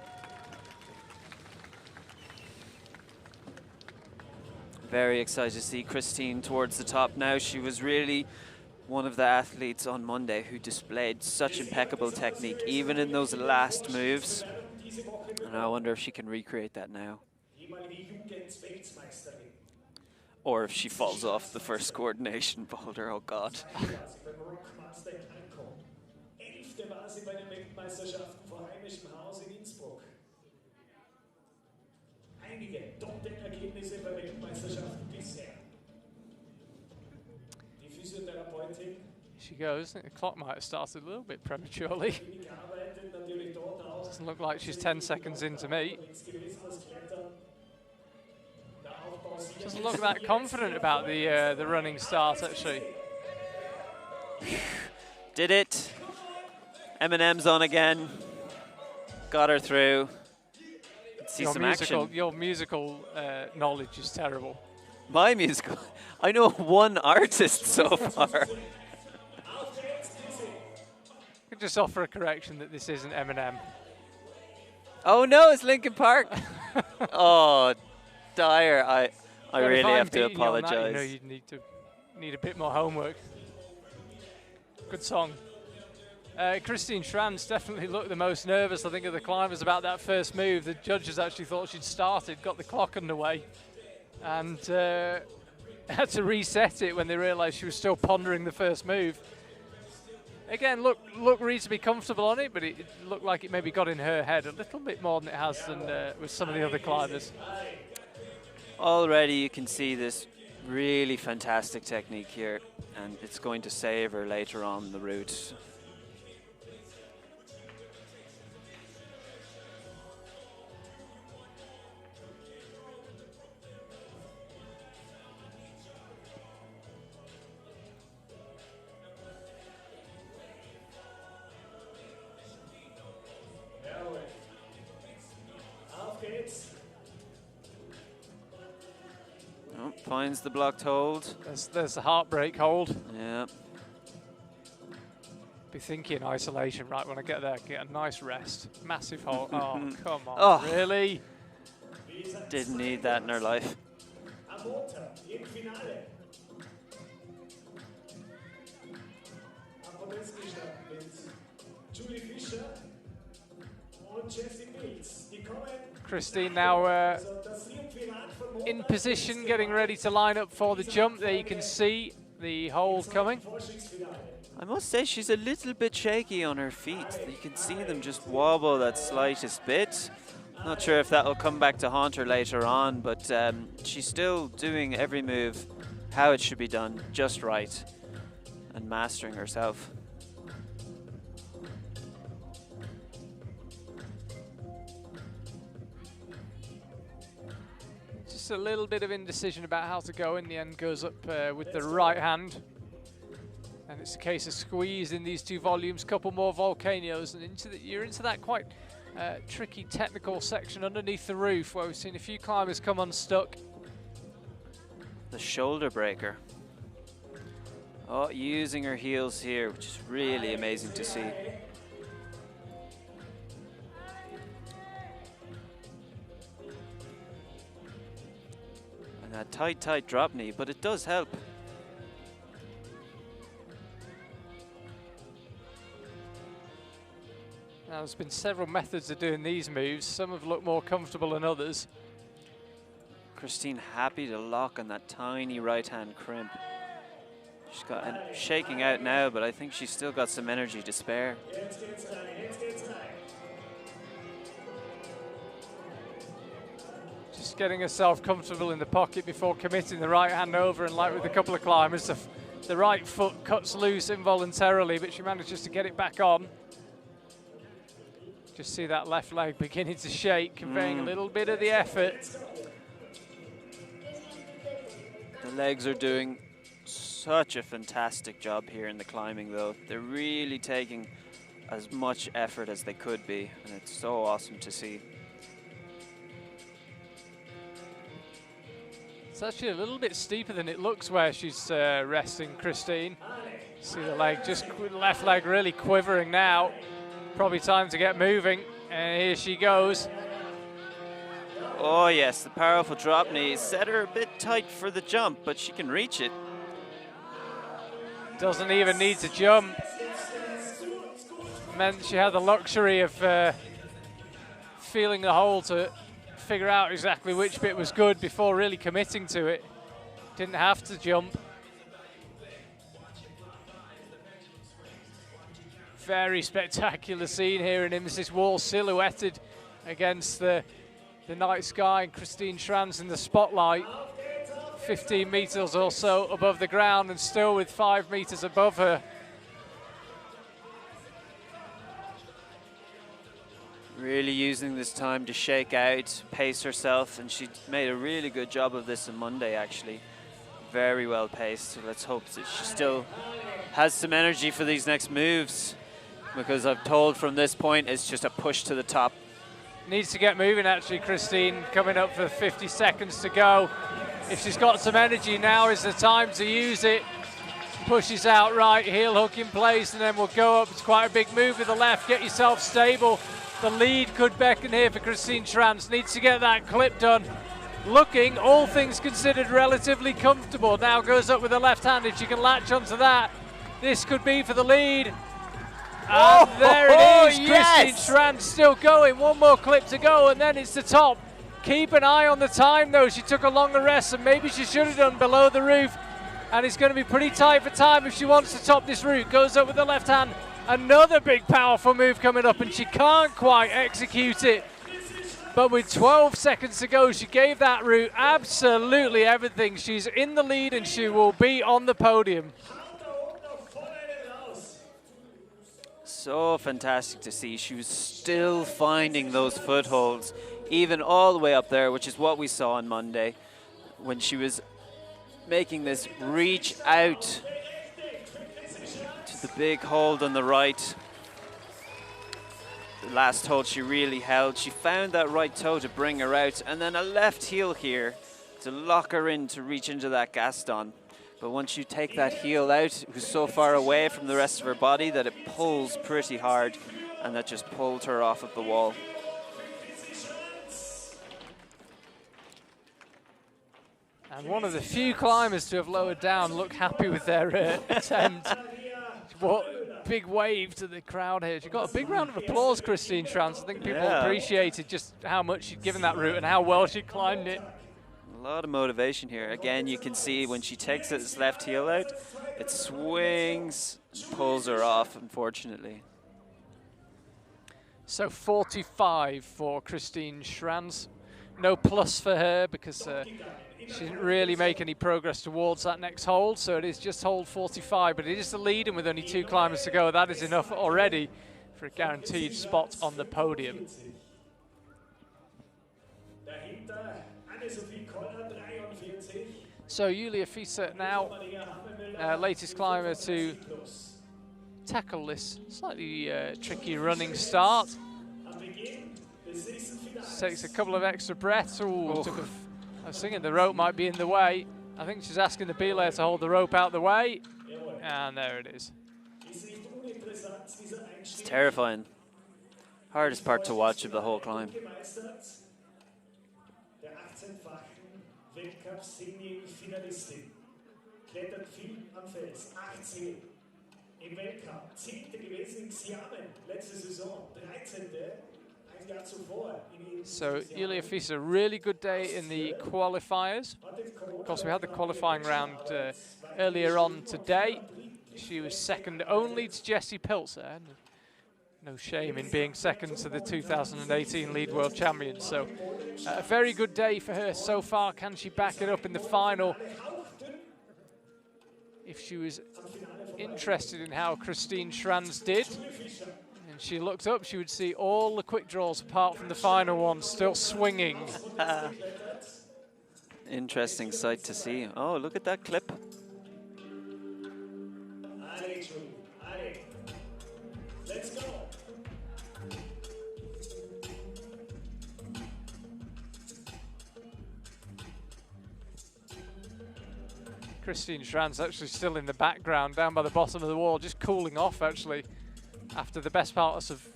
Very excited to see Christine towards the top now. She was really one of the athletes on Monday who displayed such impeccable technique, even in those last moves. And I wonder if she can recreate that now. Or if she falls off the first coordination boulder, oh God. She goes. I think the clock might have started a little bit prematurely. Doesn't look like she's 10 seconds into me. Doesn't look that confident about the running start, actually. Did it. Eminem's on again. Got her through. Let's see some action. Your musical knowledge is terrible. My musical? I know one artist so far. I could just offer a correction that this isn't Eminem. Oh no, it's Linkin Park. Oh, dire. I really have to apologize. That, you know, you'd need a bit more homework. Good song. Christine Shrans definitely looked the most nervous, I think, of the climbers about that first move. The judges actually thought she'd started, got the clock underway, and had to reset it when they realised she was still pondering the first move. Again, looked reasonably comfortable on it, but it looked like it maybe got in her head a little bit more than it has than with some of the other climbers. Already you can see this really fantastic technique here, and it's going to save her later on the route. Oh, finds the blocked hold. There's the heartbreak hold. Yeah. Be thinking isolation, right, when I get there, get a nice rest. Massive hold. Oh, come on, oh, really? Didn't need that in her life. Christine now in position, getting ready to line up for the jump. There you can see the hold coming. I must say she's a little bit shaky on her feet. You can see them just wobble that slightest bit. Not sure if that will come back to haunt her later on, but she's still doing every move how it should be done, just right, and mastering herself. Just a little bit of indecision about how to go. In the end, goes up with the right hand. And it's a case of squeezing these two volumes, couple more volcanoes, and you're into that quite tricky technical section underneath the roof where we've seen a few climbers come unstuck. The shoulder breaker. Oh, using her heels here, which is really amazing to see. And that tight drop knee, but it does help. Now, there's been several methods of doing these moves. Some have looked more comfortable than others. Christine happy to lock on that tiny right-hand crimp. She's got shaking out now, but I think she's still got some energy to spare. Just just getting herself comfortable in the pocket before committing the right hand over, and like with a couple of climbers, the right foot cuts loose involuntarily, but she manages to get it back on. Just see that left leg beginning to shake, conveying a little bit of the effort. The legs are doing such a fantastic job here in the climbing, though. They're really taking as much effort as they could be, and it's so awesome to see. It's actually a little bit steeper than it looks where she's resting, Christine. See the leg, just left leg really quivering now. Probably time to get moving, and here she goes. Oh yes, the powerful drop knee set her a bit tight for the jump, but she can reach it. Doesn't even need to jump. Meant she had the luxury of feeling the hole to figure out exactly which bit was good before really committing to it. Didn't have to jump. Very spectacular scene here in Imst. This wall silhouetted against the night sky, and Christine Shrans in the spotlight, 15 meters or so above the ground, and still with 5 meters above her. Really using this time to shake out, pace herself, and she made a really good job of this on Monday, actually. Very well paced. So let's hope that she still has some energy for these next moves, because I'm told from this point it's just a push to the top. Needs to get moving, actually, Christine, coming up for 50 seconds to go. If she's got some energy, now is the time to use it. Pushes out right, heel hook in place, and then we'll go up. It's quite a big move with the left. Get yourself stable. The lead could beckon here for Christine Shrans. Needs to get that clip done. Looking, all things considered, relatively comfortable. Now goes up with the left hand. If she can latch onto that, this could be for the lead. And there it is, yes! Christine Shrans still going. One more clip to go, and then it's the top. Keep an eye on the time, though. She took a longer rest, and maybe she should have done below the roof. And it's going to be pretty tight for time if she wants to top this route. Goes up with the left hand. Another big, powerful move coming up, and she can't quite execute it. But with 12 seconds to go, she gave that route absolutely everything. She's in the lead, and she will be on the podium. So fantastic to see. She was still finding those footholds, even all the way up there, which is what we saw on Monday, when she was making this reach out to the big hold on the right. The last hold she really held. She found that right toe to bring her out, and then a left heel here to lock her in to reach into that Gaston. But once you take that heel out, it was so far away from the rest of her body that it pulls pretty hard, and that just pulled her off of the wall. And one of the few climbers to have lowered down look happy with their attempt. What big wave to the crowd here. She got a big round of applause, Christine Shrans. I think people appreciated just how much she'd given that route and how well she'd climbed it. A lot of motivation here. Again, you can see when she takes this left heel out, it swings, pulls her off, unfortunately. So 45 for Christine Shrans. No plus for her because she didn't really make any progress towards that next hold, so it is just hold 45, but it is the lead, and with only 2 climbers to go, that is enough already for a guaranteed spot on the podium. So Julia Fischer now, latest climber to tackle this slightly tricky running start. Takes a couple of extra breaths. Ooh, I was thinking the rope might be in the way. I think she's asking the belayer to hold the rope out the way. And there it is. It's terrifying. Hardest part to watch of the whole climb. Weltcup-Singing-Finalistin. Klettert viel am Fels. 18. Im Weltcup. 10. gewesen in Xiamen. Letzte Saison. 13. ein Jahr zuvor. So Julia Fischer, really good day in the qualifiers. Of course, we had the qualifying round earlier on today. She was second only to Jessie Pilzer. No shame in being second to the 2018 lead world champion. So a very good day for her so far. Can she back it up in the final? If she was interested in how Christine Shrans did, and she looked up, she would see all the quick draws apart from the final one still swinging. Interesting sight to see. Oh, look at that clip. Let's go. Christine Shrans actually still in the background, down by the bottom of the wall, just cooling off actually, after the best part of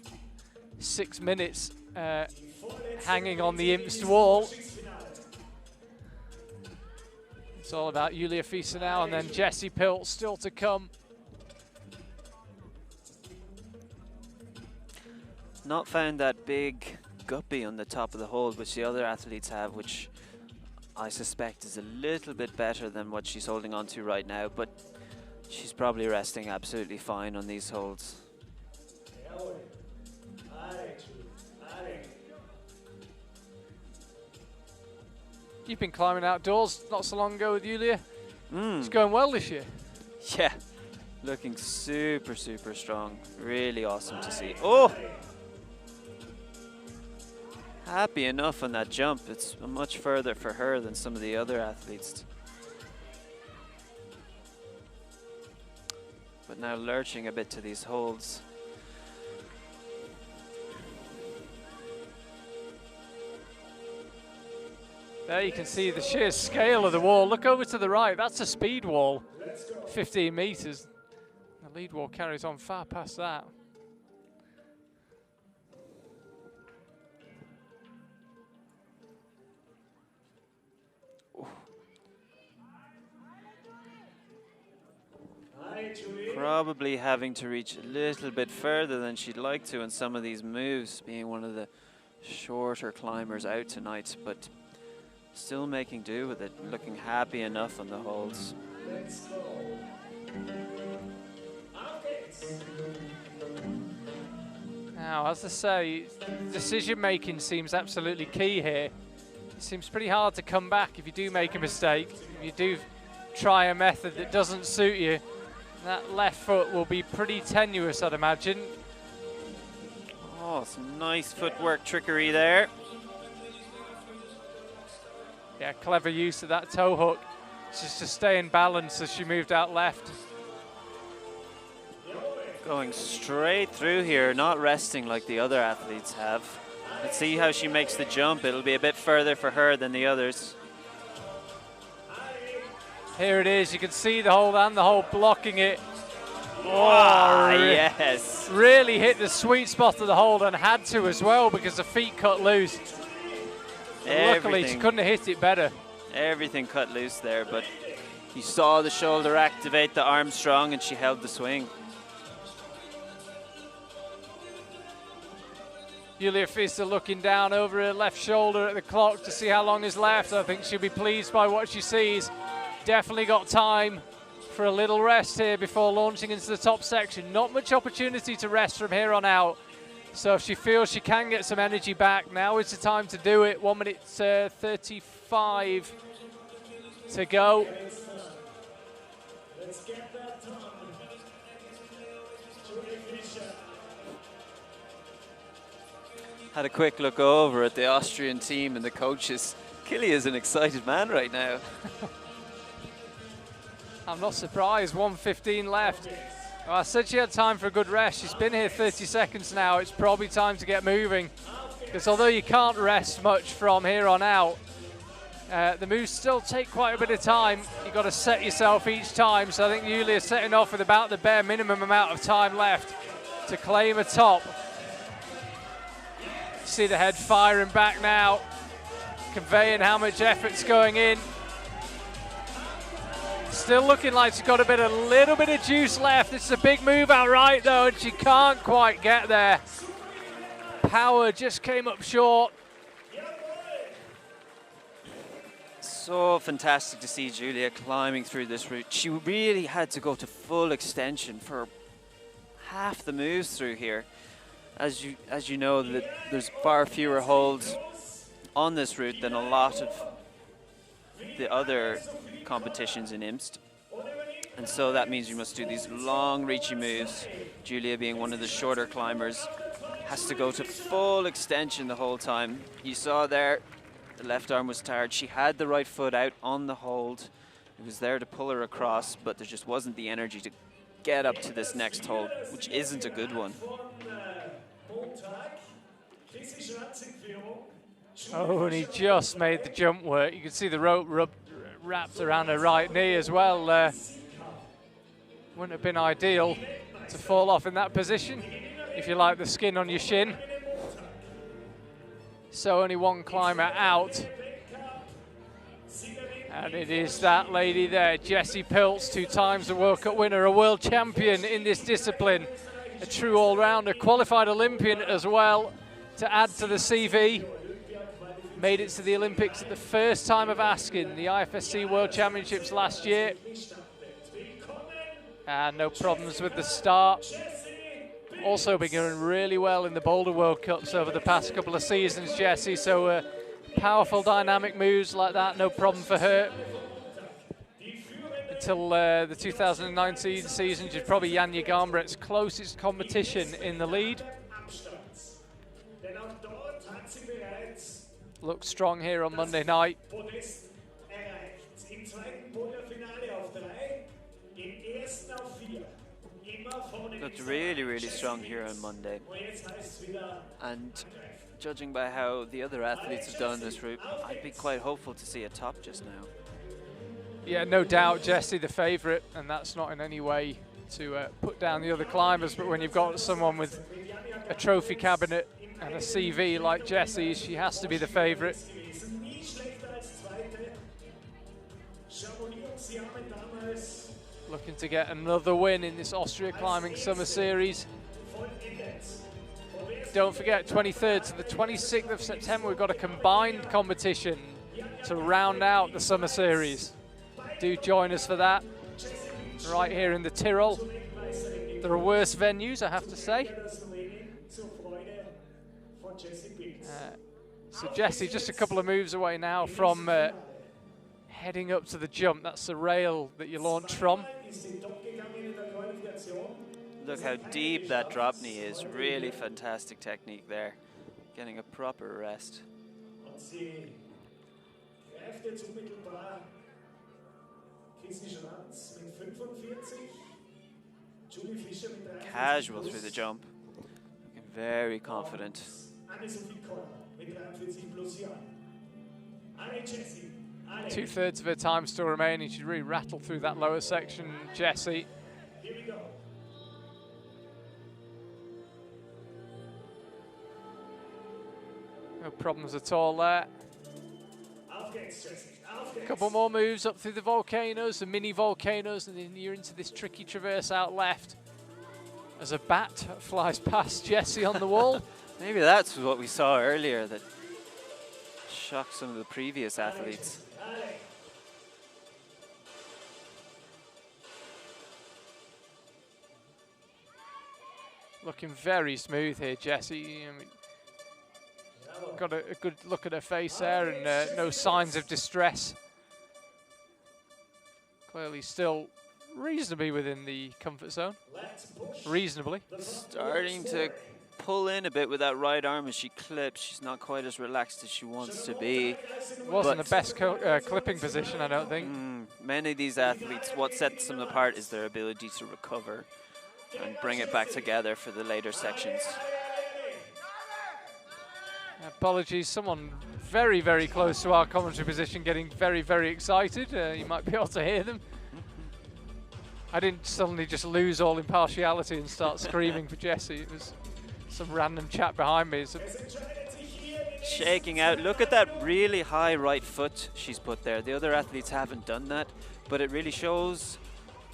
6 minutes hanging on the Imst wall. It's all about Julia Fieser now, and then Jessie Pilt still to come. Not found that big guppy on the top of the hold, which the other athletes have, which I suspect is a little bit better than what she's holding on to right now, but she's probably resting absolutely fine on these holds. You've been climbing outdoors not so long ago with Julia. It's going well this year. Yeah, looking super, super strong. Really awesome to see. Oh! Happy enough on that jump. It's much further for her than some of the other athletes. But now lurching a bit to these holds. There you can see the sheer scale of the wall. Look over to the right, that's a speed wall. 15 meters. The lead wall carries on far past that. Probably having to reach a little bit further than she'd like to in some of these moves, being one of the shorter climbers out tonight, but still making do with it, looking happy enough on the holds. Now, as I say, decision making seems absolutely key here. It seems pretty hard to come back if you do make a mistake. If you do try a method that doesn't suit you, that left foot will be pretty tenuous, I'd imagine. Oh, some nice footwork trickery there. Yeah, clever use of that toe hook, just to stay in balance as she moved out left. Going straight through here, not resting like the other athletes have. Let's see how she makes the jump. It'll be a bit further for her than the others. Here it is, you can see the hold and the hold blocking it. Oh, yes. Really hit the sweet spot of the hold, and had to as well because the feet cut loose. Luckily, she couldn't have hit it better. Everything cut loose there, but you saw the shoulder activate, the arm strong, and she held the swing. Julia Fieser looking down over her left shoulder at the clock to see how long is left. I think she'll be pleased by what she sees. Definitely got time for a little rest here before launching into the top section. Not much opportunity to rest from here on out. So if she feels she can get some energy back, now is the time to do it. 1 minute 35 to go. Let's get that done. Had a quick look over at the Austrian team and the coaches. Killy is an excited man right now. I'm not surprised, 1:15 left. Well, I said she had time for a good rest. She's been here 30 seconds now. It's probably time to get moving. Because although you can't rest much from here on out, the moves still take quite a bit of time. You've got to set yourself each time. So I think Julia's setting off with about the bare minimum amount of time left to claim a top. See the head firing back now, conveying how much effort's going in. Still looking like she's got a little bit of juice left. It's a big move out right though, and she can't quite get there. Power just came up short. So fantastic to see Julia climbing through this route. She really had to go to full extension for half the moves through here. as you know, that there's far fewer holds on this route than a lot of the other competitions in Imst. And so that means you must do these long reachy moves. Julia, being one of the shorter climbers, has to go to full extension the whole time. You saw there, the left arm was tired. She had the right foot out on the hold. It was there to pull her across, but there just wasn't the energy to get up to this next hold, which isn't a good one. Oh, and he just made the jump work. You can see the rope wrapped around her right knee as well. Wouldn't have been ideal to fall off in that position if you like the skin on your shin. So only one climber out. And it is that lady there, Jessie Pilz, 2 times the World Cup winner, a world champion in this discipline, a true all-rounder, qualified Olympian as well to add to the CV. Made it to the Olympics at the first time of asking, the IFSC World Championships last year. And no problems with the start. Also been going really well in the Boulder World Cups over the past couple of seasons, Jessie. So powerful, dynamic moves like that, no problem for her. Until the 2019 season, she's probably Janja Garnbrett's closest competition in the lead. Looks strong here on Monday night. Looked really, really strong here on Monday. And judging by how the other athletes have done this route, I'd be quite hopeful to see a top just now. Yeah, no doubt, Jessie the favourite, and that's not in any way to put down the other climbers, but when you've got someone with a trophy cabinet and a CV like Jessie, she has to be the favourite. Looking to get another win in this Austria Climbing Summer Series. Don't forget, 23rd to the 26th of September, we've got a combined competition to round out the Summer Series. Do join us for that, right here in the Tirol. There are worse venues, I have to say. So Jessie just a couple of moves away now from heading up to the jump. That's the rail that you launch from. Look how deep that drop knee is. Really fantastic technique there. Getting a proper rest. Casual through the jump. Looking very confident. 2/3 of her time still remaining. She's really rattled through that lower section, Jessie. No problems at all there. A couple more moves up through the volcanoes, the mini volcanoes, and then you're into this tricky traverse out left as a bat flies past Jessie on the wall. Maybe that's what we saw earlier that shocked some of the previous athletes. Looking very smooth here, Jessie. I mean, got a good look at her face there, and no signs of distress. Clearly still reasonably within the comfort zone. Reasonably. Starting to pull in a bit with that right arm as she clips. She's not quite as relaxed as she wants to be. Wasn't the best clipping position, I don't think. Many of these athletes, what sets them apart is their ability to recover and bring it back together for the later sections. Apologies, someone very, very close to our commentary position getting very, very excited. You might be able to hear them. I didn't suddenly just lose all impartiality and start screaming for Jessie. It was some random chat behind me. So shaking out. Look at that really high right foot she's put there. The other athletes haven't done that, but it really shows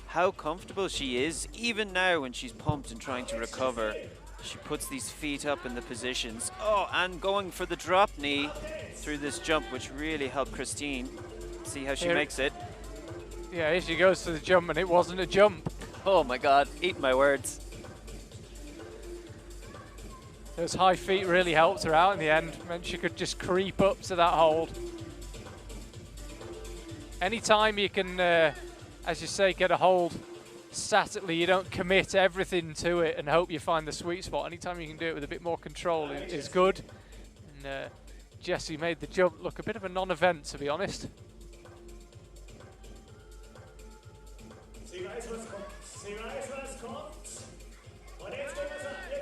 how comfortable she is. Even now when she's pumped and trying to recover, she puts these feet up in the positions. Oh, and going for the drop knee through this jump, which really helped Christine. See how she makes it. Yeah, here she goes to the jump, and it wasn't a jump. Oh my God, eat my words. Those high feet really helped her out in the end, meant she could just creep up to that hold. Anytime you can, as you say, get a hold statically, you don't commit everything to it and hope you find the sweet spot. Anytime you can do it with a bit more control is good. And Jessie made the jump look a bit of a non-event, to be honest.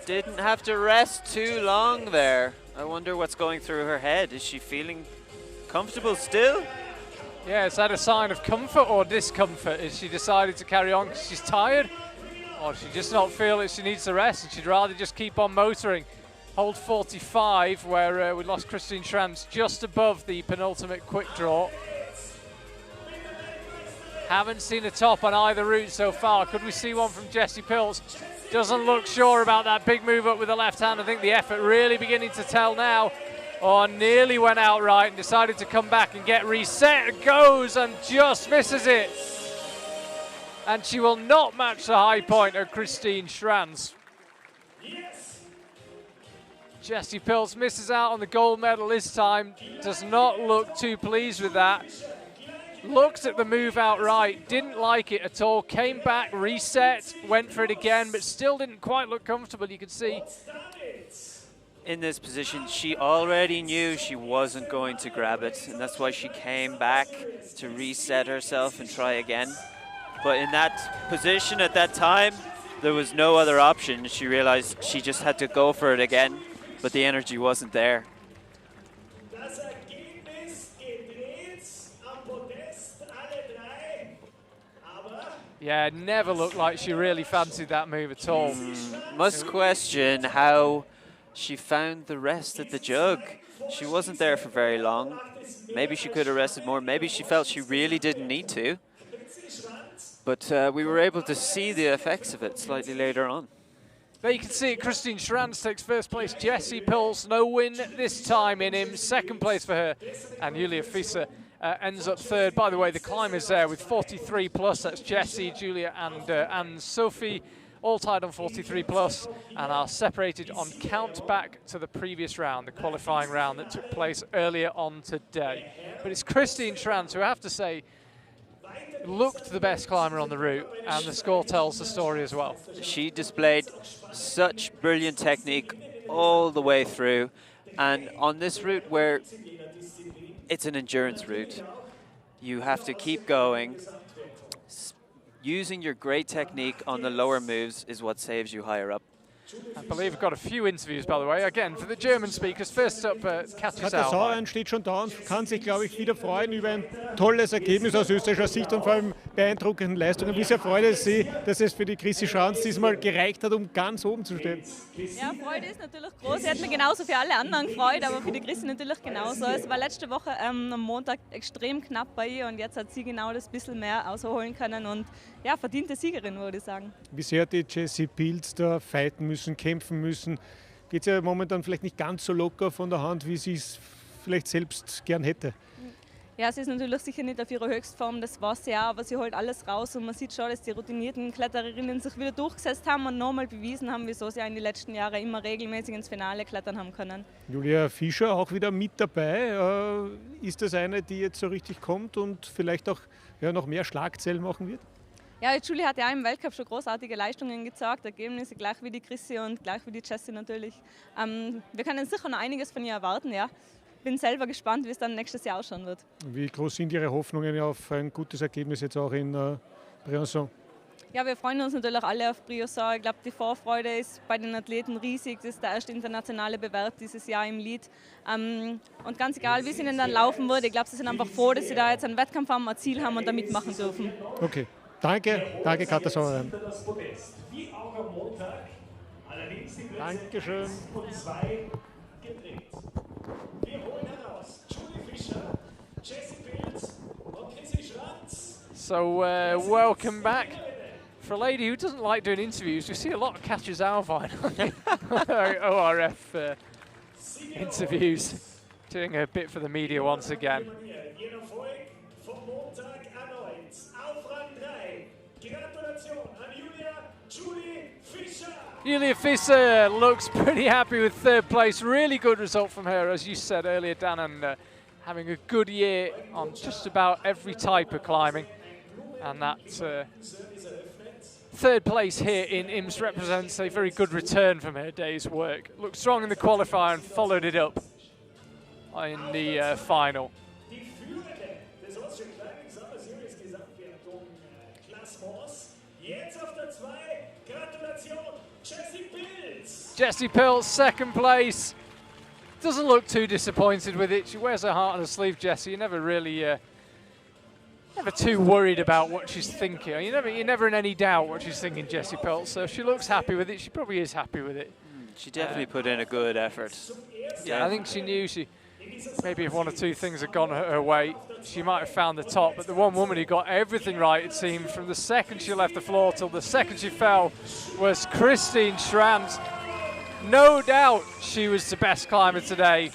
Didn't have to rest too long there. I wonder what's going through her head. Is she feeling comfortable still? Yeah, is that a sign of comfort or discomfort? Is she decided to carry on because she's tired? Or does she just not feel that she needs the rest and she'd rather just keep on motoring? Hold 45, where we lost Christine Shrans just above the penultimate quick draw. Haven't seen a top on either route so far. Could we see one from Jessie Pilz? Doesn't look sure about that big move up with the left hand. I think the effort really beginning to tell now. Oh, nearly went out right and decided to come back and get reset. Goes and just misses it. And she will not match the high point of Christine Shrans. Jessie Pilz misses out on the gold medal this time. Does not look too pleased with that. Looked at the move outright, didn't like it at all, came back, reset, went for it again, but still didn't quite look comfortable, you could see. In this position, she already knew she wasn't going to grab it, and that's why she came back to reset herself and try again. But in that position at that time, there was no other option. She realized she just had to go for it again, but the energy wasn't there. Yeah, it never looked like she really fancied that move at all. Must question how she found the rest at the jug. She wasn't there for very long. Maybe she could have rested more. Maybe she felt she really didn't need to. But we were able to see the effects of it slightly later on. There you can see it. Christine Shrans takes first place. Jessie Pilz, no win this time in him. Second place for her. And Julia Fischer ends up third. By the way, the climbers there with 43 plus. That's Jessie, Julia, and Sophie, all tied on 43 plus, and are separated on count back to the previous round, the qualifying round that took place earlier on today. But it's Christine Shrans, who I have to say looked the best climber on the route, and the score tells the story as well. She displayed such brilliant technique all the way through, and on this route where it's an endurance route, you have to keep going. Using your great technique on the lower moves is what saves you higher up. I believe we've got a few interviews, by the way, again for the German speakers. First up, Katja Sauer steht schon da und kann sich, glaube ich, wieder freuen über ein tolles Ergebnis aus österreichischer Sicht und vor allem beeindruckenden Leistungen. Wie sehr freut es Sie, dass es für die Chrissy Shrans diesmal gereicht hat, um ganz oben zu stehen? Ja, Freude ist natürlich groß. Sie hat mich genauso für alle anderen gefreut, aber für die Chrissy natürlich genauso. Es war letzte Woche am Montag extrem knapp bei ihr und jetzt hat sie genau das bisschen mehr ausholen können und ja, verdiente Siegerin, würde ich sagen. Wie sehr hat die Jessie Pilz da fighten müssen, kämpfen müssen? Geht es ja momentan vielleicht nicht ganz so locker von der Hand, wie sie es vielleicht selbst gern hätte. Ja, sie ist natürlich sicher nicht auf ihrer Höchstform, das war sie auch, aber sie holt alles raus und man sieht schon, dass die routinierten Klettererinnen sich wieder durchgesetzt haben und nochmal bewiesen haben, wieso sie in den letzten Jahren immer regelmäßig ins Finale klettern haben können. Julia Fischer auch wieder mit dabei. Ist das eine, die jetzt so richtig kommt und vielleicht auch noch mehr Schlagzeilen machen wird? Ja, die Julie hat ja auch im Weltcup schon großartige Leistungen gezeigt, Ergebnisse gleich wie die Chrissy und gleich wie die Jessie natürlich. Wir können sicher noch einiges von ihr erwarten, ja. Bin selber gespannt, wie es dann nächstes Jahr ausschauen wird. Wie groß sind Ihre Hoffnungen auf ein gutes Ergebnis jetzt auch in Briançon? Ja, wir freuen uns natürlich alle auf Briançon. Ich glaube, die Vorfreude ist bei den Athleten riesig. Das ist der erste internationale Bewerb dieses Jahr im Lead. Und ganz egal, wie es ihnen dann laufen wird, ich glaube, sie sind einfach froh, dass sie da jetzt einen Wettkampf haben, ein Ziel haben und da mitmachen dürfen. Okay. Danke Katja Sauer. Dankeschön. So welcome back. For a lady who doesn't like doing interviews, we see a lot of Katja Sauer on ORF interviews, doing a bit for the media once again. Julia Fischer looks pretty happy with third place. Really good result from her, as you said earlier, Dan, and having a good year on just about every type of climbing. And that third place here in Imst represents a very good return from her day's work. Looked strong in the qualifier and followed it up in the final. Jessie Pilz, second place. Doesn't look too disappointed with it. She wears her heart on her sleeve, Jessie. You're never really, never too worried about what she's thinking. You're never in any doubt what she's thinking, Jessie Pilz. So if she looks happy with it, she probably is happy with it. She definitely put in a good effort. Yeah, I think she knew maybe if one or two things had gone her way, she might have found the top. But the one woman who got everything right, it seemed, from the second she left the floor till the second she fell, was Christine Shrans. No doubt she was the best climber today.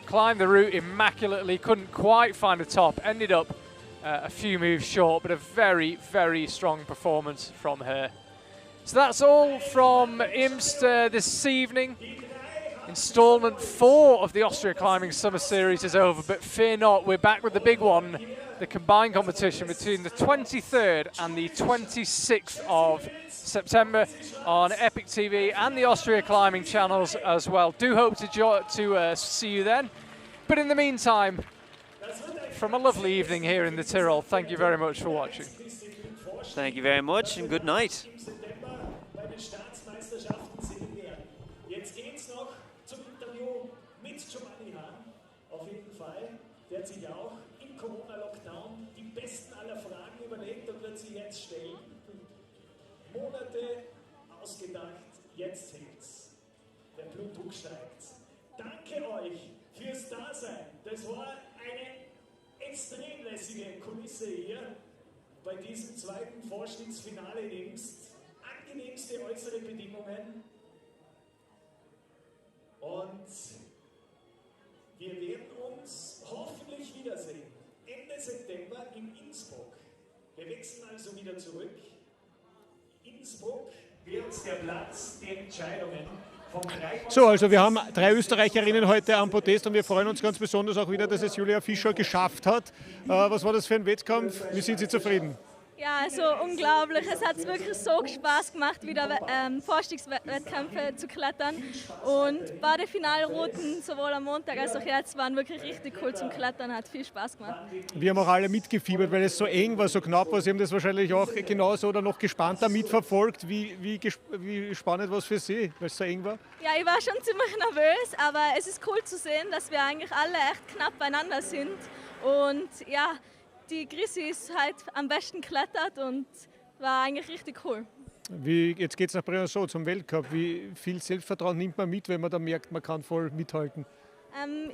Climbed the route immaculately, couldn't quite find the top, ended up a few moves short, but a very, very strong performance from her. So that's all from Imst this evening. Installment 4 of the Austria Climbing Summer Series is over, but fear not, we're back with the big one, the combined competition between the 23rd and the 26th of September on Epic TV and the Austria Climbing channels as well. Do hope to see you then. But in the meantime, from a lovely evening here in the Tirol, thank you very much for watching. Thank you very much and good night. Der hat sich auch im Corona-Lockdown die besten aller Fragen überlegt und wird sie jetzt stellen. Monate ausgedacht, jetzt hilft's. Der Blutdruck steigt. Danke euch fürs Dasein. Das war eine extrem lässige Kulisse hier bei diesem zweiten Vorstiegsfinale in Imst. Angenehmste äußere Bedingungen. Und wir werden uns hoffentlich wiedersehen. Ende September in Innsbruck. Wir wechseln also wieder zurück. Innsbruck wird der Platz der Entscheidungen. So, also wir haben 3 Österreicherinnen heute am Podest und wir freuen uns ganz besonders auch wieder, dass es Julia Fischer geschafft hat. Was war das für ein Wettkampf? Wie sind Sie zufrieden? Ja, also unglaublich. Es hat wirklich so Spaß gemacht, wieder Vorstiegswettkämpfe zu klettern. Und beide Finalrouten, sowohl am Montag als auch jetzt, waren wirklich richtig cool zum Klettern. Hat viel Spaß gemacht. Wir haben auch alle mitgefiebert, weil es so eng war, so knapp war. Sie haben das wahrscheinlich auch genauso oder noch gespannter mitverfolgt. Wie spannend war es für Sie, weil es so eng war? Ja, ich war schon ziemlich nervös, aber es ist cool zu sehen, dass wir eigentlich alle echt knapp beieinander sind. Und ja, die Chrissy ist halt am besten geklettert und war eigentlich richtig cool. Jetzt geht es nach Briançon zum Weltcup. Wie viel Selbstvertrauen nimmt man mit, wenn man da merkt, man kann voll mithalten?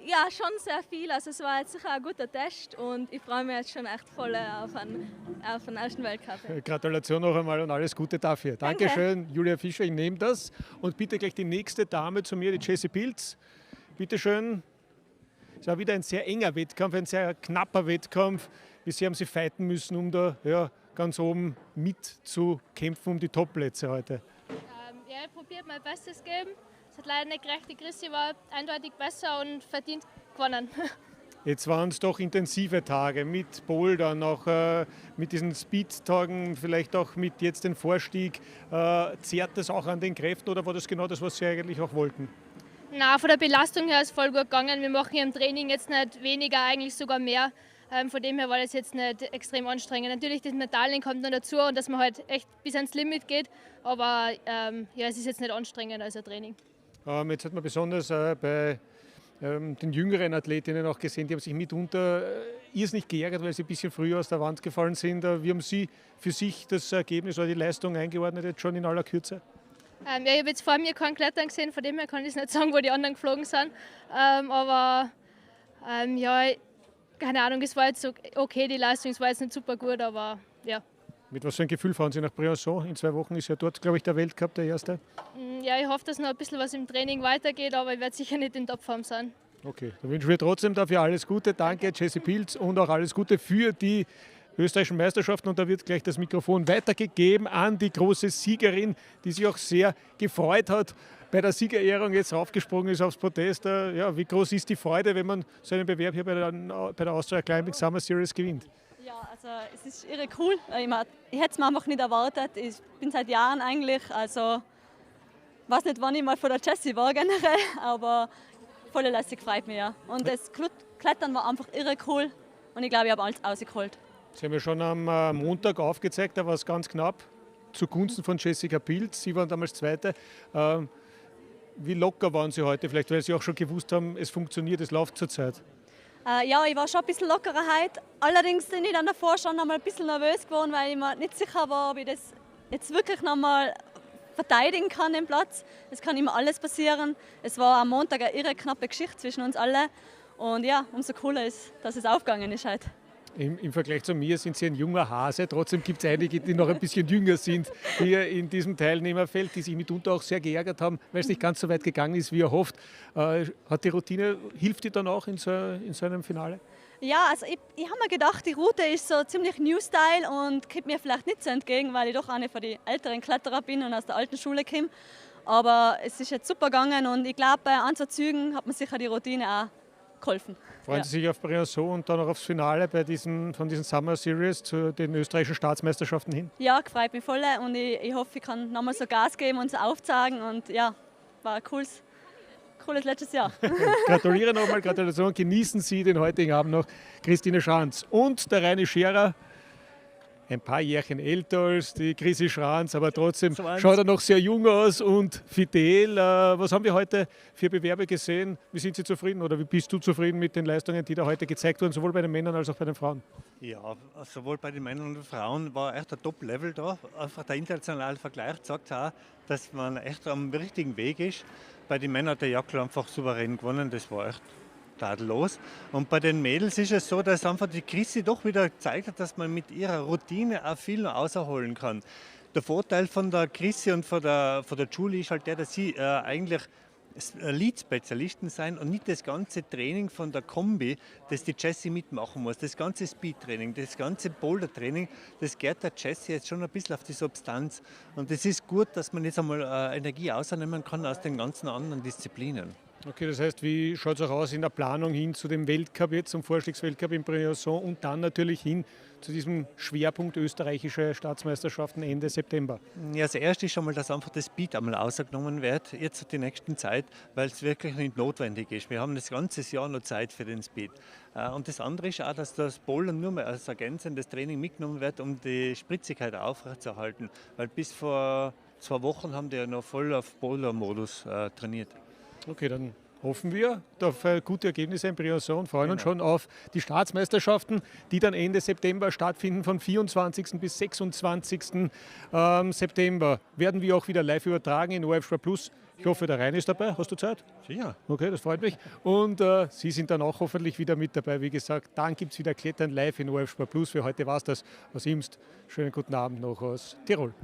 Ja, schon sehr viel. Also es war jetzt sicher ein guter Test und ich freue mich jetzt schon echt voll auf den ersten Weltcup. Gratulation noch einmal und alles Gute dafür. Danke. Dankeschön, Julia Fischer, ich nehme das. Und bitte gleich die nächste Dame zu mir, die Jessie Pilz. Bitte schön. Es war wieder ein sehr enger Wettkampf, ein sehr knapper Wettkampf. Wie sehr haben Sie fighten müssen, um da ganz oben mitzukämpfen um die Topplätze heute? Ja, ich probiert mein Bestes geben. Es hat leider nicht gerecht. Die Chrissy war eindeutig besser und verdient gewonnen. Jetzt waren es doch intensive Tage mit Bouldern, auch mit diesen Speed-Tagen, vielleicht auch mit jetzt dem Vorstieg. Zehrt das auch an den Kräften oder war das genau das, was Sie eigentlich auch wollten? Na, von der Belastung her ist es voll gut gegangen. Wir machen im Training jetzt nicht weniger, eigentlich sogar mehr. Von dem her war das jetzt nicht extrem anstrengend. Natürlich, das Medaillen kommt noch dazu und dass man halt echt bis ans Limit geht. Aber ja, es ist jetzt nicht anstrengend als ein Training. Jetzt hat man besonders bei den jüngeren Athletinnen auch gesehen, die haben sich mitunter irrsinnig geärgert, weil sie ein bisschen früher aus der Wand gefallen sind. Wie haben Sie für sich das Ergebnis oder die Leistung eingeordnet, jetzt schon in aller Kürze? Ja, ich habe jetzt vor mir keinen Klettern gesehen, von dem her kann ich nicht sagen, wo die anderen geflogen sind. Aber ja, keine Ahnung, es war jetzt okay, die Leistung, es war jetzt nicht super gut, aber ja. Mit was für ein Gefühl fahren Sie nach Briançon? In 2 Wochen ist ja dort, glaube ich, der Weltcup, der erste. Ja, ich hoffe, dass noch ein bisschen was im Training weitergeht, aber ich werde sicher nicht in Topform sein. Okay, dann wünschen wir trotzdem dafür alles Gute. Danke, Jessie Pilz, und auch alles Gute für die österreichischen Meisterschaften und da wird gleich das Mikrofon weitergegeben an die große Siegerin, die sich auch sehr gefreut hat, bei der Siegerehrung jetzt raufgesprungen ist aufs Podest. Ja, wie groß ist die Freude, wenn man so einen Bewerb hier bei der Austria Climbing Summer Series gewinnt? Ja, also es ist irre cool. Ich hätte es mir einfach nicht erwartet. Ich bin seit Jahren eigentlich, also ich weiß nicht, wann ich mal von der Jessie war generell, aber voll lässig, freut mich ja. Und das Klettern war einfach irre cool und ich glaube, ich habe alles rausgeholt. Sie haben ja schon am Montag aufgezeigt, da war es ganz knapp zugunsten von Jessica Pilz. Sie waren damals Zweite. Wie locker waren Sie heute? Vielleicht, weil Sie auch schon gewusst haben, es funktioniert, es läuft zurzeit. Ja, ich war schon ein bisschen lockerer heute. Allerdings bin ich dann davor schon noch mal ein bisschen nervös geworden, weil ich mir nicht sicher war, ob ich das jetzt wirklich noch mal verteidigen kann, den Platz. Es kann immer alles passieren. Es war am Montag eine irre knappe Geschichte zwischen uns alle. Und ja, umso cooler ist, dass es aufgegangen ist heute. Im Vergleich zu mir sind Sie ein junger Hase. Trotzdem gibt es einige, die noch ein bisschen jünger sind hier in diesem Teilnehmerfeld, die sich mitunter auch sehr geärgert haben, weil es nicht ganz so weit gegangen ist, wie er hofft. Hat die Routine, hilft die dann auch in so einem Finale? Ja, also ich habe mir gedacht, die Route ist so ziemlich New Style und kommt mir vielleicht nicht so entgegen, weil ich doch eine von den älteren Kletterer bin und aus der alten Schule komme. Aber es ist jetzt super gegangen und ich glaube, bei ein, zwei Zügen hat mir sicher die Routine auch geholfen. Freuen Sie sich auf Briançon und dann auch aufs Finale von diesen Summer Series zu den österreichischen Staatsmeisterschaften hin? Ja, freut mich voll und ich hoffe, ich kann nochmal so Gas geben und so aufzeigen und ja, war ein cooles letztes Jahr. Gratuliere nochmal, Gratulation, genießen Sie den heutigen Abend noch. Christine Shrans und der Reine Scherer, ein paar Jährchen älter als die Chrissy Shrans, aber trotzdem schaut er noch sehr jung aus und fidel. Was haben wir heute für Bewerbe gesehen? Wie sind Sie zufrieden oder wie bist du zufrieden mit den Leistungen, die da heute gezeigt wurden, sowohl bei den Männern als auch bei den Frauen? Ja, sowohl bei den Männern und den Frauen war echt ein Top-Level da. Einfach der internationale Vergleich zeigt auch, dass man echt am richtigen Weg ist. Bei den Männern hat der Jakob einfach souverän gewonnen, das war echt tadellos. Und bei den Mädels ist es so, dass einfach die Chrissy doch wieder gezeigt hat, dass man mit ihrer Routine auch viel noch rausholen kann. Der Vorteil von der Chrissy und von der Julie ist halt der, dass sie eigentlich Lead-Spezialisten sein und nicht das ganze Training von der Kombi, das die Jessie mitmachen muss. Das ganze Speed-Training, das ganze Boulder-Training, das geht der Jessie jetzt schon ein bisschen auf die Substanz. Und es ist gut, dass man jetzt einmal Energie ausnehmen kann aus den ganzen anderen Disziplinen. Okay, das heißt, wie schaut es auch aus in der Planung hin zu dem Weltcup jetzt, zum Vorstiegsweltcup in Briançon und dann natürlich hin zu diesem Schwerpunkt österreichische Staatsmeisterschaften Ende September? Ja, das erste ist schon mal, dass einfach das Speed einmal ausgenommen wird, jetzt die nächsten Zeit, weil es wirklich nicht notwendig ist. Wir haben das ganze Jahr noch Zeit für den Speed. Und das andere ist auch, dass das Bouldern nur mehr als ergänzendes Training mitgenommen wird, um die Spritzigkeit aufrechtzuerhalten. Weil bis vor 2 Wochen haben die ja noch voll auf Boulder-Modus trainiert. Okay, dann hoffen wir auf gute Ergebnisse in Briançon und freuen uns schon auf die Staatsmeisterschaften, die dann Ende September stattfinden, von 24. bis 26. September. Werden wir auch wieder live übertragen in ORF Sport Plus. Ich hoffe, der Rainer ist dabei. Hast du Zeit? Sicher. Okay, das freut mich. Und Sie sind dann auch hoffentlich wieder mit dabei. Wie gesagt, dann gibt es wieder Klettern live in ORF Sport Plus. Für heute war es das aus Imst. Schönen guten Abend noch aus Tirol.